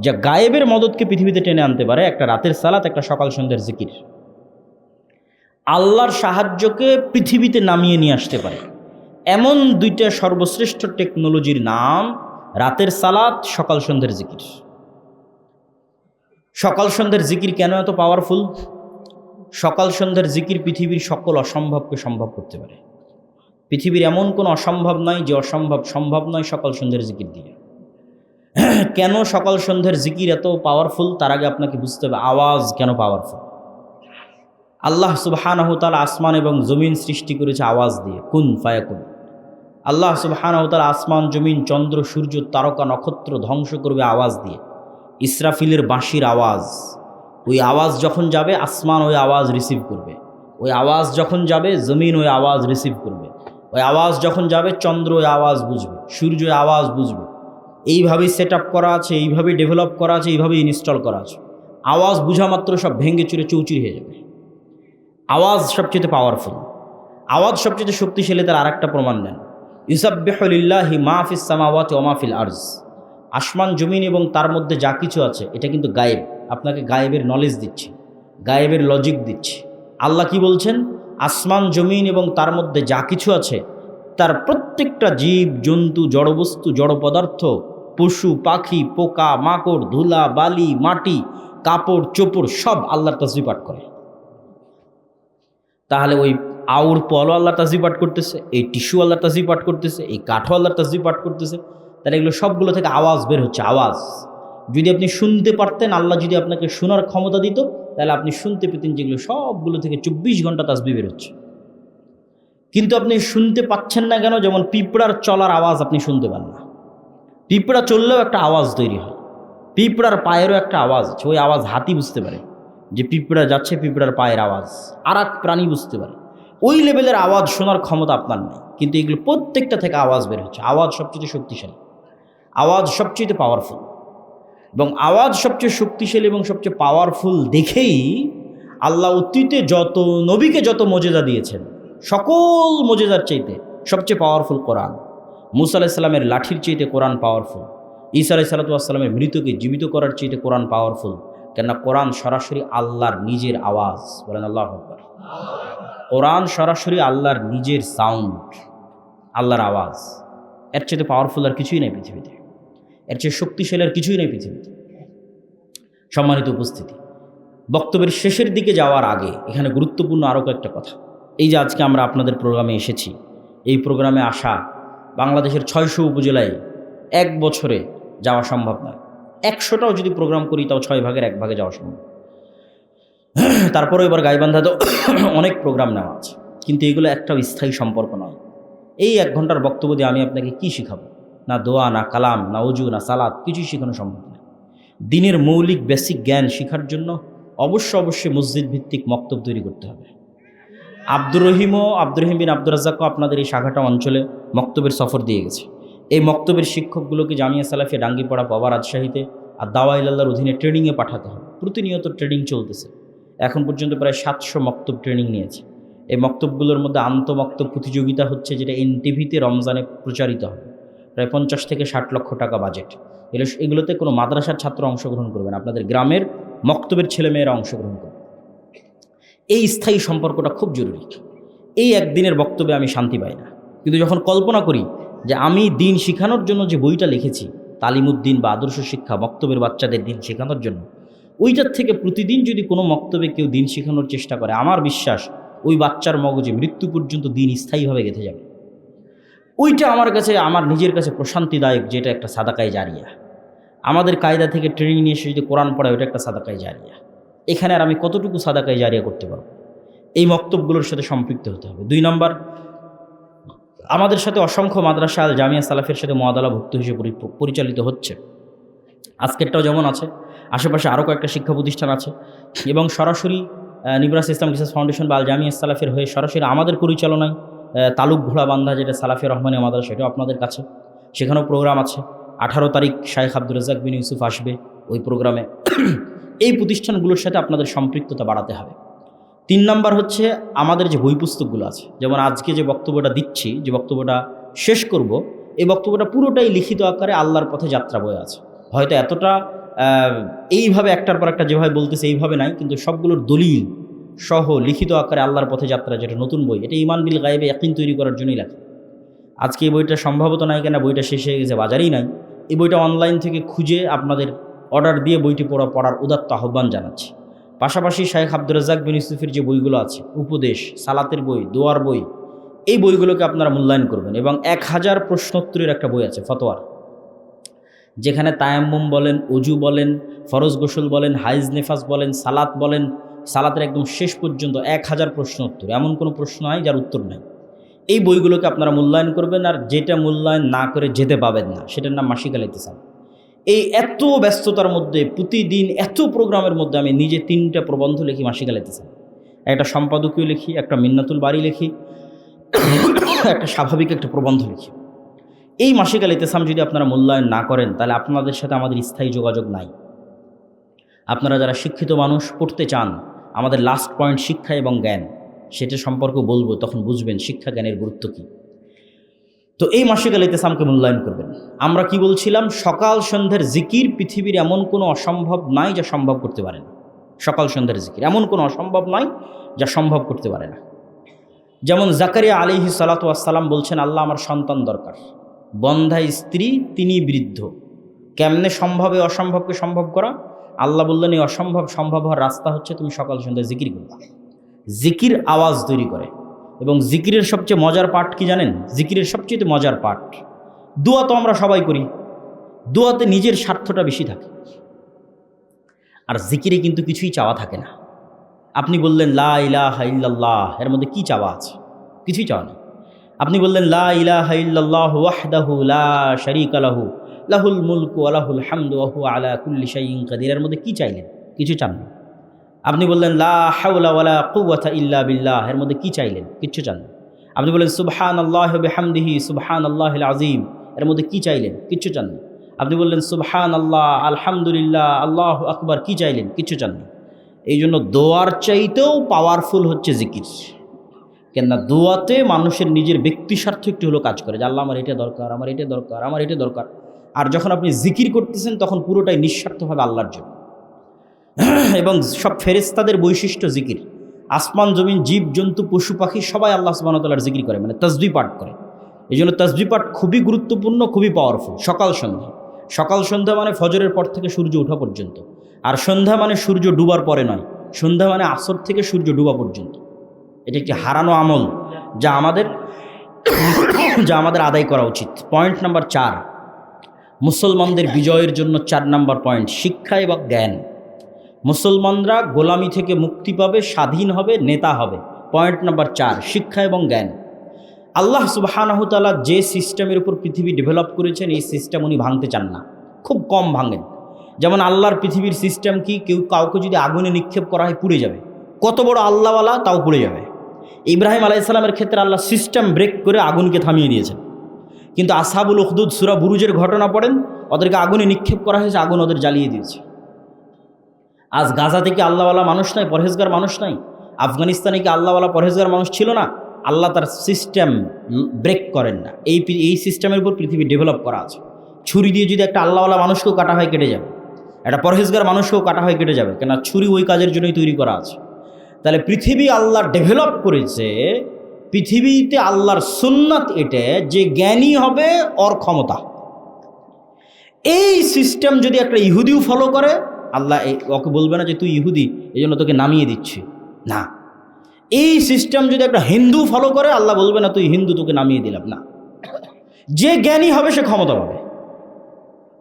যা গায়েবের মদদকে পৃথিবীতে টেনে আনতে পারে, একটা রাতের সালাত, একটা সকাল সন্ধ্যার জিকির। আল্লাহর সাহায্যকে পৃথিবীতে নামিয়ে নিয়ে আসতে পারে এমন 2টা সর্বশ্রেষ্ঠ টেকনোলজির নাম রাতের সালাত, সকাল সন্ধ্যার জিকির। সকাল সন্ধ্যার জিকির কেন এত পাওয়ারফুল? সকাল সন্ধ্যার জিকির পৃথিবীর সকল অসম্ভবকে সম্ভব করতে পারে। পৃথিবীর এমন কোনো অসম্ভব নয় যে অসম্ভব সম্ভব নয় সকাল সন্ধ্যার জিকির দিয়ে। কেন সকাল সন্ধ্যার জিকির এত পাওয়ারফুল? তার আগে আপনাকে বুঝতে হবে আওয়াজ কেন পাওয়ারফুল। আল্লাহ সুবহানাহু ওয়া তাআলা আসমান এবং জমিন সৃষ্টি করেছে আওয়াজ দিয়ে, কুন ফায়াকুন। আল্লাহ সুবহানাহু ওয়া তাআলা আসমান, জমিন, চন্দ্র, সূর্য, তারকা, নক্ষত্র ধ্বংস করবে আওয়াজ দিয়ে। ইসরাফিলের বাঁশির আওয়াজ, ওই আওয়াজ যখন যাবে আসমান ওই আওয়াজ রিসিভ করবে, ওই আওয়াজ যখন যাবে জমিন ওই আওয়াজ রিসিভ করবে, ওই আওয়াজ যখন যাবে চন্দ্র ওই আওয়াজ বুঝবে, সূর্য ওই আওয়াজ বুঝবে। এইভাবেই সেট আপ করা আছে, এইভাবেই ডেভেলপ করা আছে, এইভাবেই ইনস্টল করা আছে। আওয়াজ বুঝা মাত্র সব ভেঙে চুরে চৌচির হয়ে যাবে। আওয়াজ সবচেয়ে পাওয়ারফুল, আওয়াজ সবচেয়ে শক্তিশালী। তার আরেকটা প্রমাণ নেন, ইউসাব্বিহু লিল্লাহি মা ফিস সামাওয়াতি ওয়া মা ফিল আরজ। আসমান, জমিন এবং তার মধ্যে যা কিছু আছে এটা কিন্তু গায়েব। আপনাকে গায়েবের নলেজ দিচ্ছি, গায়েবের লজিক দিচ্ছি। আল্লাহ কি বলছেন? আসমান, জমিন এবং তার মধ্যে যা কিছু আছে, তার প্রত্যেকটা জীব জন্তু, জড়বস্তু, জড় পদার্থ, পশু পাখি, পোকা মাকড়, ধুলা বালি, মাটি, কাপড় চোপড় সব আল্লাহর তাসবিহ পাঠ করে। তাহলে ওই আউর পলও আল্লাহর তাসবিহ পাঠ করতেছে, এই টিস্যু আল্লাহর তাসবিহ পাঠ করতেছে, এই কাঠও আল্লাহর তাসবিহ পাঠ করতেছে। তাহলে এগুলো সবগুলো থেকে আওয়াজ বের হচ্ছে। আওয়াজ যদি আপনি শুনতে পারতেন, আল্লাহ যদি আপনাকে শোনার ক্ষমতা দিত, তাহলে আপনি শুনতে পেতেন যেগুলো সবগুলো থেকে 24 ঘন্টা তাসবিহ বের হচ্ছে। কিন্তু আপনি শুনতে পাচ্ছেন না কেন? যেমন পিঁপড়ার চলার আওয়াজ আপনি শুনতে পান না, পিঁপড়া চললেও একটা আওয়াজ তৈরি হয়, পিঁপড়ার পায়েরও একটা আওয়াজ আছে। ওই আওয়াজ হাতি বুঝতে পারে যে পিঁপড়া যাচ্ছে, পিঁপড়ার পায়ের আওয়াজ। আর এক প্রাণী বুঝতে পারে। ওই লেভেলের আওয়াজ শোনার ক্ষমতা আপনার নেই, কিন্তু এগুলো প্রত্যেকটা থেকে আওয়াজ বের হচ্ছে। আওয়াজ সবচেয়ে শক্তিশালী, আওয়াজ সবচেয়ে পাওয়ারফুল। এবং আওয়াজ সবচেয়ে শক্তিশালী এবং সবচেয়ে পাওয়ারফুল দেখেই আল্লাহ অতীতে যত নবীকে যত মজেজা দিয়েছেন, সকল মজেজার চাইতে সবচেয়ে পাওয়ারফুল কোরআন। মুসা আলাইহিস সালামের লাঠির চাইতে কোরআন পাওয়ারফুল। ঈসা আলাইহিস সালামের মৃতকে জীবিত করার চাইতে কোরআন পাওয়ারফুল। কেননা কোরআন সরাসরি আল্লাহর নিজের আওয়াজ, বলেন আল্লাহু আকবার। কোরআন সরাসরি আল্লাহর নিজের সাউন্ড, আল্লাহর আওয়াজ। এর চেয়ে পাওয়ারফুল আর কিছুই নেই পৃথিবীতে, এর চেয়ে শক্তিশালী আর কিছুই নেই পৃথিবীতে। সম্মানিত উপস্থিতি, বক্তব্যের শেষের দিকে যাওয়ার আগে এখানে গুরুত্বপূর্ণ আরও কয়েকটা কথা। এই যে আজকে আমরা আপনাদের প্রোগ্রামে এসেছি, এই প্রোগ্রামে আসা বাংলাদেশের 600 উপজেলায় এক বছরে যাওয়া সম্ভব নয়। 100টাও যদি প্রোগ্রাম করি তাও 6 ভাগের 1 ভাগে যাওয়া সম্ভব। তারপরেও এবার গাইবান্ধাতে অনেক প্রোগ্রাম নেওয়া আছে, কিন্তু এগুলো একটাও স্থায়ী সম্পর্ক নয়। এই 1 ঘন্টার বক্তব্য দিয়ে আমি আপনাকে কি শিখাবো? না দোয়া, না কালাম, না অজু, না সালাত, কিছুই শেখানো সম্ভব না। দিনের মৌলিক বেসিক জ্ঞান শেখার জন্য অবশ্যই মসজিদ ভিত্তিক মক্তব তৈরি করতে হবে। আব্দুর রহিম বিন আব্দুর রাজ্জাকও আপনাদের এই শাখাটা অঞ্চলে মক্তবের সফর দিয়ে গেছে। এই মক্তবের শিক্ষকগুলোকে জামিয়া সালাফিয়া ডাঙ্গিপাড়া, বাবা রাজশাহীতে আর দাওয়া ইলাল্লাহর অধীনে ট্রেনিংয়ে পাঠাতে হবে। প্রতিনিয়ত ট্রেনিং চলতেছে। এখন পর্যন্ত প্রায় 700 মক্তব ট্রেনিং নিয়েছে। এই মক্তবগুলোর মধ্যে আন্তঃমক্তব প্রতিযোগিতা হচ্ছে, যেটা এনটিভিতে রমজানে প্রচারিত হবে। প্রায় 50 থেকে 60 লক্ষ টাকা বাজেট। এগুলোতে কোনো মাদ্রাসার ছাত্র অংশগ্রহণ করবে না, আপনাদের গ্রামের মক্তবের ছেলেমেয়েরা অংশগ্রহণ করবে। এই স্থায়ী সম্পর্কটা খুব জরুরি। এই একদিনের বক্তব্যে আমি শান্তি পাই না, কিন্তু যখন কল্পনা করি যে আমি দিন শেখানোর জন্য যে বইটা লিখেছি, তালিমুদ্দিন বা আদর্শ শিক্ষা, মক্তবের বাচ্চাদের দিন শেখানোর জন্য, ওইটার থেকে প্রতিদিন যদি কোনো মক্তবে কেউ দিন শেখানোর চেষ্টা করে, আমার বিশ্বাস ওই বাচ্চার মগজে মৃত্যু পর্যন্ত দিন স্থায়ীভাবে গেঁথে যাবে। ওইটা আমার কাছে, আমার নিজের কাছে প্রশান্তিদায়ক, যেটা একটা সাদাকায়ে জারিয়া। আমাদের কায়দা থেকে ট্রেনিং নিয়ে এসে যদি কোরআন পড়ায়, ওইটা একটা সাদাকায়ে জারিয়া। এখানে আর আমি কতটুকু সাদাকায়ে জারিয়া করতে পারব? এই মক্তবগুলোর সাথে সম্পৃক্ত হতে হবে। 2 নম্বর, আমাদের সাথে অসংখ্য মাদ্রাসা আল জামিয়া সালাফের সাথে মুআদালা ভুক্ত হিসেবে পরিচালিত হচ্ছে। আজকেরটাও যেমন আছে, আশেপাশে আরও কয়েকটা শিক্ষা প্রতিষ্ঠান আছে, এবং সরাসরি নিবরাস ইসলাম রিসার্চ ফাউন্ডেশন বা আল জামিয়া সালাফের হয়ে সরাসরি আমাদের পরিচালনায় তালুক ঘোড়াবান্ধা, যেটা সালাফিয়া রহমানিয়া মাদ্রাসা, সেটাও আপনাদের কাছে, সেখানেও প্রোগ্রাম আছে। 18 তারিখ শাইখ আব্দুর রাজ্জাক বিন ইউসুফ আসবে ওই প্রোগ্রামে। এই প্রতিষ্ঠানগুলোর সাথে আপনাদের সম্পৃক্ততা বাড়াতে হবে। 3 নম্বর হচ্ছে, আমাদের যে বই পুস্তকগুলো আছে, যেমন আজকে যে বক্তব্যটা দিচ্ছি, যে বক্তব্যটা শেষ করব, এই বক্তব্যটা পুরোটাই লিখিত আকারে আল্লাহর পথে যাত্রা বয়ে আছে। হয়তো এতটা এইভাবে একটার পর একটা যেভাবে বলতেছে এইভাবে নাই, কিন্তু সবগুলোর দলিল সহ লিখিত আকারে আল্লাহর পথে যাত্রা, যেটা নতুন বই, এটা ঈমান বিল গায়বে ইয়াকিন তৈরি করার জন্যই লেখা। আজকে এই বইটা সম্ভবত নাই, কেন বইটা শেষ হয়ে গেছে, বাজারেই নাই। এই বইটা অনলাইন থেকে খুঁজে আপনাদের অর্ডার দিয়ে বইটি পড়ার উদাত্ত আহ্বান জানাচ্ছি। পাশাপাশি শাইখ আব্দুর রাজ্জাক বিন ইউসুফের যে বইগুলো আছে, উপদেশ, সালাতের বই, দোয়ার বই, এই বইগুলোকে আপনারা মূল্যায়ন করবেন। এবং 1000 প্রশ্নোত্তরের একটা বই আছে, ফতোয়ার, যেখানে তায়াম্মুম বলেন, অজু বলেন, ফরজ গোসল বলেন, হাইজ নেফাস বলেন, সালাত বলেন, সালাতের একদম শেষ পর্যন্ত 1000 প্রশ্ন উত্তর, এমন কোনো প্রশ্ন নাই যার উত্তর নাই। এই বইগুলোকে আপনারা মূল্যায়ন করবেন। আর যেটা মূল্যায়ন না করে যেতে পাবেন না, সেটার নাম মাসিক আল ইতিসাম। এই এত ব্যস্ততার মধ্যে, প্রতিদিন এত প্রোগ্রামের মধ্যে আমি নিজে 3টা প্রবন্ধ লিখি মাসিক আল ইতিসাম। একটা সম্পাদকীয় লিখি, একটা মিন্নাতুল বাড়ি লিখি, একটা স্বাভাবিক একটা প্রবন্ধ লিখি। এই মাসিক আল ইতিসাম যদি আপনারা মূল্যায়ন না করেন, তাহলে আপনাদের সাথে আমাদের স্থায়ী যোগাযোগ নাই। আপনারা যারা শিক্ষিত মানুষ, পড়তে চান, আমাদের লাস্ট পয়েন্ট শিক্ষা এবং জ্ঞান, সেটা সম্পর্কে বলবো, তখন বুঝবেন শিক্ষা জ্ঞানের গুরুত্ব কী। তো এই মাসিক আল ইতিসামকে মূল্যায়ন করবেন। আমরা কি বলছিলাম? সকাল সন্ধ্যার জিকির পৃথিবীর এমন কোনো অসম্ভব নাই যা সম্ভব করতে পারে না। সকাল সন্ধ্যার জিকির এমন কোনো অসম্ভব নয় যা সম্ভব করতে পারে না। যেমন জাকারিয়া আলাইহিস সালাতু ওয়াস সালাম বলছেন, আল্লাহ আমার সন্তান দরকার, বন্ধা স্ত্রী, তিনি বৃদ্ধ, কেমনে সম্ভবে অসম্ভবকে সম্ভব করা? আল্লাহ বললেন, এই অসম্ভব সম্ভব হওয়ার রাস্তা হচ্ছে তুমি সকাল সন্ধ্যায় জিকির করবা। জিকির আওয়াজ তৈরি করে। এবং জিকিরের সবচেয়ে মজার পার্ট কি জানেন? জিকিরের সবচেয়ে মজার পার্ট, দোয়া তো আমরা সবাই করি, দোয়াতে নিজের স্বার্থটা বেশি থাকে, আর জিকিরে কিন্তু কিছুই চাওয়া থাকে না। আপনি বললেন লা ইলাহা ইল্লাল্লাহ, এর মধ্যে কি চাওয়া আছে? কিছুই চাওয়া নেই। আপনি বললেন লা ইলাহা ইল্লাল্লাহু ওয়াহদাহু লা শারীকা লাহু লাহুল মুলকু ওয়া লাহুল হামদু ওয়া হুয়া আলা কুল্লি শাইইন কাদির, এর মধ্যে কি চাইলেন? কিছু চান না। আপনি বললেন লা হাওলা ওয়ালা কুওয়াতা ইল্লা বিল্লাহ, এর মধ্যে কি চাইলেন? কিচ্ছু চান না। আপনি বললেন সুবহানাল্লাহি ওয়া বিহামদিহি সুবহানাল্লাহিল আযীম, এর মধ্যে কি চাইলেন? কিচ্ছু চান না। আপনি বললেন সুবহানাল্লাহ, আলহামদুলিল্লাহ, আল্লাহু আকবার, কি চাইলেন? কিচ্ছু চান না। এই জন্য দোয়ার চাইতেও পাওয়ারফুল হচ্ছে জিকির। কেননা দোয়াতে মানুষের নিজের ব্যক্তি স্বার্থ একটু হলো কাজ করে, যে আল্লাহ আমার এটা দরকার, আমার এটা দরকার, আমার এটা দরকার। আর যখন আপনি জিকির করতেছেন, তখন পুরোটাই নিঃস্বার্থভাবে আল্লাহর জন্য। এবং সব ফেরেশতাদের বৈশিষ্ট্য জিকির। আসমান জমিন জীব জন্তু পশু পাখি সবাই আল্লাহ সুবহানাহু ওয়া তাআলার জিকির করে, মানে তাসবিহ পাঠ করে। এই জন্য তাসবিহ পাঠ খুবই গুরুত্বপূর্ণ, খুবই পাওয়ারফুল। সকাল সন্ধ্যা, সকাল সন্ধ্যা মানে ফজরের পর থেকে সূর্য ওঠা পর্যন্ত, আর সন্ধ্যা মানে সূর্য ডুবার পরে নয়, সন্ধ্যা মানে আসর থেকে সূর্য ডুবা পর্যন্ত। এটা একটি হারানো আমল যা আমাদের আদায় করা উচিত। পয়েন্ট নাম্বার 4, মুসলমানদের বিজয়ের জন্য 4 নাম্বার পয়েন্ট, শিক্ষা এবং জ্ঞান। মুসলমানরা গোলামি থেকে মুক্তি পাবে, স্বাধীন হবে, নেতা হবে। পয়েন্ট নাম্বার 4, শিক্ষা এবং জ্ঞান। আল্লাহ সুবহানাহু ওয়া তাআলা যে সিস্টেমের উপর পৃথিবী ডেভেলপ করেছেন, এই সিস্টেম উনি ভাঙতে চান না, খুব কম ভাঙেন। যেমন আল্লাহর পৃথিবীর সিস্টেম কি, কাউকে যদি আগুনে নিক্ষেপ করা হয় পুড়ে যাবে, কত বড় আল্লাহওয়ালা তাও পুড়ে যাবে। ইব্রাহিম আলাইহিস সালামের ক্ষেত্রে আল্লাহ সিস্টেম ব্রেক করে আগুনকে থামিয়ে দিয়েছেন। কিন্তু আসহাবুল উখদুদ সূরা বুরুজের ঘটনা পড়েন, ওদেরকে আগুনে নিক্ষেপ করা হয়েছে, আগুন ওদের জ্বালিয়ে দিয়েছে। আজ গাজাতে কি আল্লাহওয়ালা মানুষ নাই, পরহেজগার মানুষ নাই? আফগানিস্তানে কি আল্লাহওয়ালা পরহেজগার মানুষ ছিল না? আল্লাহ তার সিস্টেম ব্রেক করেন না। এই সিস্টেমের উপর পৃথিবী ডেভেলপ করা আছে। ছুরি দিয়ে যদি একটা আল্লাহওয়ালা মানুষকেও কাটা হয় কেটে যাবে, একটা পরহেজগার মানুষকেও কাটা হয় কেটে যাবে, কেন ছুরি ওই কাজের জন্যই তৈরি করা আছে। তাহলে পৃথিবী আল্লাহ ডেভেলপ করেছে, পৃথিবীতে আল্লাহর সুন্নাত এটা যে জ্ঞানী হবে ওর ক্ষমতা। এই সিস্টেম যদি একটা ইহুদিও ফলো করে, আল্লাহ ওকে বলবে না যে তুই ইহুদি এই জন্য তোকে নামিয়ে দিচ্ছি, না। এই সিস্টেম যদি একটা হিন্দু ফলো করে, আল্লাহ বলবে না তুই হিন্দু, তোকে নামিয়ে দিলাম না। যে জ্ঞানী হবে সে ক্ষমতা পাবে।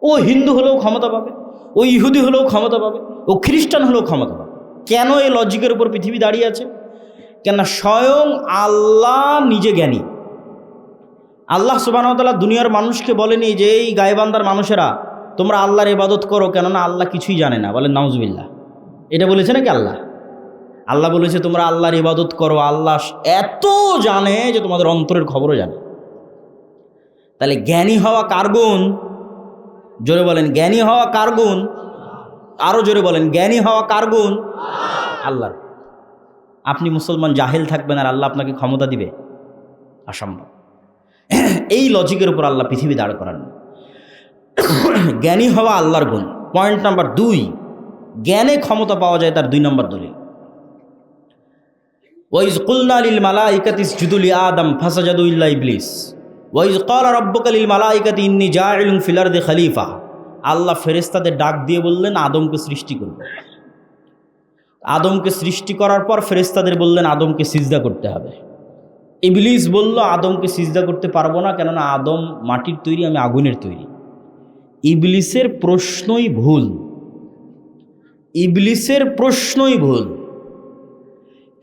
ও হিন্দু হলেও ক্ষমতা পাবে, ও ইহুদি হলেও ক্ষমতা পাবে, ও খ্রিস্টান হলেও ক্ষমতা পাবে। কেন এই লজিকের উপর পৃথিবী দাঁড়িয়ে আছে? কেন স্বয়ং আল্লাহ নিজে জ্ঞানী। আল্লাহ সুবহানাহু ওয়া তাআলা দুনিয়ার মানুষকে বলেনি যে এই গায়বান্দার মানুষেরা তোমরা আল্লাহর ইবাদত করো, কেননা আল্লাহ কিছুই জানে না, বলেন নাউজুবিল্লাহ। এটা বলেছে নাকি আল্লাহ? আল্লাহ বলেছে তোমরা আল্লাহর ইবাদত করো, আল্লাহ এত জানে যে তোমাদের অন্তরের খবরও জানে। তাহলে জ্ঞানী হওয়া কার গুণ? জোরে বলেন, জ্ঞানী হওয়া কার গুণ? আরো জোরে বলেন, জ্ঞানী হওয়া কার গুণ? আল্লাহর। আপনি মুসলমান জাহেল থাকবেন আর আল্লাহ আপনাকে ক্ষমতা দিবে? অসম্ভব। এই লজিকের উপর আল্লাহ পৃথিবী দাঁড় করান। জ্ঞানী হওয়া আল্লাহর গুণ। পয়েন্ট নাম্বার 2, জ্ঞানে ক্ষমতা পাওয়া যায় তার 2 নম্বর দলিল। ওয়াইজ কুলনা লিল মালাইকাতি ইসজুদু লি আদম ফাসাজাদু ইল্লা ইবলিস ওয়াইজ ক্বালা রাব্বুকা লিল মালাইকাতি ইন্নী জাইলুন ফিল আরদি খলিফা। আল্লাহ ফেরেশতাদের ডাক দিয়ে বললেন আদমকে সৃষ্টি করব। আদমকে সৃষ্টি করার পর ফেরেশতাদের বললেন আদমকে সিজদা করতে হবে। ইবলিস বলল আদমকে সিজদা করতে পারবো না, কেননা আদম মাটির তৈরি, আমি আগুনের তৈরি। ইবলিসের প্রশ্নই ভুল, ইবলিসের প্রশ্নই ভুল।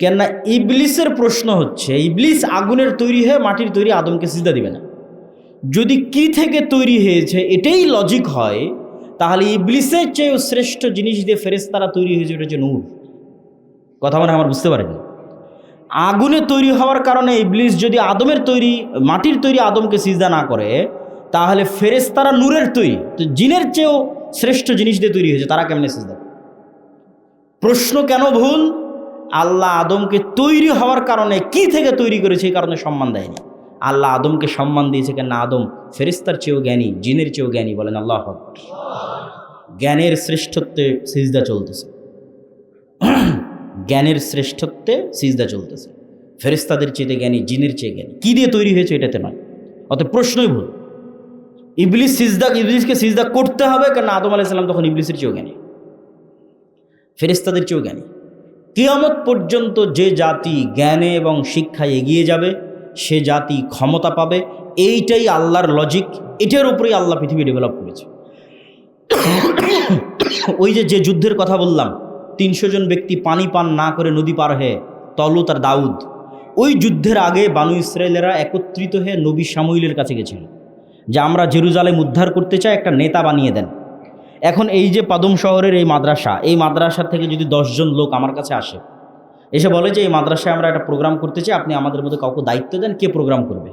কেননা ইবলিসের প্রশ্ন হচ্ছে ইবলিস আগুনের তৈরি হয়ে মাটির তৈরি, আদমকে সিজদা দিবে না। যদি কি থেকে তৈরি হয়েছে এটাই লজিক হয়, তাহলে ইবলিসের চেয়েও শ্রেষ্ঠ জিনিস দিয়ে ফেরেশতারা তৈরি হয়েছে, এটা হচ্ছে নূর। কথা মানে আমার বুঝতে পারেন? আগুনে তৈরি হওয়ার কারণে ইবলিস যদি আদমের তৈরি, মাটির তৈরি আদমকে সিজদা না করে, তাহলে ফেরেশতারা নূরের তৈরি, তো জিনের চেয়েও শ্রেষ্ঠ জিনিস দিয়ে তৈরি হয়েছে, তারা কেমনে সিজদা? প্রশ্ন কেন ভুল? আল্লাহ আদমকে তৈরি হওয়ার কারণে কি থেকে তৈরি করেছে এই কারণে সম্মান দেয়নি। আল্লাহ আদমকে সম্মান দিয়েছে কেন? আদম ফেরেশতার চেয়েও জ্ঞানী, জিনের চেয়েও জ্ঞানী। বলেন আল্লাহু আকবার। জ্ঞানের শ্রেষ্ঠত্বে সিজদা চলতেছে, জ্ঞানের শ্রেষ্ঠত্বে সিজদা চলতেছে। ফেরেশতাদের চেয়ে জ্ঞানী, জিনের চেয়ে জ্ঞানী। কি দিয়ে তৈরি হয়েছে এটাতে নয়, অত প্রশ্নই ভুল। ইবলিসকে সিজদা করতে হবে কেন? আদম আলাইহিস সালাম তখন ইবলিসের চেয়েও জ্ঞানী, ফেরেশতাদের চেয়েও জ্ঞানী। কিয়ামত পর্যন্ত যে জাতি জ্ঞানে এবং শিক্ষায় এগিয়ে যাবে সে জাতি ক্ষমতা পাবে। এইটাই আল্লাহর লজিক, এটার উপরেই আল্লাহ পৃথিবী ডেভেলপ করেছে। ওই যে যুদ্ধের কথা বললাম, 300 জন ব্যক্তি পানি পান না করে নদী পার হয়ে তলুত আর দাউদ, ওই যুদ্ধের আগে বানু ইসরায়েলেরা একত্রিত হয়ে নবী শামুইলের কাছে গেছিল যে আমরা জেরুজালেম উদ্ধার করতে চাই, একটা নেতা বানিয়ে দেন। এখন এই যে পাদম শহরের এই মাদ্রাসার থেকে যদি 10 জন লোক আমার কাছে আসে, এসে বলে যে এই মাদ্রাসায় আমরা একটা প্রোগ্রাম করতে চাই, আপনি আমাদের মধ্যে কাউকে দায়িত্ব দেন, কে প্রোগ্রাম করবে?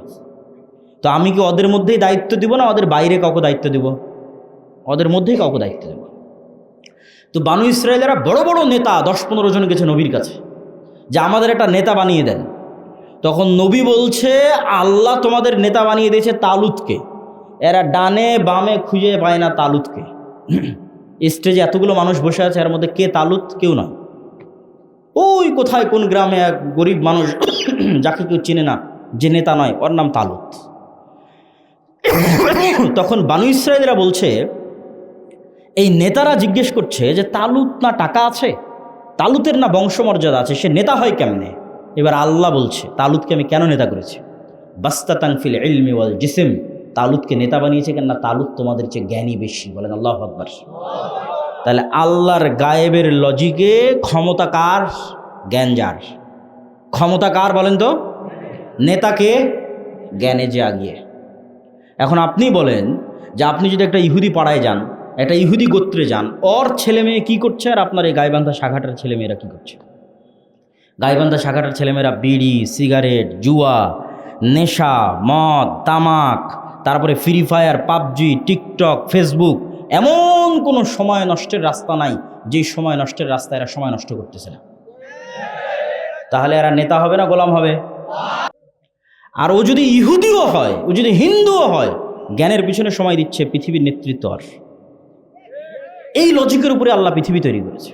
তো আমি কি ওদের মধ্যেই দায়িত্ব দিব না ওদের বাইরে কাউকে দায়িত্ব দিব? ওদের মধ্যেই কাউকে দায়িত্ব দেব। তো বানু ইসরায়েলেরা বড় বড় নেতা 10-15 জন গেছে নবীর কাছে যে আমাদের একটা নেতা বানিয়ে দেন। তখন নবী বলছে আল্লাহ তোমাদের নেতা বানিয়ে দিয়েছে তালুতকে। এরা ডানে বামে খুঁজে পায় না তালুতকে। স্টেজে এতগুলো মানুষ বসে আছে, এর মধ্যে কে তালুত? কেউ নয়। ওই কোথায় কোন গ্রামে এক গরিব মানুষ যাকে কেউ চেনে না, যে নেতা নয়, ওর নাম তালুত। তখন বানু ইসরায়েলরা বলছে, এই নেতারা জিজ্ঞেস করছে যে তালুত না টাকা আছে, তালুতের না বংশমর্যাদা আছে, সে নেতা হয় কেমনে? এবার আল্লাহ বলছে তালুতকে আমি কেন নেতা করেছি? বাস্তাতান ফিল ইলমি ওয়াল জিসম, তালুতকে নেতা বানিয়েছে কেন না? তালুত তোমাদের চেয়ে জ্ঞানী বেশি। বলেন আল্লাহু আকবার। তাহলে আল্লাহর গায়েবের লজিকে ক্ষমতা কার? জ্ঞান যার। ক্ষমতা কার বলেন তো? নেতাকে? জ্ঞানে যে আগিয়ে। এখন আপনি বলেন যে আপনি যদি একটা ইহুদি পাড়ায় যান, একটা ইহুদি গোত্রে যান, ওর ছেলে মেয়ে কী করছে আর আপনার এই গাইবান্ধা শাখাটার ছেলেমেয়েরা কী করছে? গাইবান্ধা শাখাটার ছেলেমেয়েরা বিড়ি, সিগারেট, জুয়া, নেশা, মদ, তামাক, তারপরে free fire, PUBG, TikTok, Facebook, এমন কোনো সময় নষ্টের রাস্তা নাই যেই সময় নষ্টের রাস্তায় এরা সময় নষ্ট করতেছে না। তাহলে এরা নেতা হবে না গোলাম হবে? আর ও যদি ইহুদিও হয়, ও যদি হিন্দুও হয়, জ্ঞানের পিছনে সময় দিচ্ছে পৃথিবীর নেতৃত্ব। আর এই লজিকের উপরে আল্লাহ পৃথিবী তৈরি করেছে,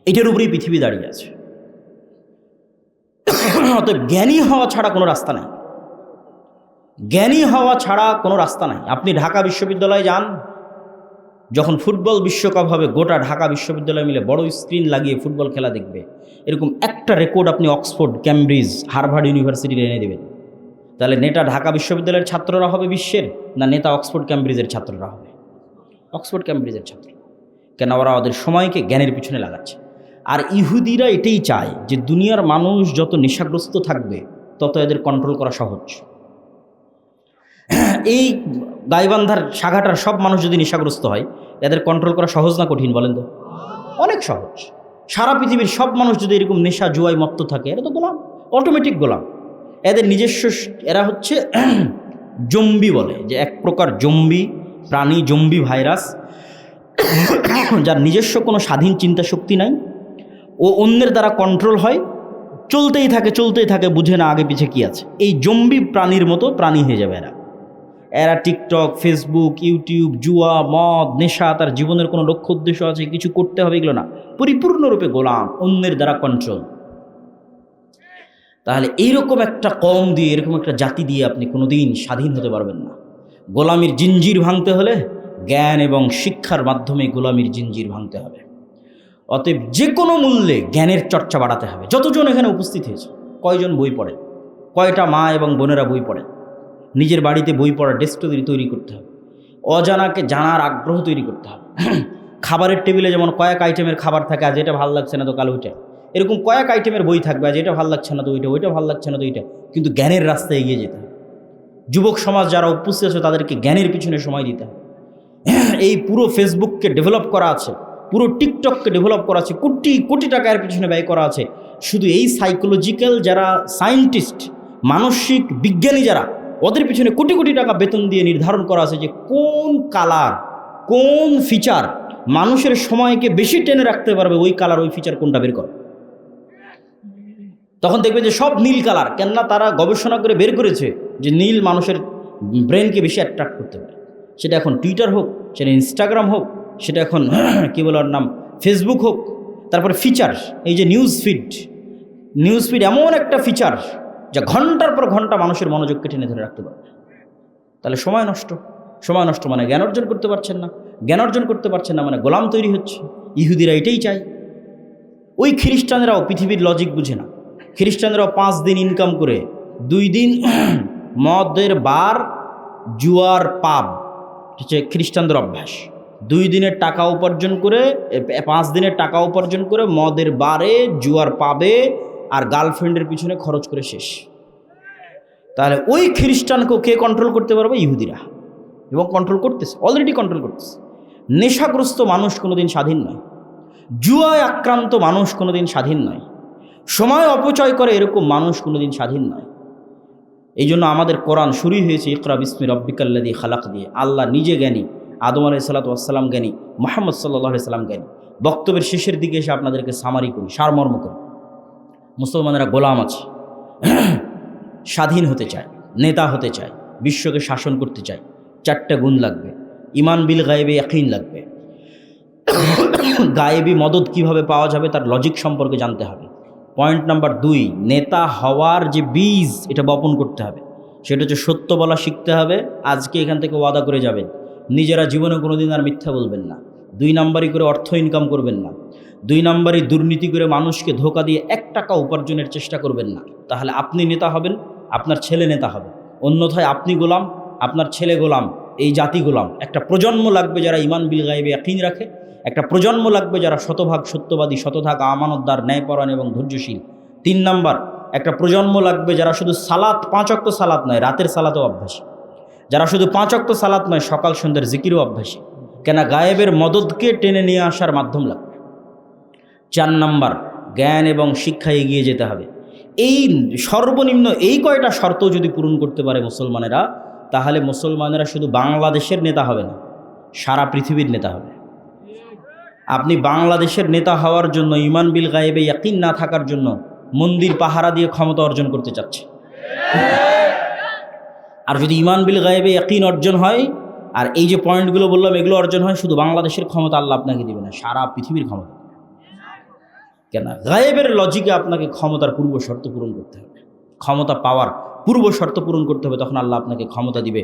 এটার উপরেই পৃথিবী দাঁড়িয়ে আছে। অতএব জ্ঞানী হওয়া ছাড়া কোনো রাস্তা নাই, জ্ঞানী হওয়া ছাড়া কোনো রাস্তা নাই। আপনি ঢাকা বিশ্ববিদ্যালয়ে যান, যখন ফুটবল বিশ্বকাপ হবে, গোটা ঢাকা বিশ্ববিদ্যালয় মিলে বড় স্ক্রিন লাগিয়ে ফুটবল খেলা দেখবে। এরকম একটা রেকর্ড আপনি অক্সফোর্ড, ক্যামব্রিজ, হার্ভার্ড ইউনিভার্সিটির এনে দেবেন। তাহলে নেতা ঢাকা বিশ্ববিদ্যালয়ের ছাত্ররা হবে বিশ্বের, না নেতা অক্সফোর্ড ক্যামব্রিজের ছাত্ররা হবে? অক্সফোর্ড ক্যামব্রিজের ছাত্র। কেন? ওরা ওদের সময়কে জ্ঞানের পিছনে লাগাচ্ছে। আর ইহুদিরা এটাই চায় যে দুনিয়ার মানুষ যত নেশাগ্রস্ত থাকবে তত এদের কন্ট্রোল করা সহজ। এই গাইবান্ধার শাখাটার সব মানুষ যদি নেশাগ্রস্ত হয়, এদের কন্ট্রোল করা সহজ না কঠিন বলেন তো? অনেক সহজ। সারা পৃথিবীর সব মানুষ যদি এরকম নেশা জুয়ায় মত্ত থাকে, এরা তো গোলাম, অটোমেটিক গোলাম। এদের নিজস্ব, এরা হচ্ছে জম্বি বলে, যে এক প্রকার জম্বি প্রাণী, জম্বি ভাইরাস, যার নিজস্ব কোনো স্বাধীন চিন্তা শক্তি নাই। ও অন্যের দ্বারা কন্ট্রোল হয়, চলতেই থাকে, বুঝে না আগে পিছে কি আছে। এই জম্বি প্রাণীর মতো প্রাণী হয়ে যাবে এরা। এরা টিকটক, ফেসবুক, ইউটিউব, জুয়া, মদ, নেশা, তার জীবনের কোনো লক্ষ্য উদ্দেশ্য আছে, কিছু করতে হবে, এগুলো না, পরিপূর্ণরূপে গোলাম, অন্যের দ্বারা কন্ট্রোল। তাহলে এইরকম একটা কম দিয়ে, এরকম একটা জাতি দিয়ে আপনি কোনোদিন স্বাধীন হতে পারবেন না। গোলামির জিঞ্জির ভাঙতে হলে জ্ঞান এবং শিক্ষার মাধ্যমে গোলামির জিঞ্জির ভাঙতে হবে। অতএব যে কোনো মূল্যে জ্ঞানের চর্চা বাড়াতে হবে। যতজন এখানে উপস্থিত হয়েছে, কয়জন বই পড়ে? কয়টা মা এবং বোনেরা বই পড়ে? নিজের বাড়িতে বই পড়ার ডেস্ক তৈরি করতে হবে। অজানাকে জানার আগ্রহ তৈরি করতে হবে। খাবারের টেবিলে যেমন কয়েক আইটেমের খাবার থাকে, আজ এটা ভালো লাগছে না তো কাল ওইটা, এরকম কয়েক আইটেমের বই থাকবে, আজ এটা ভালো লাগছে না তো ওইটা, ওইটা ভালো লাগছে না তো ওইটা, কিন্তু জ্ঞানের রাস্তায় এগিয়ে যেতে হবে। যুবক সমাজ যারা উপস্থিত আছে তাদেরকে জ্ঞানের পিছনে সময় দিতে হবে। এই পুরো ফেসবুককে ডেভেলপ করা আছে, পুরো টিকটককে ডেভেলপ করা আছে, কোটি কোটি টাকা এর পিছনে ব্যয় করা আছে। শুধু এই সাইকোলজিক্যাল যারা সায়েন্টিস্ট, মানসিক বিজ্ঞানী যারা, ওদের পিছনে কোটি কোটি টাকা বেতন দিয়ে নির্ধারণ করা আছে যে কোন কালার, কোন ফিচার মানুষের সময়কে বেশি টেনে রাখতে পারবে, ওই কালার, ওই ফিচার কোনটা বের কর। তখন দেখবে যে সব নীল কালার। কেননা তারা গবেষণা করে বের করেছে যে নীল মানুষের ব্রেনকে বেশি অ্যাট্রাক্ট করতে পারে। সেটা এখন টুইটার হোক, সেটা ইনস্টাগ্রাম হোক, সেটা এখন কী বলে ওর নাম, ফেসবুক হোক। তারপরে ফিচার, এই যে নিউজ ফিড এমন একটা ফিচার যা ঘন্টার পর ঘন্টা মানুষের মনোযোগকে টেনে ধরে রাখতে পারবে। তাহলে সময় নষ্ট মানে জ্ঞান অর্জন করতে পারছেন না, জ্ঞান অর্জন করতে পারছেন না মানে গোলাম তৈরি হচ্ছে। ইহুদিরা এটাই চায়। ওই খ্রিস্টানরাও পৃথিবীর লজিক বুঝে না। খ্রিস্টানরাও 5 দিন ইনকাম করে 2 দিন মদের বার, জুয়ার পাব হচ্ছে খ্রিস্টানদের অভ্যাস। 2 দিনের টাকা উপার্জন করে, 5 দিনের টাকা উপার্জন করে মদের বারে, জুয়ার পাবে আর গার্লফ্রেন্ডের পিছনে খরচ করে শেষ। তাহলে ওই খ্রিস্টানকেও কে কন্ট্রোল করতে পারবে? ইহুদিরা। এবং কন্ট্রোল করতেছে, অলরেডি কন্ট্রোল করতেছে। নেশাগ্রস্ত মানুষ কোনোদিন স্বাধীন নয়, জুয়ায় আক্রান্ত মানুষ কোনোদিন স্বাধীন নয়, সময় অপচয় করে এরকম মানুষ কোনোদিন স্বাধীন নয়। এই জন্য আমাদের কোরআন শুরু হয়েছে ইকরা বিসমি রব্বিকাল্লাযী খালাক দিয়ে। আল্লাহ নিজে জ্ঞানী, আদম আলাইহিস সালাতু ওয়াস সালাম জ্ঞানী, মুহাম্মদ সাল্লাল্লাহু আলাইহি সাল্লাম জ্ঞানী। বক্তব্যের শেষের দিকে এসে আপনাদেরকে সামারি করি, সারমর্ম করি। মুসলমানেরা গোলাম আছে, স্বাধীন হতে চায়, নেতা হতে চায়, বিশ্বকে শাসন করতে চায়। 4টা গুণ লাগবে। ঈমান বিল গায়বে ইয়াকিন লাগবে, গায়েবী মদদ কিভাবে পাওয়া যাবে তার লজিক সম্পর্কে জানতে হবে। পয়েন্ট নাম্বার 2, নেতা হওয়ার যে বীজ এটা বপন করতে হবে। সেটা হচ্ছে সত্য বলা শিখতে হবে। আজকে এখান থেকে ওয়াদা করে যাবেন, নিজেরা জীবনে কোনোদিন আর মিথ্যা বলবেন না। 2 নাম্বারই করে অর্থ ইনকাম করবেন না। 2 নাম্বারই দুর্নীতি করে মানুষকে ধোকা দিয়ে 1 টাকা উপার্জনের চেষ্টা করবেন না। তাহলে আপনি নেতা হবেন, আপনার ছেলে নেতা হবে। অন্যথায় আপনি গোলাম, আপনার ছেলে গোলাম, এই জাতি গোলাম। একটা প্রজন্ম লাগবে যারা ঈমান বিল গায়বে ইয়াকিন রাখে, একটা প্রজন্ম লাগবে যারা শতভাগ সত্যবাদী, শতভাগ আমানতদার, ন্যায়পরায়ণ এবং ধৈর্যশীল। 3 নাম্বার, একটা প্রজন্ম লাগবে যারা শুধু সালাত 5 ওয়াক্ত সালাত নয়, রাতের সালাতেও অভ্যাসী, যারা শুধু 5 ওয়াক্ত সালাত নয়, সকাল সন্ধ্যার জিকিরও অভ্যাসী। কেন? গায়েবের মদদকে টেনে নিয়ে আসার মাধ্যম লাগবে। 4 নাম্বার, জ্ঞান এবং শিক্ষায় এগিয়ে যেতে হবে। এই সর্বনিম্ন এই কয়টা শর্ত যদি পূরণ করতে পারে মুসলমানেরা, তাহলে মুসলমানেরা শুধু বাংলাদেশের নেতা হবে না, সারা পৃথিবীর নেতা হবে। আপনি বাংলাদেশের নেতা হওয়ার জন্য, ঈমান বিল গায়েবে ইয়াকিন না থাকার জন্য মন্দির পাহারা দিয়ে ক্ষমতা অর্জন করতে চাচ্ছে। আর যদি ঈমান বিল গায়েবে ইয়াকিন অর্জন হয়, আর এই যে পয়েন্টগুলো বললাম এগুলো অর্জন হয়, শুধু বাংলাদেশের ক্ষমতা আল্লাহ আপনাকে দিবে না, সারা পৃথিবীর ক্ষমতা। কেন? গায়েবের লজিকে আপনাকে ক্ষমতার পূর্ব শর্ত পূরণ করতে হবে, ক্ষমতা পাওয়ার পূর্ব শর্ত পূরণ করতে হবে, তখন আল্লাহ আপনাকে ক্ষমতা দিবে।